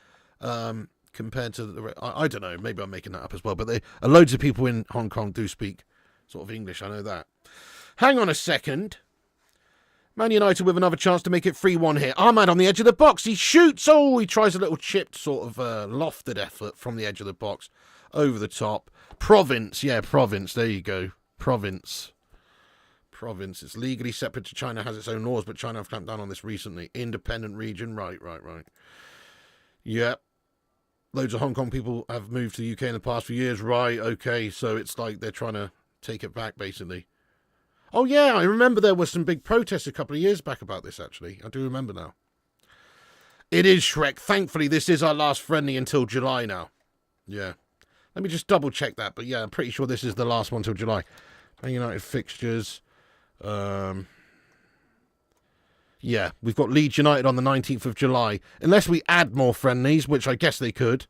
S1: Compared to the, I don't know, maybe I'm making that up as well, but loads of people in Hong Kong do speak sort of English, I know that. Hang on a second. Man United with another chance to make it 3-1 here. Ahmad on the edge of the box, he shoots, he tries a little chipped sort of lofted effort from the edge of the box, over the top. Province, there you go. Province, it's legally separate to China, has its own laws, but China have clamped down on this recently. Independent region, right. Yep. Loads of Hong Kong people have moved to the UK in the past few years. Right, okay, so it's like they're trying to take it back, basically. Oh, yeah, I remember there was some big protests a couple of years back about this, actually. I do remember now. It is Shrek. Thankfully, this is our last friendly until July now. Yeah. Let me just double-check that, but yeah, I'm pretty sure this is the last one until July. Man United fixtures. Yeah, we've got Leeds United on the 19th of July. Unless we add more friendlies, which I guess they could.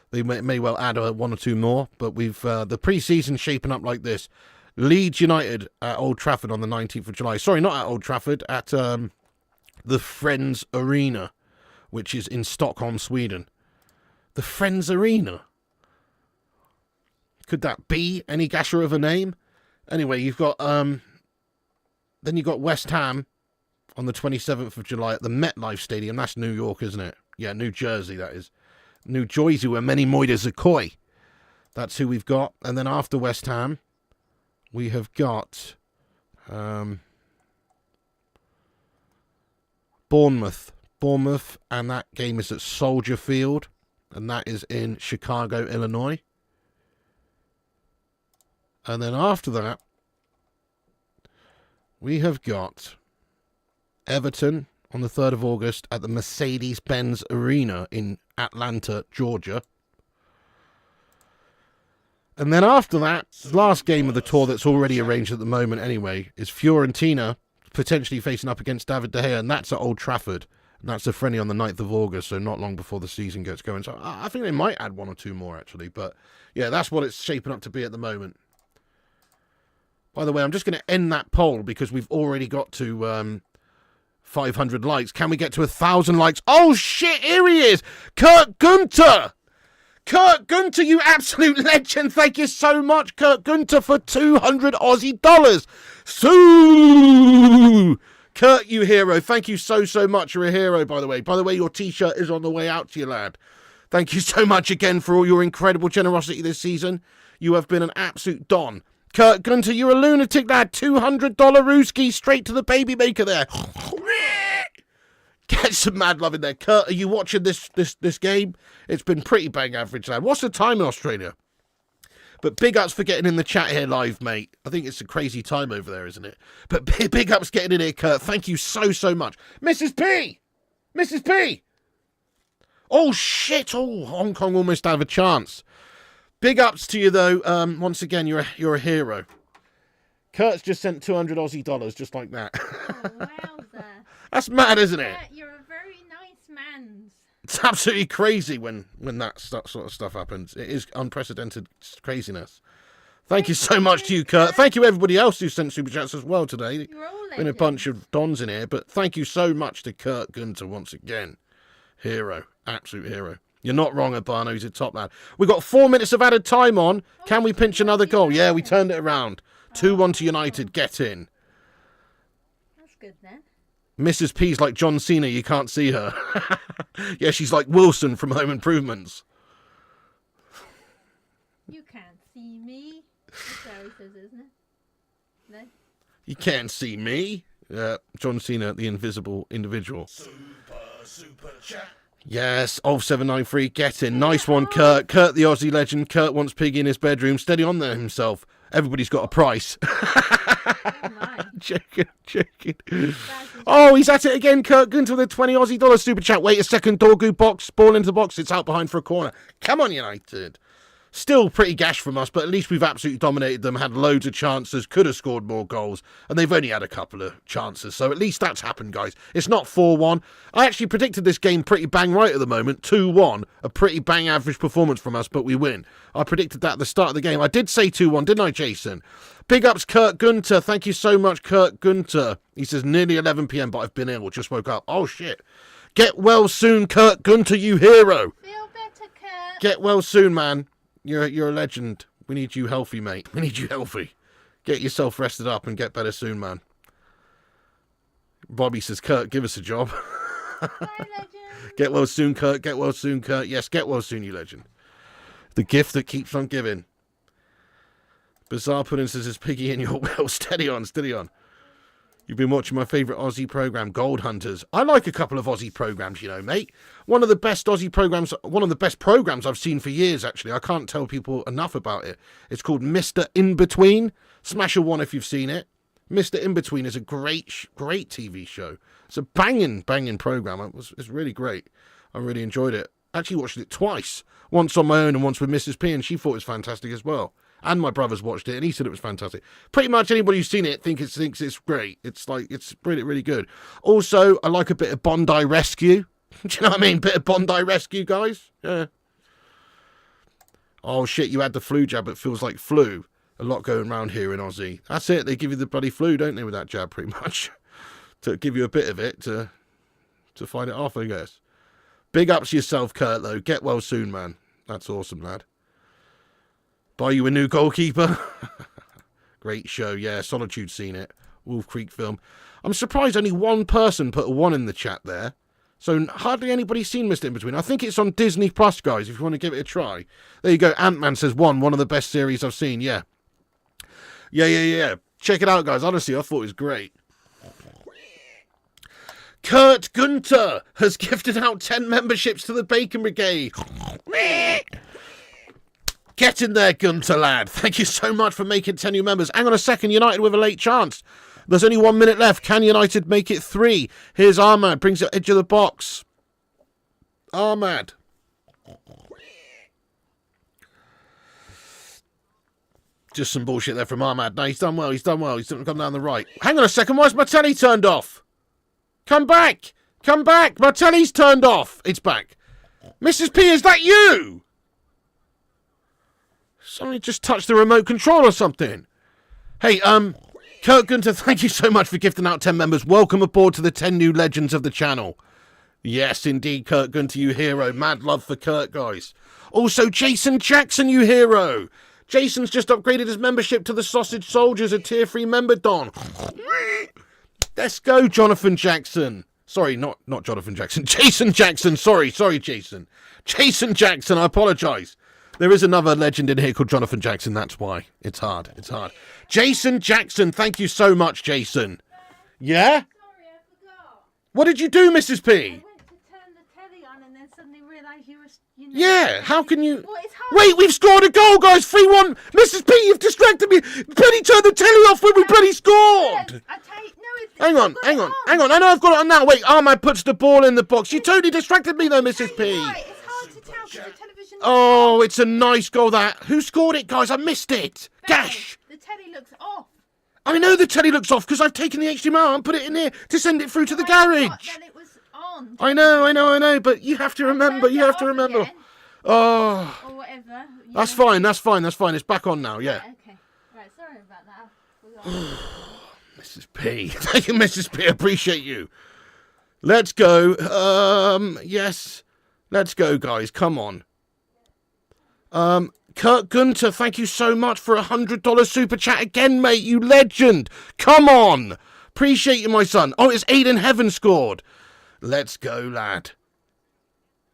S1: They may well add one or two more. But we've the pre-season shaping up like this. Leeds United at Old Trafford on the 19th of July. Sorry, not at Old Trafford. At the Friends Arena, which is in Stockholm, Sweden. The Friends Arena. Could that be any gasher of a name? Anyway, you've got... then you've got West Ham on the 27th of July at the MetLife Stadium. That's New York, isn't it? Yeah, New Jersey, that is. New Jersey, where many moiders are coy. That's who we've got. And then after West Ham, we have got Bournemouth. And that game is at Soldier Field. And that is in Chicago, Illinois. And then after that, we have got Everton on the 3rd of August at the Mercedes-Benz Arena in Atlanta, Georgia. And then after that, last game of the tour that's already arranged at the moment anyway, is Fiorentina potentially facing up against David De Gea, and that's at Old Trafford. And that's a friendly on the 9th of August, so not long before the season gets going. So I think they might add 1 or 2 more, actually. But, yeah, that's what it's shaping up to be at the moment. By the way, I'm just going to end that poll because we've already got to 500 likes. Can we get to 1,000 likes? Oh, shit, here he is! Kurt Gunter! Kurt Gunter, you absolute legend. Thank you so much, Kurt Gunter, for 200 Aussie dollars. Sue! Kurt, you hero. Thank you so much. You're a hero, by the way. By the way, your T-shirt is on the way out to you, lad. Thank you so much again for all your incredible generosity this season. You have been an absolute don. Kurt Gunter, you're a lunatic, lad. $200 Rooski straight to the baby maker there. Get some mad love in there. Kurt, are you watching this game? It's been pretty bang average, lad. What's the time in Australia? But big ups for getting in the chat here live, mate. I think it's a crazy time over there, isn't it? But big ups getting in here, Kurt. Thank you so much. Mrs. P! Mrs. P! Oh, shit. Oh, Hong Kong almost have a chance. Big ups to you, though. Once again, you're a hero. Kurt's just sent 200 Aussie dollars just like that.
S2: Oh, wowza.
S1: That's mad, isn't it?
S2: Kurt, you're a very nice man.
S1: It's absolutely crazy when that sort of stuff happens. It is unprecedented craziness. Thank you so much to you, Kurt. Thank you everybody else who sent super chats as well today.
S2: You're all
S1: Been a bunch of dons in here, but thank you so much to Kurt Gunter once again. Hero. Absolute hero. You're not wrong, Urbano. He's a top lad. We've got 4 minutes of added time on. Can we pinch another goal? Yeah, we turned it around. 2-1 to United. Get in.
S2: That's good then.
S1: Mrs. P's like John Cena. You can't see her. Yeah, she's like Wilson from Home Improvements.
S2: You can't see me. That's how he says, isn't it? No?
S1: You can't see me. John Cena, the invisible individual.
S3: Super chat.
S1: Yes, 0793, get in. Nice one, Kurt. Kurt, the Aussie legend. Kurt wants Piggy in his bedroom. Steady on there himself. Everybody's got a price.
S2: Oh my.
S1: Joking. Oh, he's at it again, Kurt Gunter with a 20 Aussie dollar super chat. Wait a second, Dorgu box. Ball into the box. It's out behind for a corner. Come on, United. Still pretty gash from us, but at least we've absolutely dominated them, had loads of chances, could have scored more goals, and they've only had a couple of chances, so at least that's happened, guys. It's not 4-1. I actually predicted this game pretty bang right at the moment, 2-1, a pretty bang average performance from us, but we win. I predicted that at the start of the game. I did say 2-1, didn't I, Jason? Big ups, Kurt Gunter. Thank you so much, Kurt Gunter. He says, nearly 11 p.m, but I've been ill, just woke up. Oh, shit. Get well soon, Kurt Gunter, you hero.
S2: Feel better, Kurt.
S1: Get well soon, man. You're a legend. We need you healthy, mate. We need you healthy. Get yourself rested up and get better soon, man. Bobby says, Kurt, give us a job.
S2: Bye, legend.
S1: Get well soon, Kurt. Get well soon, Kurt. Yes, get well soon, you legend. The gift that keeps on giving. Bizarre Pudding says, is Piggy in your will? Steady on, steady on. You've been watching my favourite Aussie programme, Gold Hunters. I like a couple of Aussie programmes, you know, mate. One of the best Aussie programmes, one of the best programmes I've seen for years, actually. I can't tell people enough about it. It's called Mr. In-Between. Smash a 1 if you've seen it. Mr. In-Between is a great TV show. It's a banging programme. It's really great. I really enjoyed it. I actually watched it twice. Once on my own and once with Mrs. P, and she thought it was fantastic as well. And my brother's watched it, and he said it was fantastic. Pretty much anybody who's seen it thinks it's great. It's really good. Also, I like a bit of Bondi Rescue. Do you know what I mean? Bit of Bondi Rescue, guys. Yeah. Oh shit! You had the flu jab. It feels like flu. A lot going around here in Aussie. That's it. They give you the bloody flu, don't they, with that jab? Pretty much to give you a bit of it to fight it off, I guess. Big ups yourself, Kurt. Though, get well soon, man. That's awesome, lad. Buy you a new goalkeeper. Great show, yeah. Solitude's seen it. Wolf Creek film. I'm surprised only one person put a 1 in the chat there. So hardly anybody's seen Mr. In-Between. I think it's on Disney Plus, guys, if you want to give it a try. There you go. Ant-Man says 1 of the best series I've seen, yeah. Yeah. Check it out, guys. Honestly, I thought it was great. Kurt Gunter has gifted out 10 memberships to the Bacon Brigade. Get in there, Gunter, lad. Thank you so much for making 10 new members. Hang on a second, United with a late chance. There's only 1 minute left. Can United make it 3? Here's Ahmad. Brings it edge of the box. Ahmad. just some bullshit there from Ahmad. No, he's done well. He's done well. He's gone down the right. Hang on a second. Why's my telly turned off? Come back. Come back. My telly's turned off. It's back. Mrs. P, is that you? Somebody just touched the remote control or something. Hey, Kurt Gunter, thank you so much for gifting out 10 members. Welcome aboard to the 10 new legends of the channel. Yes, indeed, Kurt Gunter, you hero. Mad love for Kurt, guys. Also, Jason Jackson, you hero. Jason's just upgraded his membership to the Sausage Soldiers, a tier 3 member, Don. Let's go, Jonathan Jackson. Sorry, not Jonathan Jackson. Jason Jackson. Sorry, Jason. Jason Jackson, I apologise. There is another legend in here called Jonathan Jackson, that's why. It's hard. Jason Jackson, thank you so much, Jason. Yeah?
S2: Sorry, I forgot.
S1: What did you do, Mrs. P?
S2: I went to turn the telly on and then suddenly realised you were,
S1: Yeah, how can you...
S2: Well, it's hard.
S1: Wait, we've scored a goal, guys! 3-1! Mrs. P, you've distracted me! Bloody turn the telly off when we bloody scored!
S2: I tell you, no,
S1: Hang on. I know I've got it on now. Wait, Ahmad puts the ball in the box. You totally distracted me though, Mrs. P.
S2: Right, it's hard to tell because the television...
S1: Oh, it's a nice goal, that. Who scored it, guys? I missed it. Gash!
S2: The telly looks off.
S1: I know the telly looks off because I've taken the HDMI and put it in here to send it through to the
S2: I
S1: garage.
S2: thought that it was on.
S1: I know, but you have to remember,
S2: Again,
S1: Oh,
S2: or whatever.
S1: that's fine. It's back on now, yeah.
S2: Okay. Right, sorry about that. I forgot.
S1: Mrs. P. Thank you, Mrs. P. Appreciate you. Let's go. Yes. Let's go, guys. Come on. Kurt Gunter, thank you so much for $100 super chat again, mate. You legend. Come on. Appreciate you, my son. Oh, it's Aiden Heaven scored. Let's go, lad.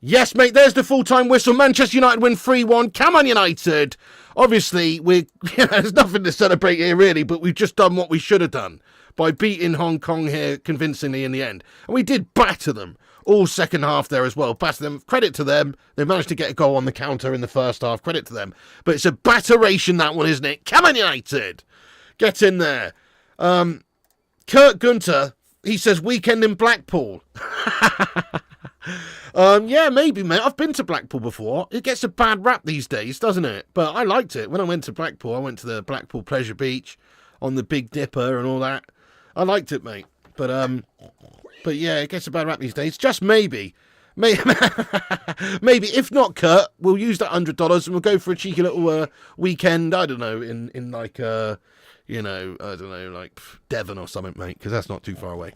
S1: Yes, mate, there's the full-time whistle. Manchester United win 3-1. Come on, United. Obviously, there's nothing to celebrate here, really, but we've just done what we should have done by beating Hong Kong here convincingly in the end. And we did batter them all second half there as well. Batter them. Credit to them. They managed to get a goal on the counter in the first half. Credit to them. But it's a batteration, that one, isn't it? Come on, United. Get in there. Kurt Gunter, he says, weekend in Blackpool. Yeah, maybe, mate. I've been to Blackpool before. It gets a bad rap these days, doesn't it? But I liked it. When I went to Blackpool, I went to the Blackpool Pleasure Beach on the Big Dipper and all that. I liked it, mate. But yeah, it gets a bad rap these days. Just maybe. Maybe, if not, Kurt, we'll use that $100 and we'll go for a cheeky little weekend, I don't know, in like, you know, I don't know, like Devon or something, mate, because that's not too far away.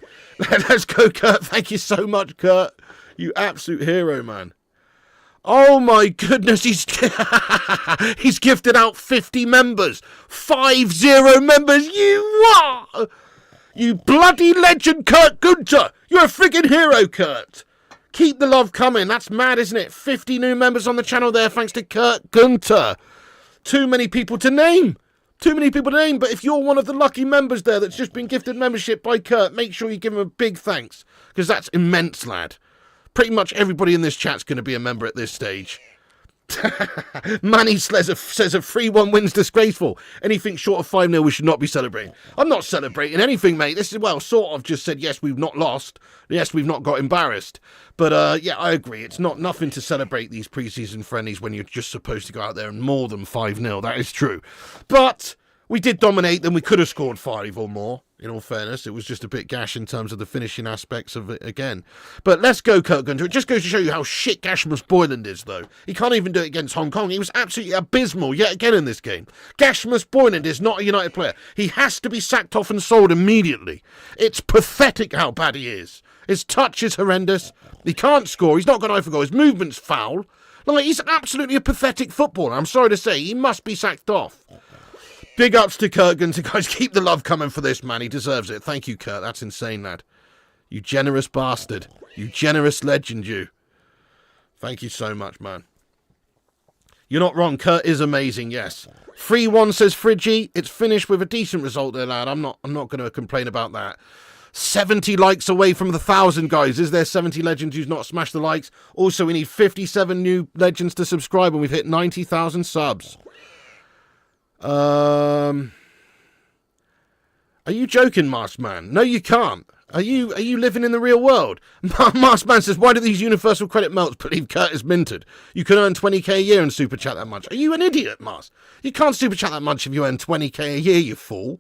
S1: Let's go, Kurt. Thank you so much, Kurt. You absolute hero, man. Oh, my goodness. He's gifted out 50 members. 50 members. You are. You bloody legend, Kurt Gunter. You're a friggin' hero, Kurt. Keep the love coming. That's mad, isn't it? 50 new members on the channel there, thanks to Kurt Gunter. Too many people to name. But if you're one of the lucky members there that's just been gifted membership by Kurt, make sure you give him a big thanks, because that's immense, lad. Pretty much everybody in this chat's going to be a member at this stage. Manny says a 3-1 win's disgraceful. Anything short of 5-0 we should not be celebrating. I'm not celebrating anything, mate. This is, well, sort of just said, yes, we've not lost. Yes, we've not got embarrassed. But, yeah, I agree. It's nothing to celebrate these pre-season friendlies when you're just supposed to go out there and more than 5-0. That is true. But we did dominate them. We could have scored 5 or more. In all fairness, it was just a bit gash in terms of the finishing aspects of it again. But let's go, Kurt Gunter. It just goes to show you how shit Gashmus Boyland is, though. He can't even do it against Hong Kong. He was absolutely abysmal yet again in this game. Gashmus Boyland is not a United player. He has to be sacked off and sold immediately. It's pathetic how bad he is. His touch is horrendous. He can't score. He's not got an eye for goal. His movement's foul. Like, he's absolutely a pathetic footballer. I'm sorry to say, he must be sacked off. Big ups to Kurt Gunter, guys. Keep the love coming for this, man. He deserves it. Thank you, Kurt. That's insane, lad. You generous bastard. You generous legend, you. Thank you so much, man. You're not wrong. Kurt is amazing, yes. 3-1 says Friggy. It's finished with a decent result there, lad. I'm not going to complain about that. 70 likes away from the 1,000, guys. Is there 70 legends who's not smashed the likes? Also, we need 57 new legends to subscribe, and we've hit 90,000 subs. Are you joking, Masked Man? No, you can't. Are you living in the real world? Mars Man says, why do these universal credit melts believe Kurt is minted? You can earn 20k a year and super chat that much. Are you an idiot, Mars? You can't super chat that much if you earn 20k a year, you fool.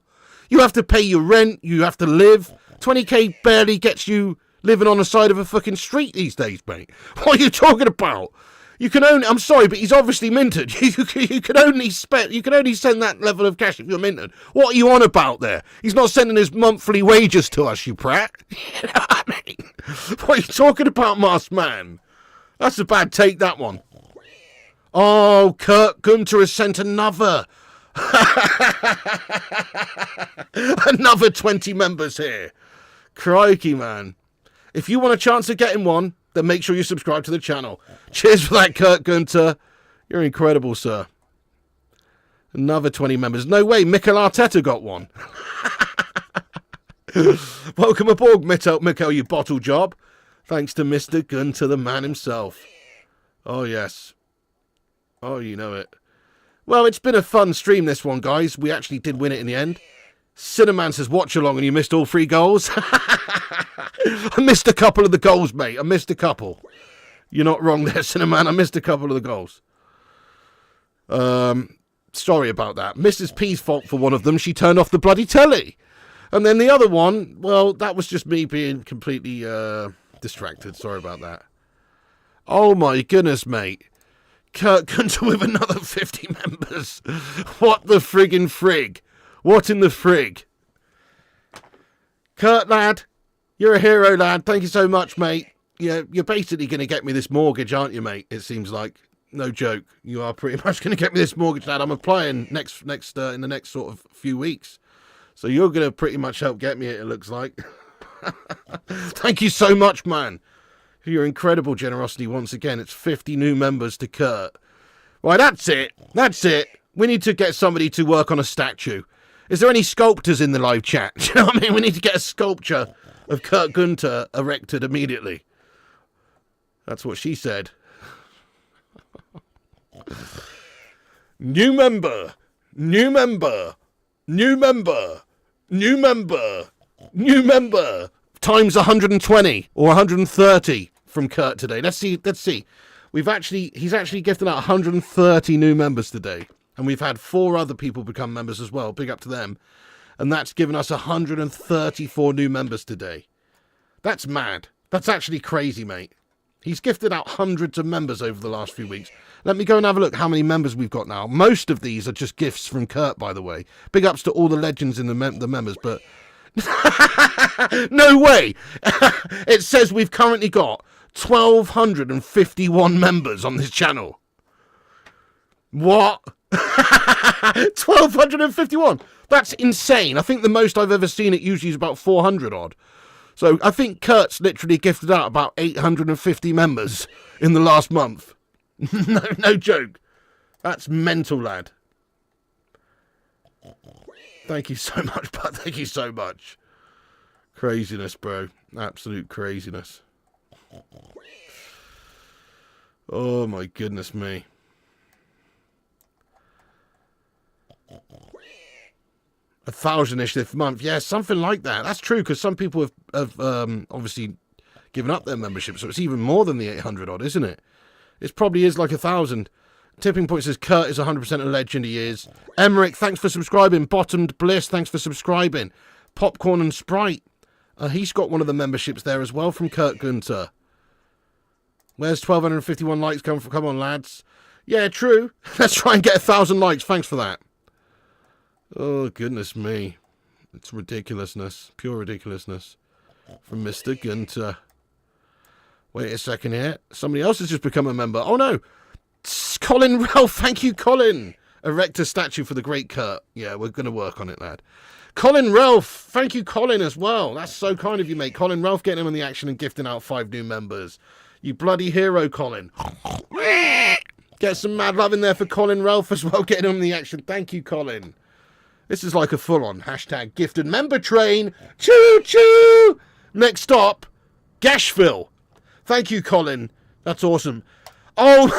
S1: You have to pay your rent, you have to live. 20k barely gets you living on the side of a fucking street these days, mate. What are you talking about? You can only, I'm sorry, but he's obviously minted. You can only send that level of cash if you're minted. What are you on about there? He's not sending his monthly wages to us, you prat. You know what I mean? What are you talking about, Masked Man? That's a bad take, that one. Oh, Kurt Gunter has sent another 20 members here. Crikey, man. If you want a chance of getting one, then make sure you subscribe to the channel. Cheers for that, Kurt Gunter. You're incredible, sir. Another 20 members. No way, Mikel Arteta got one. Welcome aboard, Mikel, you bottle job. Thanks to Mr. Gunter, the man himself. Oh, yes. Oh, you know it. Well, it's been a fun stream, this one, guys. We actually did win it in the end. Cinnamon says, watch along, and you missed all 3 goals. I missed a couple of the goals, mate. I missed a couple. You're not wrong there, Cinnamon. I missed a couple of the goals. Sorry about that. Mrs. P's fault for one of them. She turned off the bloody telly. And then the other one, well, that was just me being completely distracted. Sorry about that. Oh, my goodness, mate. Kurt Gunter with another 50 members. What the friggin' frig? What in the frig? Kurt, lad, you're a hero, lad. Thank you so much, mate. Yeah, you're basically going to get me this mortgage, aren't you, mate? It seems like. No joke. You are pretty much going to get me this mortgage, lad. I'm applying in the next sort of few weeks. So you're going to pretty much help get me it looks like. Thank you so much, man. For your incredible generosity once again. It's 50 new members to Kurt. Right, that's it. That's it. We need to get somebody to work on a statue. Is there any sculptors in the live chat? Do you know what I mean? We need to get a sculpture of Kurt Gunter erected immediately. That's what she said. New member. New member. New member. New member. New member. Times 120 or 130 from Kurt today. Let's see. He's actually gifted out 130 new members today. And we've had 4 other people become members as well. Big up to them. And that's given us 134 new members today. That's mad. That's actually crazy, mate. He's gifted out hundreds of members over the last few weeks. Let me go and have a look how many members we've got now. Most of these are just gifts from Kurt, by the way. Big ups to all the legends in the members, but... No way! It says we've currently got 1,251 members on this channel. What? 1,251. That's insane. I think the most I've ever seen it usually is about 400 odd. So I think Kurt's literally gifted out about 850 members in the last month. No joke. That's mental, lad. Thank you so much, bud. Thank you so much. Craziness, bro. Absolute craziness. Oh my goodness me. 1,000-ish this month. Yeah, something like that. That's true, because some people have obviously given up their membership, so it's even more than the 800 odd, isn't it? It probably is like 1,000. Tipping Point says Kurt is 100% a legend. He is. Emmerich, thanks for subscribing. Bottomed Bliss, thanks for subscribing. Popcorn and Sprite. He's got one of the memberships there as well from Kurt Gunter. Where's 1,251 likes come from? Come on, lads. Yeah, true. Let's try and get 1,000 likes. Thanks for that. Oh, goodness me. It's ridiculousness. Pure ridiculousness. From Mr. Gunter. Wait a second here. Somebody else has just become a member. Oh, no. It's Colin Ralph. Thank you, Colin. Erect a statue for the great Kurt. Yeah, we're going to work on it, lad. Colin Ralph. Thank you, Colin, as well. That's so kind of you, mate. Colin Ralph getting him in the action and gifting out 5 new members. You bloody hero, Colin. Get some mad love in there for Colin Ralph as well, getting him in the action. Thank you, Colin. This is like a full-on hashtag gifted member train. Choo-choo! Next stop, Gashville. Thank you, Colin. That's awesome. Oh,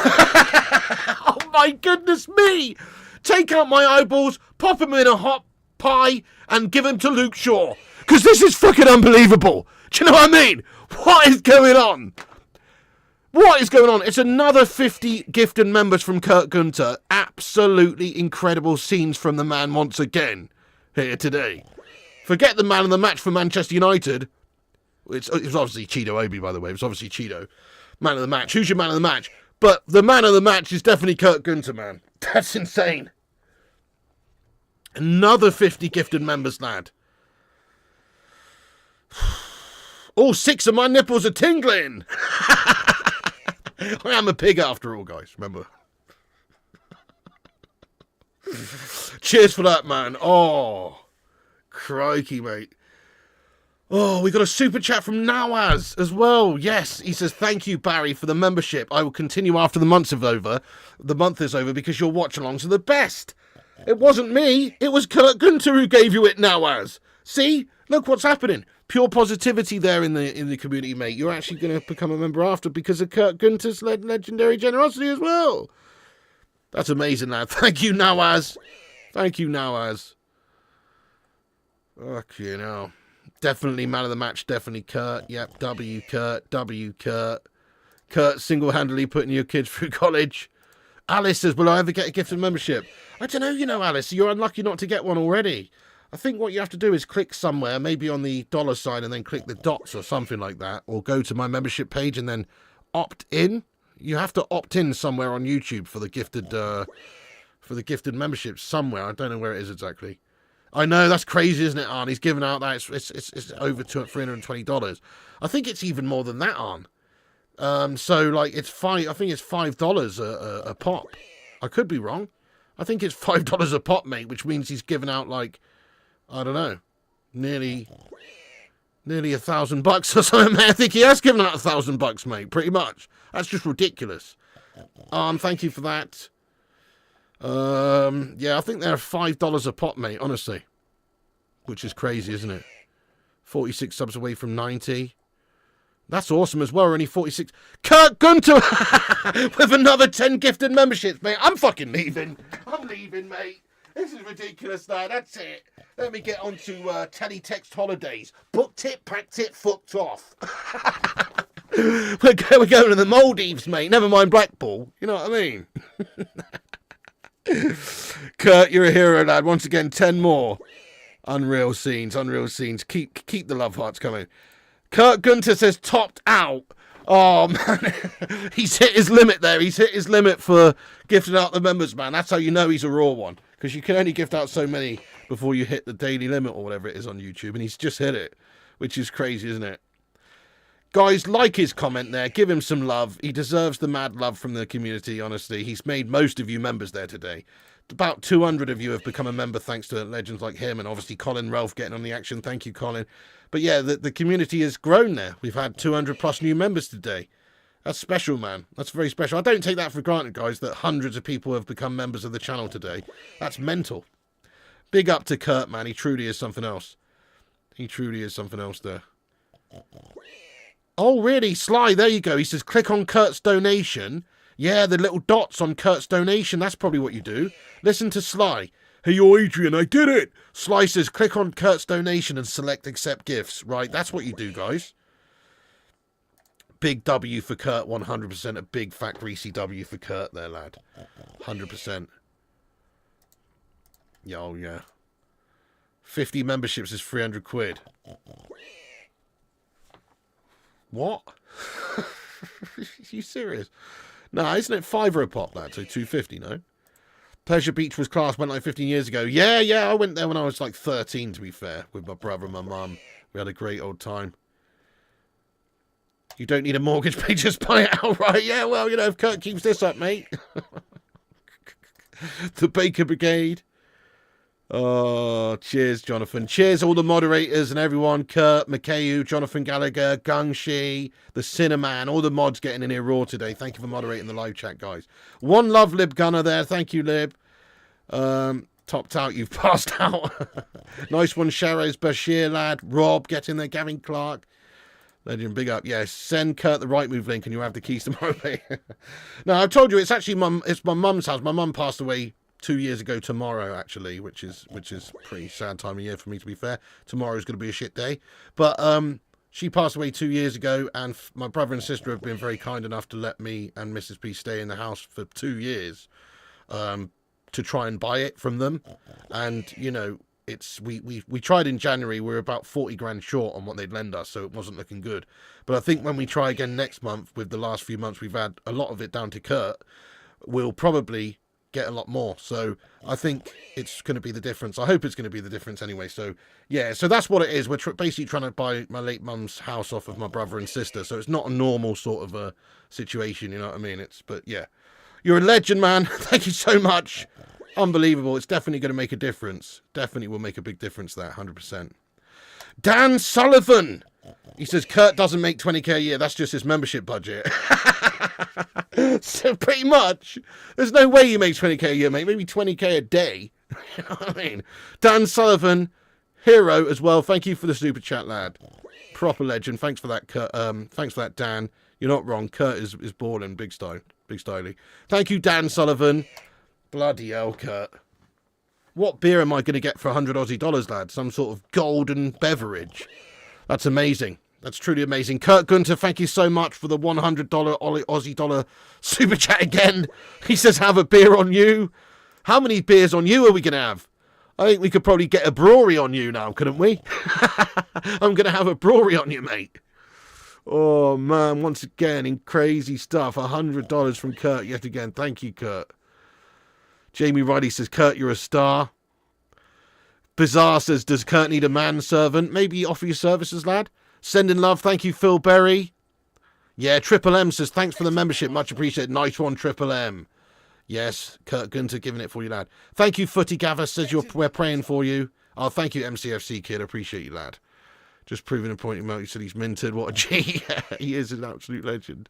S1: oh my goodness me! Take out my eyeballs, pop them in a hot pie, and give them to Luke Shaw. Because this is fucking unbelievable. Do you know what I mean? What is going on? What is going on? It's another 50 gifted members from Kurt Gunter. Absolutely incredible scenes from the man once again here today. Forget the man of the match for Manchester United. It was obviously Cheeto Obi, by the way. It was obviously Cheeto. Man of the match. Who's your man of the match? But the man of the match is definitely Kurt Gunter, man. That's insane. Another 50 gifted members, lad. All 6 of my nipples are tingling. I am a pig after all, guys. Remember. Cheers for that, man. Oh, crikey, mate. Oh, we got a super chat from Nawaz as well. Yes, he says, thank you, Barry, for the membership. I will continue after the month is over. The month is over because your watch-alongs are the best. It wasn't me. It was Kurt Gunter who gave you it, Nawaz. See? Look what's happening. Pure positivity there in the community, mate. You're actually going to become a member after because of Kurt Gunter's legendary generosity as well. That's amazing, lad. Thank you, Nawaz. Thank you, Nawaz. Okay, now. Definitely man of the match. Definitely Kurt. Yep, W, Kurt. W, Kurt. Kurt single-handedly putting your kids through college. Alice says, will I ever get a gifted membership? I don't know, you know, Alice. You're unlucky not to get one already. I think what you have to do is click somewhere, maybe on the $ sign, and then click the dots or something like that, or go to my membership page and then opt in. You have to opt in somewhere on YouTube for the gifted membership somewhere. I don't know where it is exactly. I know, that's crazy, isn't it, Arn? He's given out that it's over $320. I think it's even more than that, Arn. So like I think it's $5 a pop. I could be wrong. I think it's $5 a pop, mate, which means he's given out like, I don't know, nearly $1,000 or something, mate. I think he has given out $1,000, mate, pretty much. That's just ridiculous. Thank you for that. Yeah, I think they're $5 a pop, mate, honestly. Which is crazy, isn't it? 46 subs away from 90. That's awesome as well. We're only 46. Kurt Gunter with another 10 gifted memberships, mate. I'm fucking leaving. I'm leaving, mate. This is ridiculous, now. That's it. Let me get on to teletext holidays. Booked it, packed it, fucked off. We're going to the Maldives, mate. Never mind Blackpool. You know what I mean? Kurt, you're a hero, lad. Once again, 10 more. Unreal scenes, unreal scenes. Keep the love hearts coming. Kurt Gunter says topped out. Oh, man. He's hit his limit there. He's hit his limit for gifting out the members, man. That's how you know he's a raw one. Because you can only gift out so many before you hit the daily limit or whatever it is on YouTube. And he's just hit it, which is crazy, isn't it? Guys, like his comment there. Give him some love. He deserves the mad love from the community, honestly. He's made most of you members there today. About 200 of you have become a member thanks to legends like him. And obviously Colin Ralph getting on the action. Thank you, Colin. But yeah, the community has grown there. We've had 200 plus new members today. That's special, man. That's very special. I don't take that for granted, guys, that hundreds of people have become members of the channel today. That's mental. Big up to Kurt, man. He truly is something else. He truly is something else there. Oh, really? Sly, there you go. He says, click on Kurt's donation. Yeah, the little dots on Kurt's donation. That's probably what you do. Listen to Sly. Hey, yo, Adrian, I did it. Sly says, click on Kurt's donation and select accept gifts. Right, that's what you do, guys. Big W for Kurt, 100%. A big fat greasy W for Kurt there, lad. 100%. Yeah, oh, yeah. 50 memberships is 300 quid. What? Are you serious? No, isn't it $5 a pop, lad? So 250, no? Pleasure Beach was class, went like 15 years ago. Yeah, I went there when I was like 13, to be fair, with my brother and my mum. We had a great old time. You don't need a mortgage, mate, just buy it outright. Yeah, well, you know, if Kurt keeps this up, mate. The Baker Brigade. Oh, cheers, Jonathan. Cheers, all the moderators and everyone. Kurt, Makeu, Jonathan Gallagher, Gungshi, the Cinnamon, all the mods getting in here raw today. Thank you for moderating the live chat, guys. One love, Lib Gunner there. Thank you, Lib. Topped out. You've passed out. Nice one, Sharo's Bashir, lad. Rob, get in there. Gavin Clark. Legend, big up. Yes, send Kurt the right move link and you'll have the keys tomorrow, mate. No, I've told you, it's actually my mum's house. My mum passed away 2 years ago tomorrow, actually, which is pretty sad time of year for me, to be fair. Tomorrow's going to be a shit day. But she passed away 2 years ago, and my brother and sister have been very kind enough to let me and Mrs. P stay in the house for 2 years to try and buy it from them. And, you know, we tried in January. We were about 40 grand short on what they'd lend us, so it wasn't looking good. But I think when we try again next month, with the last few months we've had a lot of it down to Kurt, we'll probably get a lot more. So I think it's going to be the difference. I hope it's going to be the difference anyway. So yeah, so that's what it is. We're basically trying to buy my late mum's house off of my brother and sister. So it's not a normal sort of a situation, you know what I mean? But yeah, you're a legend, man. Thank you so much. Unbelievable. It's definitely going to make a difference. Definitely will make a big difference there, 100%. Dan Sullivan. He says, Kurt doesn't make 20k a year. That's just his membership budget. So pretty much, there's no way you make 20k a year, mate. Maybe 20k a day. You know what I mean? Dan Sullivan, hero as well. Thank you for the super chat, lad. Proper legend. Thanks for that, Kurt. Thanks for that, Dan. You're not wrong. Kurt is balling big style. Big styly. Thank you, Dan Sullivan. Bloody hell, Kurt. What beer am I going to get for 100 Aussie dollars, lad? Some sort of golden beverage. That's amazing. That's truly amazing. Kurt Gunter, thank you so much for the $100 Aussie dollar super chat again. He says, have a beer on you. How many beers on you are we going to have? I think we could probably get a brewery on you now, couldn't we? I'm going to have a brewery on you, mate. Oh, man, once again, in crazy stuff. $100 from Kurt yet again. Thank you, Kurt. Jamie Riley says, Kurt, you're a star. Bizarre says, does Kurt need a manservant? Maybe offer your services, lad. Sending love. Thank you, Phil Berry. Yeah, Triple M says, thanks for the membership. Much appreciated. Nice one, Triple M. Yes, Kurt Gunter giving it for you, lad. Thank you, Footy Gaffer says we're praying for you. Oh, thank you, MCFC kid. I appreciate you, lad. Just proving a point him out. He said he's minted. What a G. He is an absolute legend.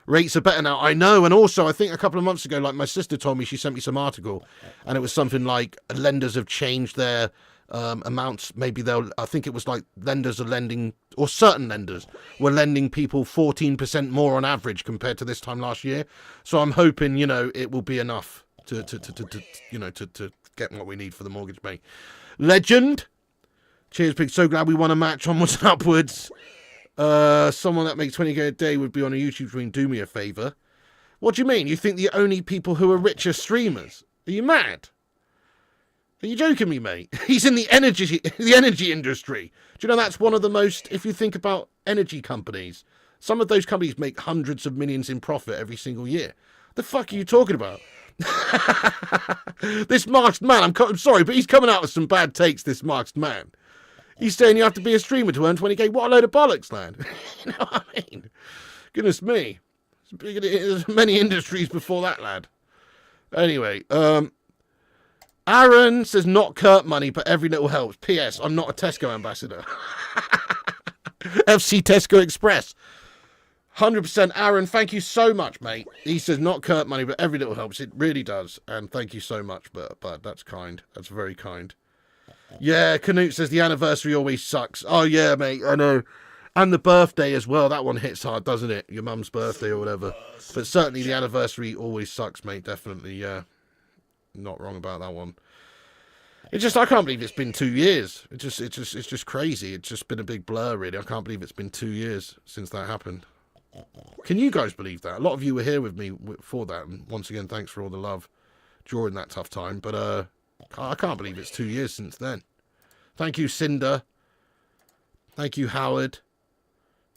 S1: Rates are better now. I know. And also, I think a couple of months ago, like my sister told me, she sent me some article, and it was something like lenders have changed their amounts. Maybe I think it was like lenders are lending, or certain lenders were lending people 14% more on average compared to this time last year. So I'm hoping, you know, it will be enough to get what we need for the mortgage, mate. Legend. Cheers, Pig. So glad we won a match onwards and upwards. Someone that makes 20k a day would be on a YouTube stream. Do me a favour. What do you mean? You think the only people who are rich are streamers? Are you mad? Are you joking me, mate? He's in the energy industry. Do you know that's one of the most, if you think about energy companies, some of those companies make hundreds of millions in profit every single year. The fuck are you talking about? This masked man, I'm sorry, but he's coming out with some bad takes, this masked man. He's saying you have to be a streamer to earn 20k. What a load of bollocks, lad. You know what I mean? Goodness me. There's many industries before that, lad. Anyway, Aaron says, not Kurt money, but every little helps. P.S. I'm not a Tesco ambassador. FC Tesco Express. 100% Aaron, thank you so much, mate. He says, not Kurt money, but every little helps. It really does. And thank you so much, but that's kind. That's very kind. Yeah, Canute says the anniversary always sucks. Oh, yeah, mate, I know. And the birthday as well. That one hits hard, doesn't it? Your mum's birthday or whatever. But certainly the anniversary always sucks, mate. Definitely, yeah. Not wrong about that one. I can't believe it's been 2 years. It's just crazy. It's just been a big blur, really. I can't believe it's been 2 years since that happened. Can you guys believe that? A lot of you were here with me for that. And once again, thanks for all the love during that tough time. But, I can't believe it's 2 years since then. Thank you, Cinder. Thank you, Howard.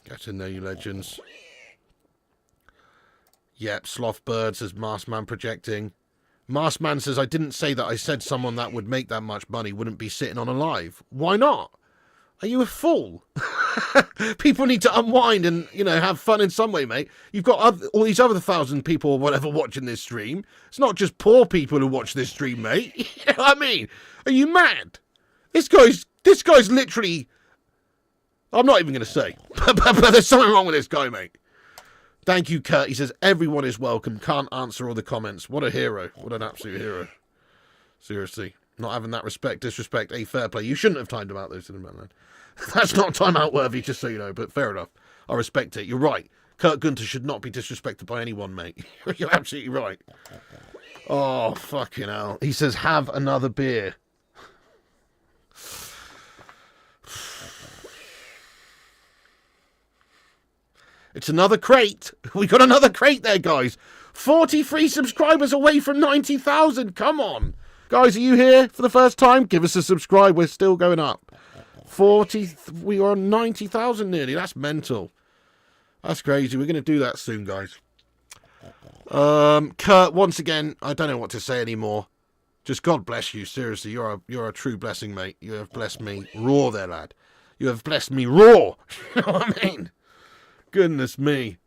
S1: Get to know you legends. Yep, Slothbird says Maskman projecting. Maskman says, I didn't say that. I said someone that would make that much money wouldn't be sitting on a live. Why not? Are you a fool? People need to unwind and, have fun in some way, mate. You've got all these other 1,000 people or whatever watching this stream. It's not just poor people who watch this stream, mate. You know what I mean? Are you mad? This guy's literally... I'm not even going to say. But there's something wrong with this guy, mate. Thank you, Kurt. He says, everyone is welcome. Can't answer all the comments. What a hero. What an absolute hero. Seriously. Not having that respect, disrespect, fair play. You shouldn't have timed him out, though, Cinnamon. That's not timeout worthy, just so you know, but fair enough. I respect it. You're right. Kurt Gunter should not be disrespected by anyone, mate. You're absolutely right. Oh, fucking hell. He says, have another beer. It's another crate. We got another crate there, guys. 43 subscribers away from 90,000. Come on. Guys, are you here for the first time? Give us a subscribe. We're still going up. 40. We are on 90,000 nearly. That's mental. That's crazy. We're going to do that soon, guys. Kurt, once again, I don't know what to say anymore. Just God bless you. Seriously, you're a true blessing, mate. You have blessed me raw there, lad. You have blessed me raw. You know what I mean? Goodness me.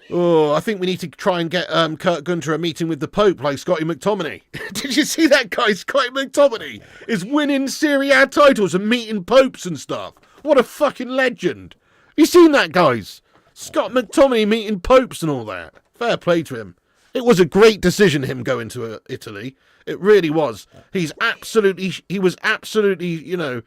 S1: Oh, I think we need to try and get Kurt Gunter a meeting with the Pope like Scotty McTominay. Did you see that, guy? Scotty McTominay is winning Serie A titles and meeting popes and stuff. What a fucking legend. You seen that, guys? Scott McTominay meeting popes and all that. Fair play to him. It was a great decision, him going to Italy. It really was. He was absolutely, you know,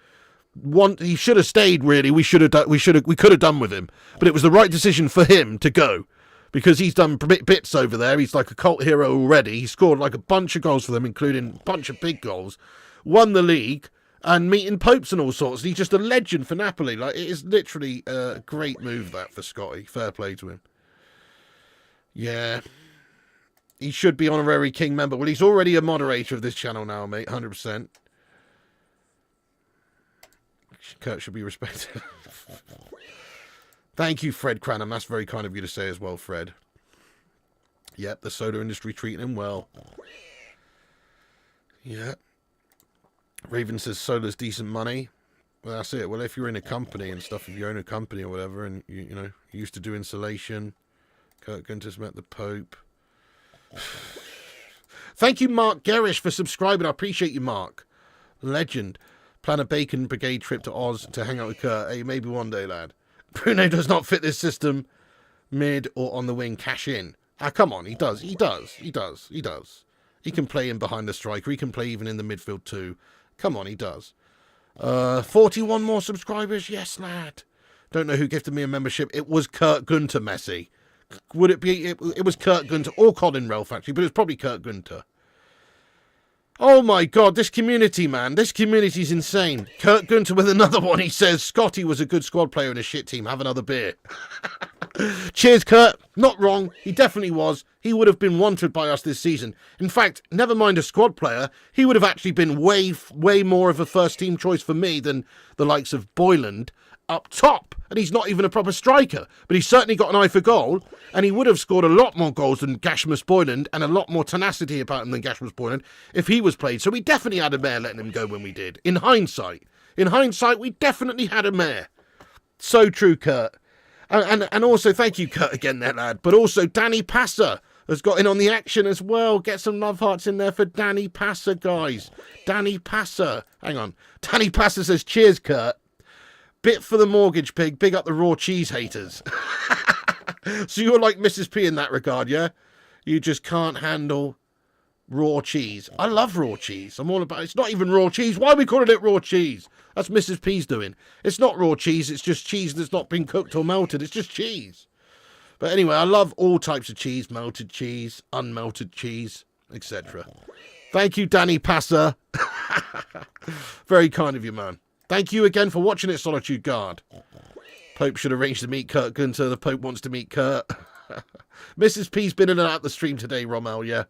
S1: he should have stayed, really. We could have done with him. But it was the right decision for him to go. Because he's done bits over there. He's like a cult hero already. He scored like a bunch of goals for them, including a bunch of big goals. Won the league and meeting popes and all sorts. He's just a legend for Napoli. Like, it is literally a great move, that, for Scotty. Fair play to him. Yeah. He should be honorary king member. Well, he's already a moderator of this channel now, mate. 100%. Kurt should be respected. Thank you, Fred Cranham. That's very kind of you to say as well, Fred. Yep, the soda industry treating him well. Yeah. Raven says solar's decent money. Well, that's it. Well, if you're in a company and stuff, if you own a company or whatever, and you know, you used to do insulation. Kurt Gunter's met the Pope. Thank you, Mark Gerish, for subscribing. I appreciate you, Mark. Legend. Plan a bacon brigade trip to Oz to hang out with Kurt. Hey, maybe one day, lad. Bruno does not fit this system. Mid or on the wing, cash in. Ah, come on, he does. He can play in behind the striker. He can play even in the midfield too. Come on, he does. 41 more subscribers. Yes, lad. Don't know who gifted me a membership. It was Kurt Gunter, Messi. Would it be? It was Kurt Gunter or Colin Ralph, actually, but it was probably Kurt Gunter. Oh my God, this community, man. This community's insane. Kurt Gunter with another one. He says, Scotty was a good squad player in a shit team. Have another beer. Cheers, Kurt. Not wrong. He definitely was. He would have been wanted by us this season. In fact, never mind a squad player, he would have actually been way more of a first team choice for me than the likes of Boyland up top. And he's not even a proper striker. But he's certainly got an eye for goal. And he would have scored a lot more goals than Gashmus Boyland and a lot more tenacity about him than Gashmus Boyland if he was played. So we definitely had a mare letting him go when we did. In hindsight, we definitely had a mare. So true, Kurt. And also, thank you, Kurt, again there, lad. But also, Danny Passer has got in on the action as well. Get some love hearts in there for Danny Passer, guys. Danny Passer. Hang on. Danny Passer says, cheers, Kurt. Bit for the mortgage pig. Big up the raw cheese haters. So you're like Mrs. P in that regard, yeah? You just can't handle raw cheese. I love raw cheese. I'm all about it. It's not even raw cheese. Why are we calling it raw cheese? That's Mrs. P's doing. It's not raw cheese. It's just cheese that's not been cooked or melted. It's just cheese. But anyway, I love all types of cheese. Melted cheese, unmelted cheese, etc. Thank you, Danny Passer. Very kind of you, man. Thank you again for watching it, Solitude Guard. Pope should arrange to meet Kurt Gunter. The Pope wants to meet Kurt. Mrs. P's been in and out the stream today, Rommel, yeah.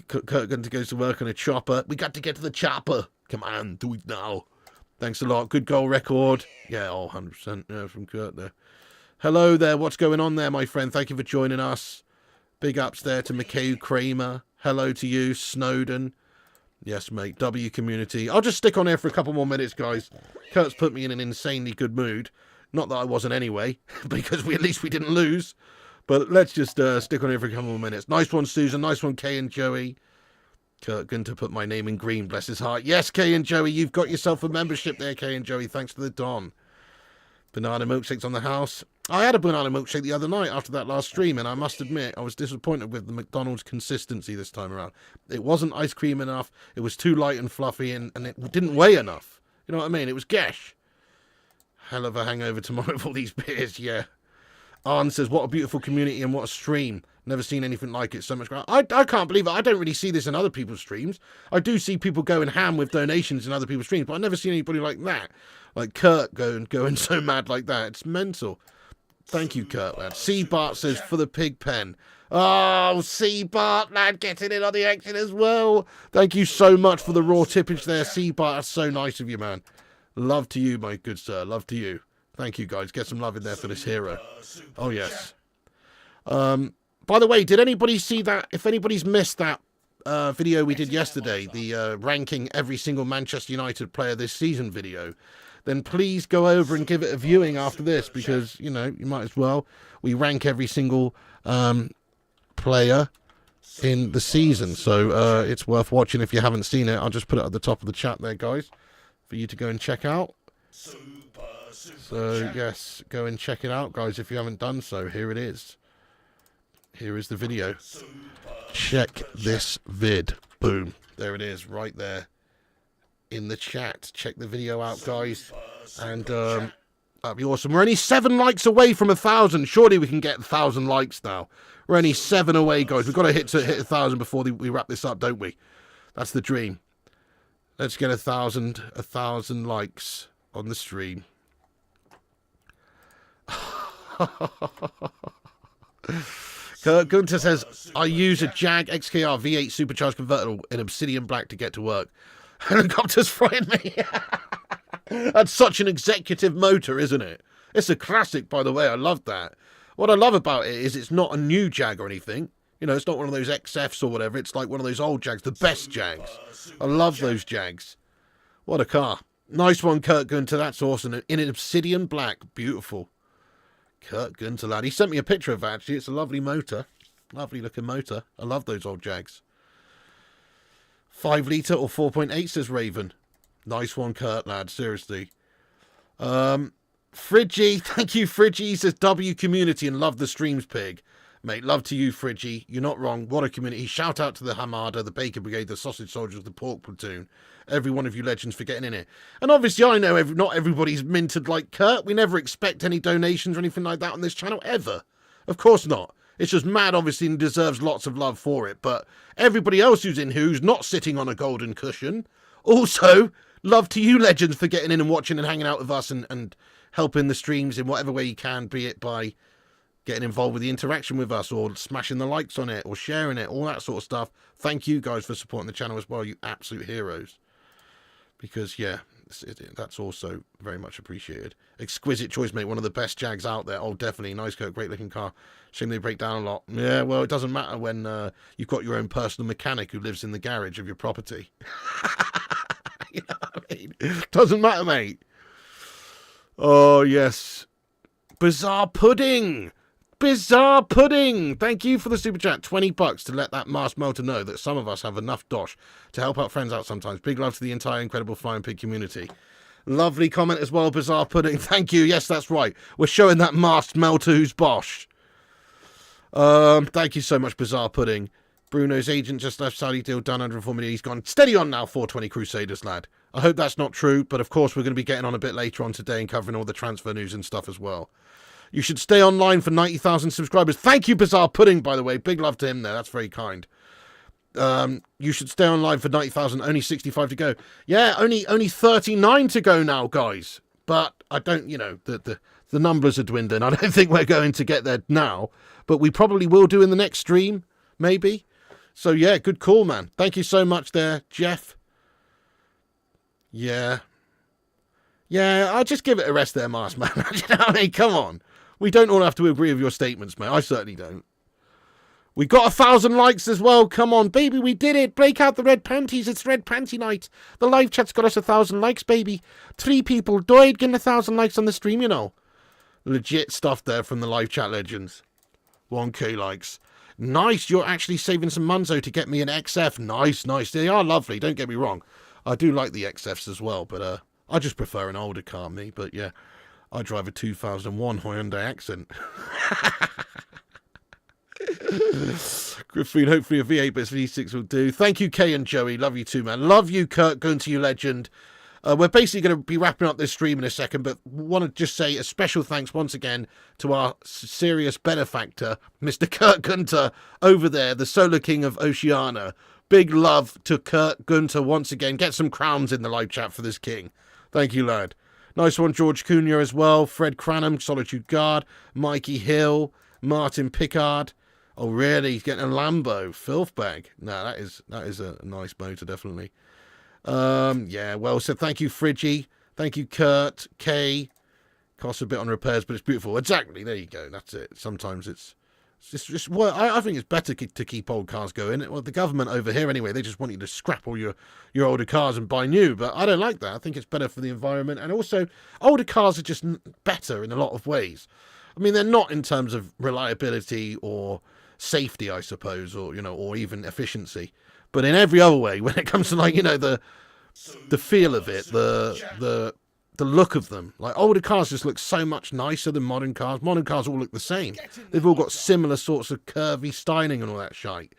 S1: Kurt Gunter goes to work on a chopper. We got to get to the chopper. Come on, do it now. Thanks a lot. Good goal record. Yeah, 100%. Yeah, from Kurt there. Hello there. What's going on there, my friend? Thank you for joining us. Big ups there to Mikhail Kramer. Hello to you, Snowden. Yes, mate. W community. I'll just stick on here for a couple more minutes, guys. Kurt's put me in an insanely good mood. Not that I wasn't anyway, because at least we didn't lose. But let's just stick on here for a couple more minutes. Nice one, Susan. Nice one, Kay and Joey. Kurt Gunter put my name in green, bless his heart. Yes, Kay and Joey, you've got yourself a membership there, Kay and Joey. Thanks for the don. Banana milkshakes on the house. I had a banana milkshake the other night after that last stream, and I must admit, I was disappointed with the McDonald's consistency this time around. It wasn't ice cream enough, it was too light and fluffy, and it didn't weigh enough. You know what I mean? It was gesh. Hell of a hangover tomorrow with all these beers, yeah. Arn says, what a beautiful community and what a stream. Never seen anything like it. So much. I can't believe it. I don't really see this in other people's streams. I do see people going ham with donations in other people's streams, but I've never seen anybody like that. Like Kurt going so mad like that. It's mental. Thank you, Kurt, lad. C. Bart says, for the pig pen. Oh, C. Bart, lad, getting in on the action as well. Thank you so much for the raw tippage there, C. Bart. That's so nice of you, man. Love to you, my good sir. Love to you. Thank you, guys. Get some love in there for this hero. Oh, yes. By the way, did anybody see that? If anybody's missed that video we did yesterday, the ranking every single Manchester United player this season video, then please go over and give it a viewing after this, because, you know, you might as well. We rank every single player in the season, so it's worth watching if you haven't seen it. I'll just put it at the top of the chat there, guys, for you to go and check out. So, yes, go and check it out, guys, if you haven't done so. Here it is. Here is the video. Check this vid. Boom. There it is, right there in the chat. Check the video out, guys, and that'd be awesome. We're only 7 likes away from 1,000. Surely we can get 1,000 likes now. We're only 7 away, guys. We've got to hit 1,000 before we wrap this up, don't we? That's the dream. Let's get 1,000 likes on the stream. Gunter says, I use a Jag XKR V8 supercharged convertible in Obsidian Black to get to work. Helicopter's frying me. That's such an executive motor, isn't it? It's a classic, by the way. I love that. What I love about it is it's not a new Jag or anything. You know, it's not one of those XFs or whatever. It's like one of those old Jags, the best Jags. I love those Jags. What a car. Nice one, Kurt Gunter. That's awesome. In an Obsidian Black. Beautiful. Kurt Gunter, lad. He sent me a picture of it, actually. It's a lovely motor. Lovely looking motor. I love those old Jags. 5 litre or 4.8, says Raven. Nice one, Kurt, lad. Seriously. Fridgie. Thank you, Fridgie. He says, W community and love the streams, pig. Mate, love to you, Fridgie. You're not wrong. What a community. Shout out to the Hamada, the Bacon Brigade, the Sausage Soldiers, the Pork Platoon. Every one of you legends for getting in it. And obviously, I know not everybody's minted like Kurt. We never expect any donations or anything like that on this channel, ever. Of course not. It's just mad, obviously, and deserves lots of love for it. But everybody else who's not sitting on a golden cushion, also, love to you, legends, for getting in and watching and hanging out with us and helping the streams in whatever way you can, be it by getting involved with the interaction with us or smashing the likes on it or sharing it, all that sort of stuff. Thank you, guys, for supporting the channel as well, you absolute heroes. Because, yeah, that's also very much appreciated. Exquisite choice, mate. One of the best Jags out there. Oh, definitely. Nice coat. Great looking car. Shame they break down a lot. Yeah, well, it doesn't matter when you've got your own personal mechanic who lives in the garage of your property. You know what I mean? Doesn't matter, mate. Oh, yes. Bizarre Pudding. Bizarre Pudding. Thank you for the super chat. $20 to let that Mars Melter know that some of us have enough dosh to help out friends out sometimes. Big love to the entire incredible Flying Pig community. Lovely comment as well, Bizarre Pudding. Thank you. Yes, that's right. We're showing that Mars Melter who's Bosch. Thank you so much, Bizarre Pudding. Bruno's agent just left. Saudi deal done, 104 million. He's gone. Steady on now, 420 Crusaders, lad. I hope that's not true, but of course we're going to be getting on a bit later on today and covering all the transfer news and stuff as well. You should stay online for 90,000 subscribers. Thank you, Bizarre Pudding, by the way. Big love to him there. That's very kind. You should stay online for 90,000. Only 65 to go. Yeah, only 39 to go now, guys. But I don't, you know, the numbers are dwindling. I don't think we're going to get there now. But we probably will do in the next stream, maybe. So, yeah, good call, man. Thank you so much there, Jeff. Yeah. Yeah, I'll just give it a rest there, Mars, man. You know what I mean? Come on. We don't all have to agree with your statements, mate. I certainly don't. We got 1,000 likes as well. Come on, baby. We did it. Break out the red panties. It's red panty night. The live chat's got us 1,000 likes, baby. 3 people died getting 1,000 likes on the stream, you know. Legit stuff there from the live chat legends. 1k likes. Nice. You're actually saving some munzo to get me an XF. Nice, nice. They are lovely. Don't get me wrong. I do like the XFs as well, but I just prefer an older car, me. But yeah, I drive a 2001 Hyundai Accent. Griffin, hopefully a V8 but V6 will do. Thank you, Kay and Joey. Love you too, man. Love you, Kurt. Going to you, legend. We're basically going to be wrapping up this stream in a second, but want to just say a special thanks once again to our serious benefactor, Mr. Kurt Gunter, over there, the Solar King of Oceania. Big love to Kurt Gunter once again. Get some crowns in the live chat for this king. Thank you, lad. Nice one, George Cunha as well. Fred Cranham, Solitude Guard. Mikey Hill. Martin Pickard. Oh, really? He's getting a Lambo. Filth bag. No, that is a nice motor, definitely. Yeah, well said. Thank you, Friggy. Thank you, Kurt. Kay. Costs a bit on repairs, but it's beautiful. Exactly. There you go. That's it. Sometimes it's just well, I think it's better to keep old cars going. Well, the government over here, anyway, they just want you to scrap all your older cars and buy new. But I don't like that. I think it's better for the environment. And also, older cars are just better in a lot of ways. I mean, they're not in terms of reliability or safety, I suppose, or, or even efficiency. But in every other way, when it comes to, like, the feel of it, the look of them. Like, older cars just look so much nicer than modern cars. Modern cars all look the same. They've all got similar sorts of curvy styling and all that shite.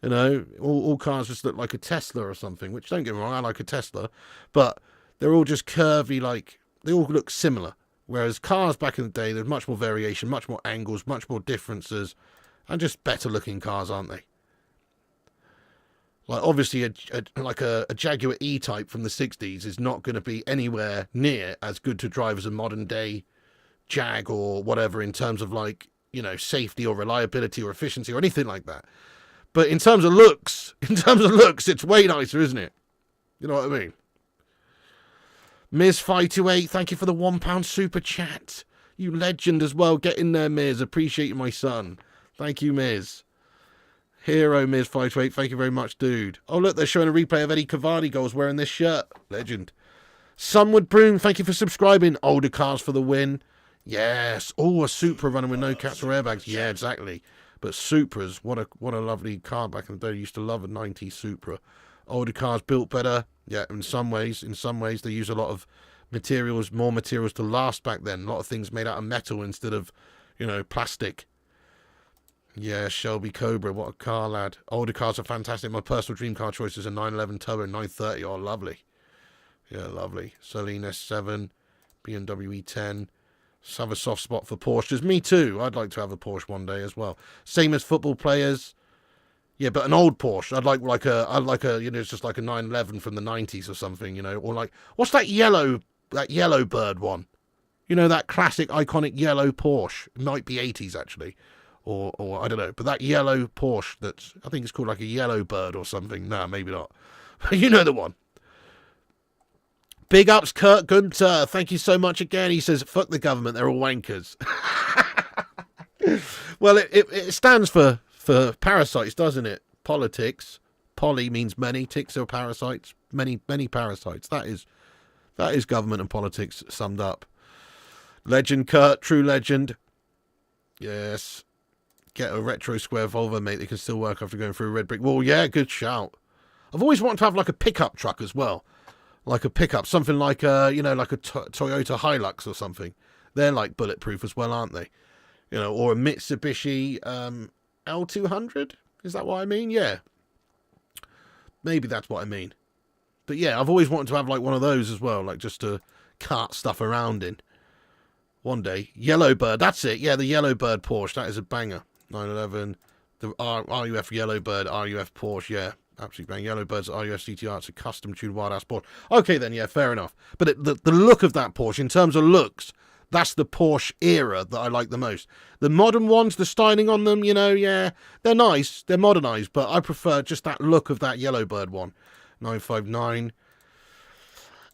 S1: All cars just look like a Tesla or something, which, don't get me wrong, I like a Tesla. But they're all just curvy, like, they all look similar. Whereas cars back in the day, there's much more variation, much more angles, much more differences, and just better looking cars, aren't they? Like, obviously, a Jaguar E-Type from the 60s is not going to be anywhere near as good to drive as a modern-day Jag or whatever in terms of, like, safety or reliability or efficiency or anything like that. But in terms of looks, it's way nicer, isn't it? You know what I mean? Miz528, thank you for the £1 super chat. You legend as well. Get in there, Miz. Appreciate you, my son. Thank you, Miz. Hero Miz528, thank you very much, dude. Oh, look, they're showing a replay of Eddie Cavani goals wearing this shirt. Legend. Sunwood Broom, thank you for subscribing. Older cars for the win. Yes. Oh, a Supra running with no caps or airbags. Yeah, exactly. But Supras, what a lovely car back in the day. I used to love a 90s Supra. Older cars built better. Yeah, in some ways, they use a lot of materials, more materials to last back then. A lot of things made out of metal instead of, plastic. Yeah, Shelby Cobra, what a car, lad. Older cars are fantastic. My personal dream car choice is a 911 Turbo 930. Oh, lovely. Yeah, lovely. Celine S7, BMW E10. Just have a soft spot for Porsches. Me too. I'd like to have a Porsche one day as well. Same as football players. Yeah, but an old Porsche. I'd like a, it's just like a 911 from the 90s or something, or like, what's that yellow bird one? That classic, iconic yellow Porsche. It might be 80s, actually. Or I don't know, but that yellow Porsche I think it's called like a yellow bird or something. Nah, maybe not. You know the one. Big ups, Kurt Gunter. Thank you so much again. He says, fuck the government, they're all wankers. Well, it stands for parasites, doesn't it? Politics. Poly means many. Ticks are parasites. Many parasites. That is government and politics summed up. Legend, Kurt. True legend. Yes. Get a retro square Volvo, mate. They can still work after going through a red brick wall. Yeah, good shout. I've always wanted to have like a pickup truck as well. Like a pickup. Something like like a Toyota Hilux or something. They're like bulletproof as well, aren't they? Or a Mitsubishi L200. Is that what I mean? Yeah. Maybe that's what I mean. But yeah, I've always wanted to have like one of those as well. Like just to cart stuff around in. One day. Yellowbird. That's it. Yeah, the Yellowbird Porsche. That is a banger. 911. The RUF Yellowbird, RUF Porsche. Yeah, absolutely bang. Yellowbird's RUF CTR. It's a custom tuned wild ass Porsche. Okay, then, yeah, fair enough. But the look of that Porsche, in terms of looks, that's the Porsche era that I like the most. The modern ones, the styling on them, yeah, they're nice. They're modernized, but I prefer just that look of that Yellowbird one. 959.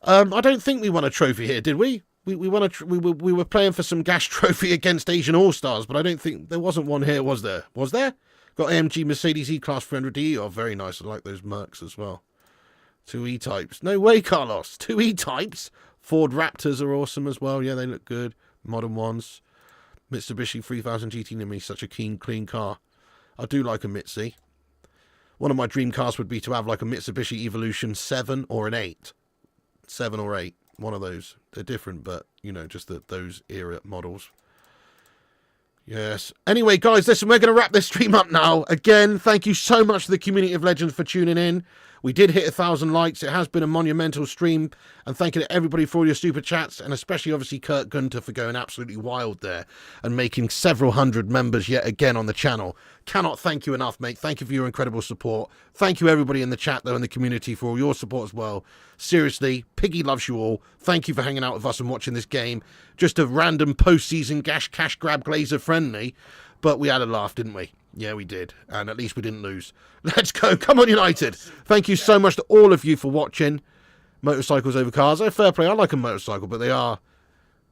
S1: I don't think we won a trophy here, did we? We were playing for some gas trophy against Asian All-Stars, but I don't think there wasn't one here, was there? Was there? Got AMG Mercedes E-Class 300D. Oh, very nice. I like those Mercs as well. 2 E-Types. No way, Carlos. 2 E-Types. Ford Raptors are awesome as well. Yeah, they look good. Modern ones. Mitsubishi 3000 GT Nimi. Such a clean car. I do like a Mitsi. One of my dream cars would be to have like a Mitsubishi Evolution 7 or an 8. 7 or 8. One of those. They're different, but, just those era models. Yes. Anyway, guys, listen, we're going to wrap this stream up now. Again, thank you so much to the community of legends for tuning in. We did hit 1,000 likes. It has been a monumental stream. And thank you to everybody for all your super chats. And especially, obviously, Kurt Gunter for going absolutely wild there. And making several hundred members yet again on the channel. Cannot thank you enough, mate. Thank you for your incredible support. Thank you, everybody in the chat, though, in the community for all your support as well. Seriously, Piggy loves you all. Thank you for hanging out with us and watching this game. Just a random post-season cash grab Glazer friendly. But we had a laugh, didn't we? Yeah, we did. And at least we didn't lose. Let's go. Come on, United. Thank you so much to all of you for watching. Motorcycles over cars. They're fair play. I like a motorcycle, but they are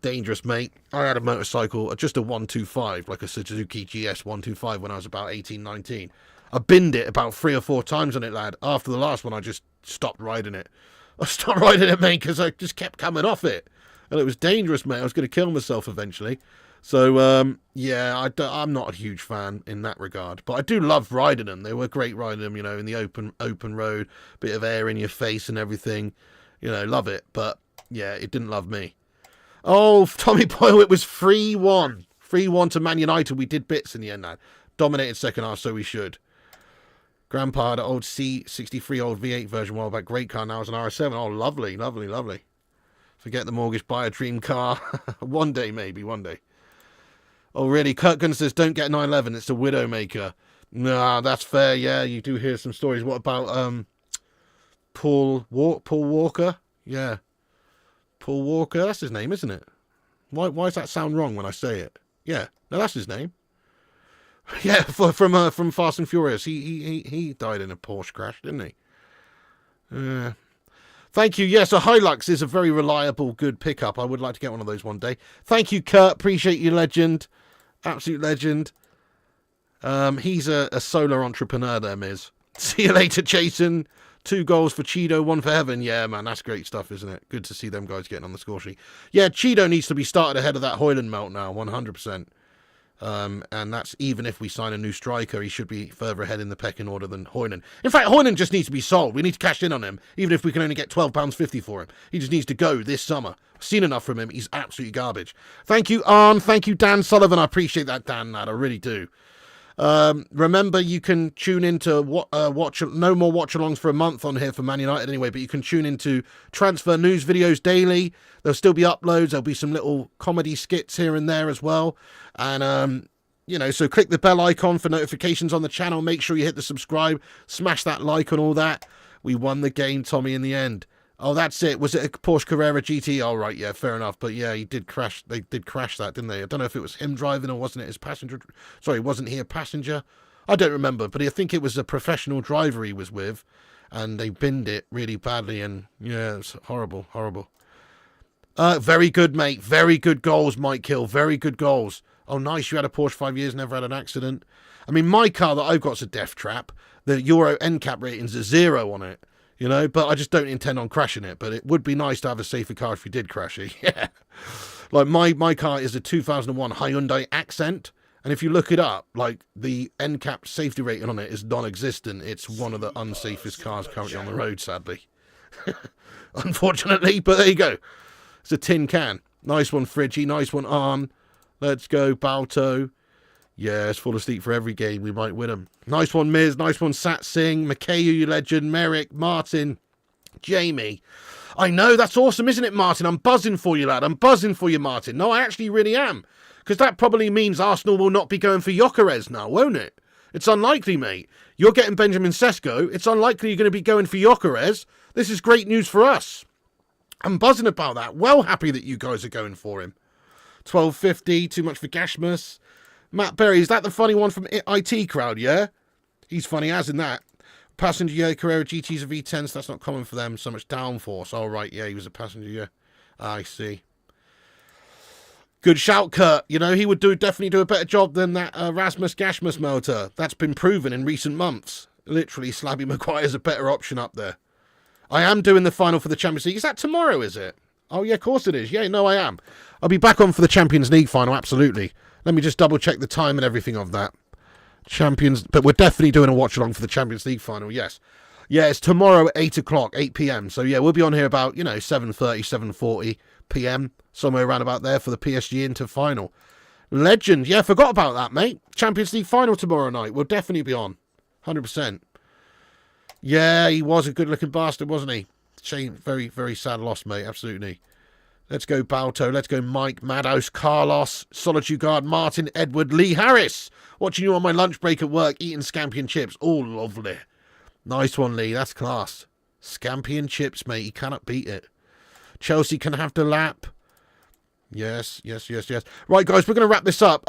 S1: dangerous, mate. I had a motorcycle, just a 125, like a Suzuki GS 125 when I was about 18, 19. I binned it about 3 or 4 times on it, lad. After the last one, I just stopped riding it. I stopped riding it, mate, because I just kept coming off it. And it was dangerous, mate. I was going to kill myself eventually. So, yeah, I'm not a huge fan in that regard. But I do love riding them. They were great riding them, you know, in the open road. Bit of air in your face and everything. You know, love it. But, yeah, it didn't love me. Oh, Tommy Boyle, it was 3-1. 3-1 to Man United. We did bits in the end, lad. Dominated second half, so we should. Grandpa had an old C63 old V8 version a while back. Great car, now it's an RS7. Oh, lovely, lovely, lovely. Forget the mortgage, buy a dream car. One day, maybe, one day. Oh, really? Kurt Gunn says, don't get 911. It's a Widowmaker. Nah, that's fair. Yeah, you do hear some stories. What about Paul Walker? Yeah. Paul Walker. That's his name, isn't it? Why does that sound wrong when I say it? Yeah. No, that's his name. Yeah, from Fast and Furious. He died in a Porsche crash, didn't he? Thank you. Yes, a Hilux is a very reliable, good pickup. I would like to get one of those one day. Thank you, Kurt. Appreciate you, legend. Absolute legend. He's a solar entrepreneur there, Miz. See you later, Jason. 2 goals for Cheeto, 1 for Heaven. Yeah, man, that's great stuff, isn't it? Good to see them guys getting on the score sheet. Yeah, Cheeto needs to be started ahead of that Hoyland melt now, 100%. And that's even if we sign a new striker, he should be further ahead in the pecking order than Hoyland. In fact, Hoyland just needs to be sold. We need to cash in on him, even if we can only get £12.50 for him. He just needs to go this summer. I've seen enough from him. He's absolutely garbage. Thank you, Arn. Thank you, Dan Sullivan. I appreciate that, Dan, lad. I really do. Remember, you can tune into no more watch-alongs for a month on here for Man United anyway, but you can tune into transfer news videos daily. There'll still be uploads. There'll be some little comedy skits here and there as well. And, you know, so click the bell icon for notifications on the channel. Make sure you hit the subscribe, smash that like and all that. We won the game, Tommy, in the end. Oh, that's it. Was it a Porsche Carrera GT? Oh, right, yeah, fair enough. But yeah, he did crash. They did crash that, didn't they? I don't know if it was him driving or wasn't it his passenger. Sorry, wasn't he a passenger? I don't remember, but I think it was a professional driver he was with, and they binned it really badly, and yeah, it's horrible, horrible. Very good, mate. Very good goals, Mike Hill. Very good goals. Oh, nice. You had a Porsche 5 years, never had an accident. I mean, my car that I've got's a death trap. The Euro NCAP rating's a 0 on it. You know, but I just don't intend on crashing it. But it would be nice to have a safer car if we did crash it. Yeah. Like, my car is a 2001 Hyundai Accent. And if you look it up, like, the NCAP safety rating on it is non-existent. It's one of the unsafest cars currently on the road, sadly. Unfortunately, but there you go. It's a tin can. Nice one, Fridgie. Nice one, Arn. Let's go, Balto. Yeah, it's full of sleep for every game. We might win them. Nice one, Miz. Nice one, Sat Singh. Mikayu, you legend. Merrick, Martin, Jamie. I know, that's awesome, isn't it, Martin? I'm buzzing for you, lad. I'm buzzing for you, Martin. No, I actually really am. Because that probably means Arsenal will not be going for Gyökeres now, won't it? It's unlikely, mate. You're getting Benjamin Sesko. It's unlikely you're going to be going for Gyökeres. This is great news for us. I'm buzzing about that. Well happy that you guys are going for him. 12.50, too much for Gashmus. Matt Berry, is that the funny one from IT Crowd, yeah? He's funny as in that. Passenger, yeah, Carrera GTs are V10s, that's not common for them. So much downforce. Oh, right, yeah, he was a passenger, yeah. I see. Good shout, Kurt. You know, he would definitely do a better job than that Rasmus Gashmus motor. That's been proven in recent months. Literally, Slabby Maguire's a better option up there. I am doing the final for the Champions League. Is that tomorrow, is it? Oh, yeah, of course it is. Yeah, no, I am. I'll be back on for the Champions League final, absolutely. Let me just double check the time and everything of that. But we're definitely doing a watch along for the Champions League final, yes. Yeah, it's tomorrow at 8 o'clock, 8 p.m. So, yeah, we'll be on here about, 7:30, 7:40 p.m., somewhere around about there for the PSG Inter final. Legend. Yeah, forgot about that, mate. Champions League final tomorrow night. We'll definitely be on. 100%. Yeah, he was a good-looking bastard, wasn't he? Shame, very, very sad loss, mate. Absolutely. Let's go Balto. Let's go Mike, Madhouse, Carlos, Solitude Guard, Martin, Edward, Lee Harris. Watching you on my lunch break at work, eating scampi and chips. Oh, lovely. Nice one, Lee. That's class. Scampi and chips, mate. You cannot beat it. Chelsea can have the lap. Yes. Right, guys, we're going to wrap this up.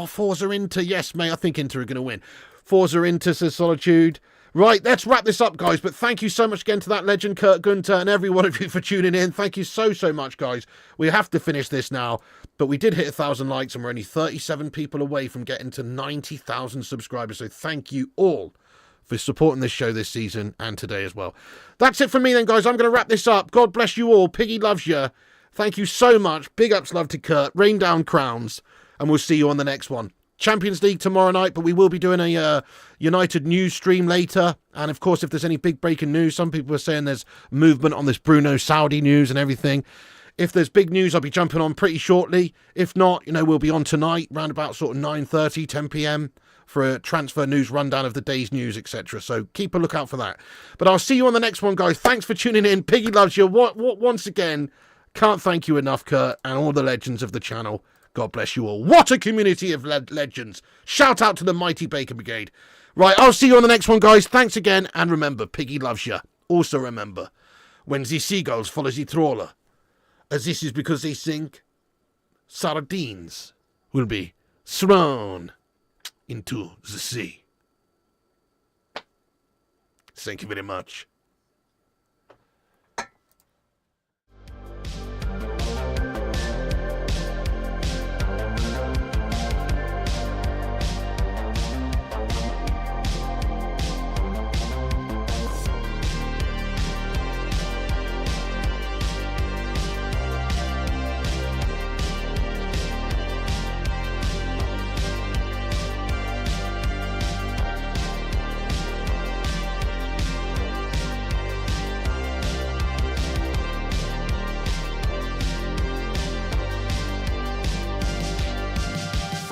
S1: Forza Inter. Yes, mate, I think Inter are going to win. Forza Inter, says Solitude. Right, let's wrap this up, guys. But thank you so much again to that legend, Kurt Gunter, and every one of you for tuning in. Thank you so much, guys. We have to finish this now. But we did hit 1,000 likes, and we're only 37 people away from getting to 90,000 subscribers. So thank you all for supporting this show this season and today as well. That's it from me then, guys. I'm going to wrap this up. God bless you all. Piggy loves you. Thank you so much. Big ups love to Kurt. Rain down crowns. And we'll see you on the next one. Champions League tomorrow night, but we will be doing a United news stream later. And of course, if there's any big breaking news, some people are saying there's movement on this Bruno Saudi news and everything. If there's big news, I'll be jumping on pretty shortly. If not, we'll be on tonight, round about sort of 9:30, 10 p.m. for a transfer news rundown of the day's news, etc. So keep a lookout for that. But I'll see you on the next one, guys. Thanks for tuning in. Piggy loves you. Once again, can't thank you enough, Kurt, and all the legends of the channel. God bless you all. What a community of legends. Shout out to the mighty Baker Brigade. Right, I'll see you on the next one, guys. Thanks again, and remember, Piggy loves you. Also remember, when the seagulls follow the trawler, as this is because they think sardines will be thrown into the sea. Thank you very much.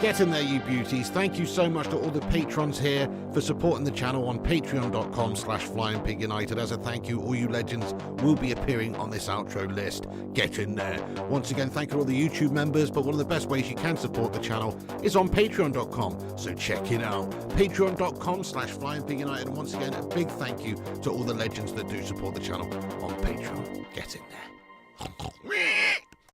S1: Get in there, you beauties. Thank you so much to all the patrons here for supporting the channel on patreon.com/flyingpigunited. As a thank you, all you legends will be appearing on this outro list. Get in there. Once again, thank you to all the YouTube members, but one of the best ways you can support the channel is on patreon.com. So check it out. Patreon.com/flyingpigunited. And once again, a big thank you to all the legends that do support the channel on Patreon. Get in there.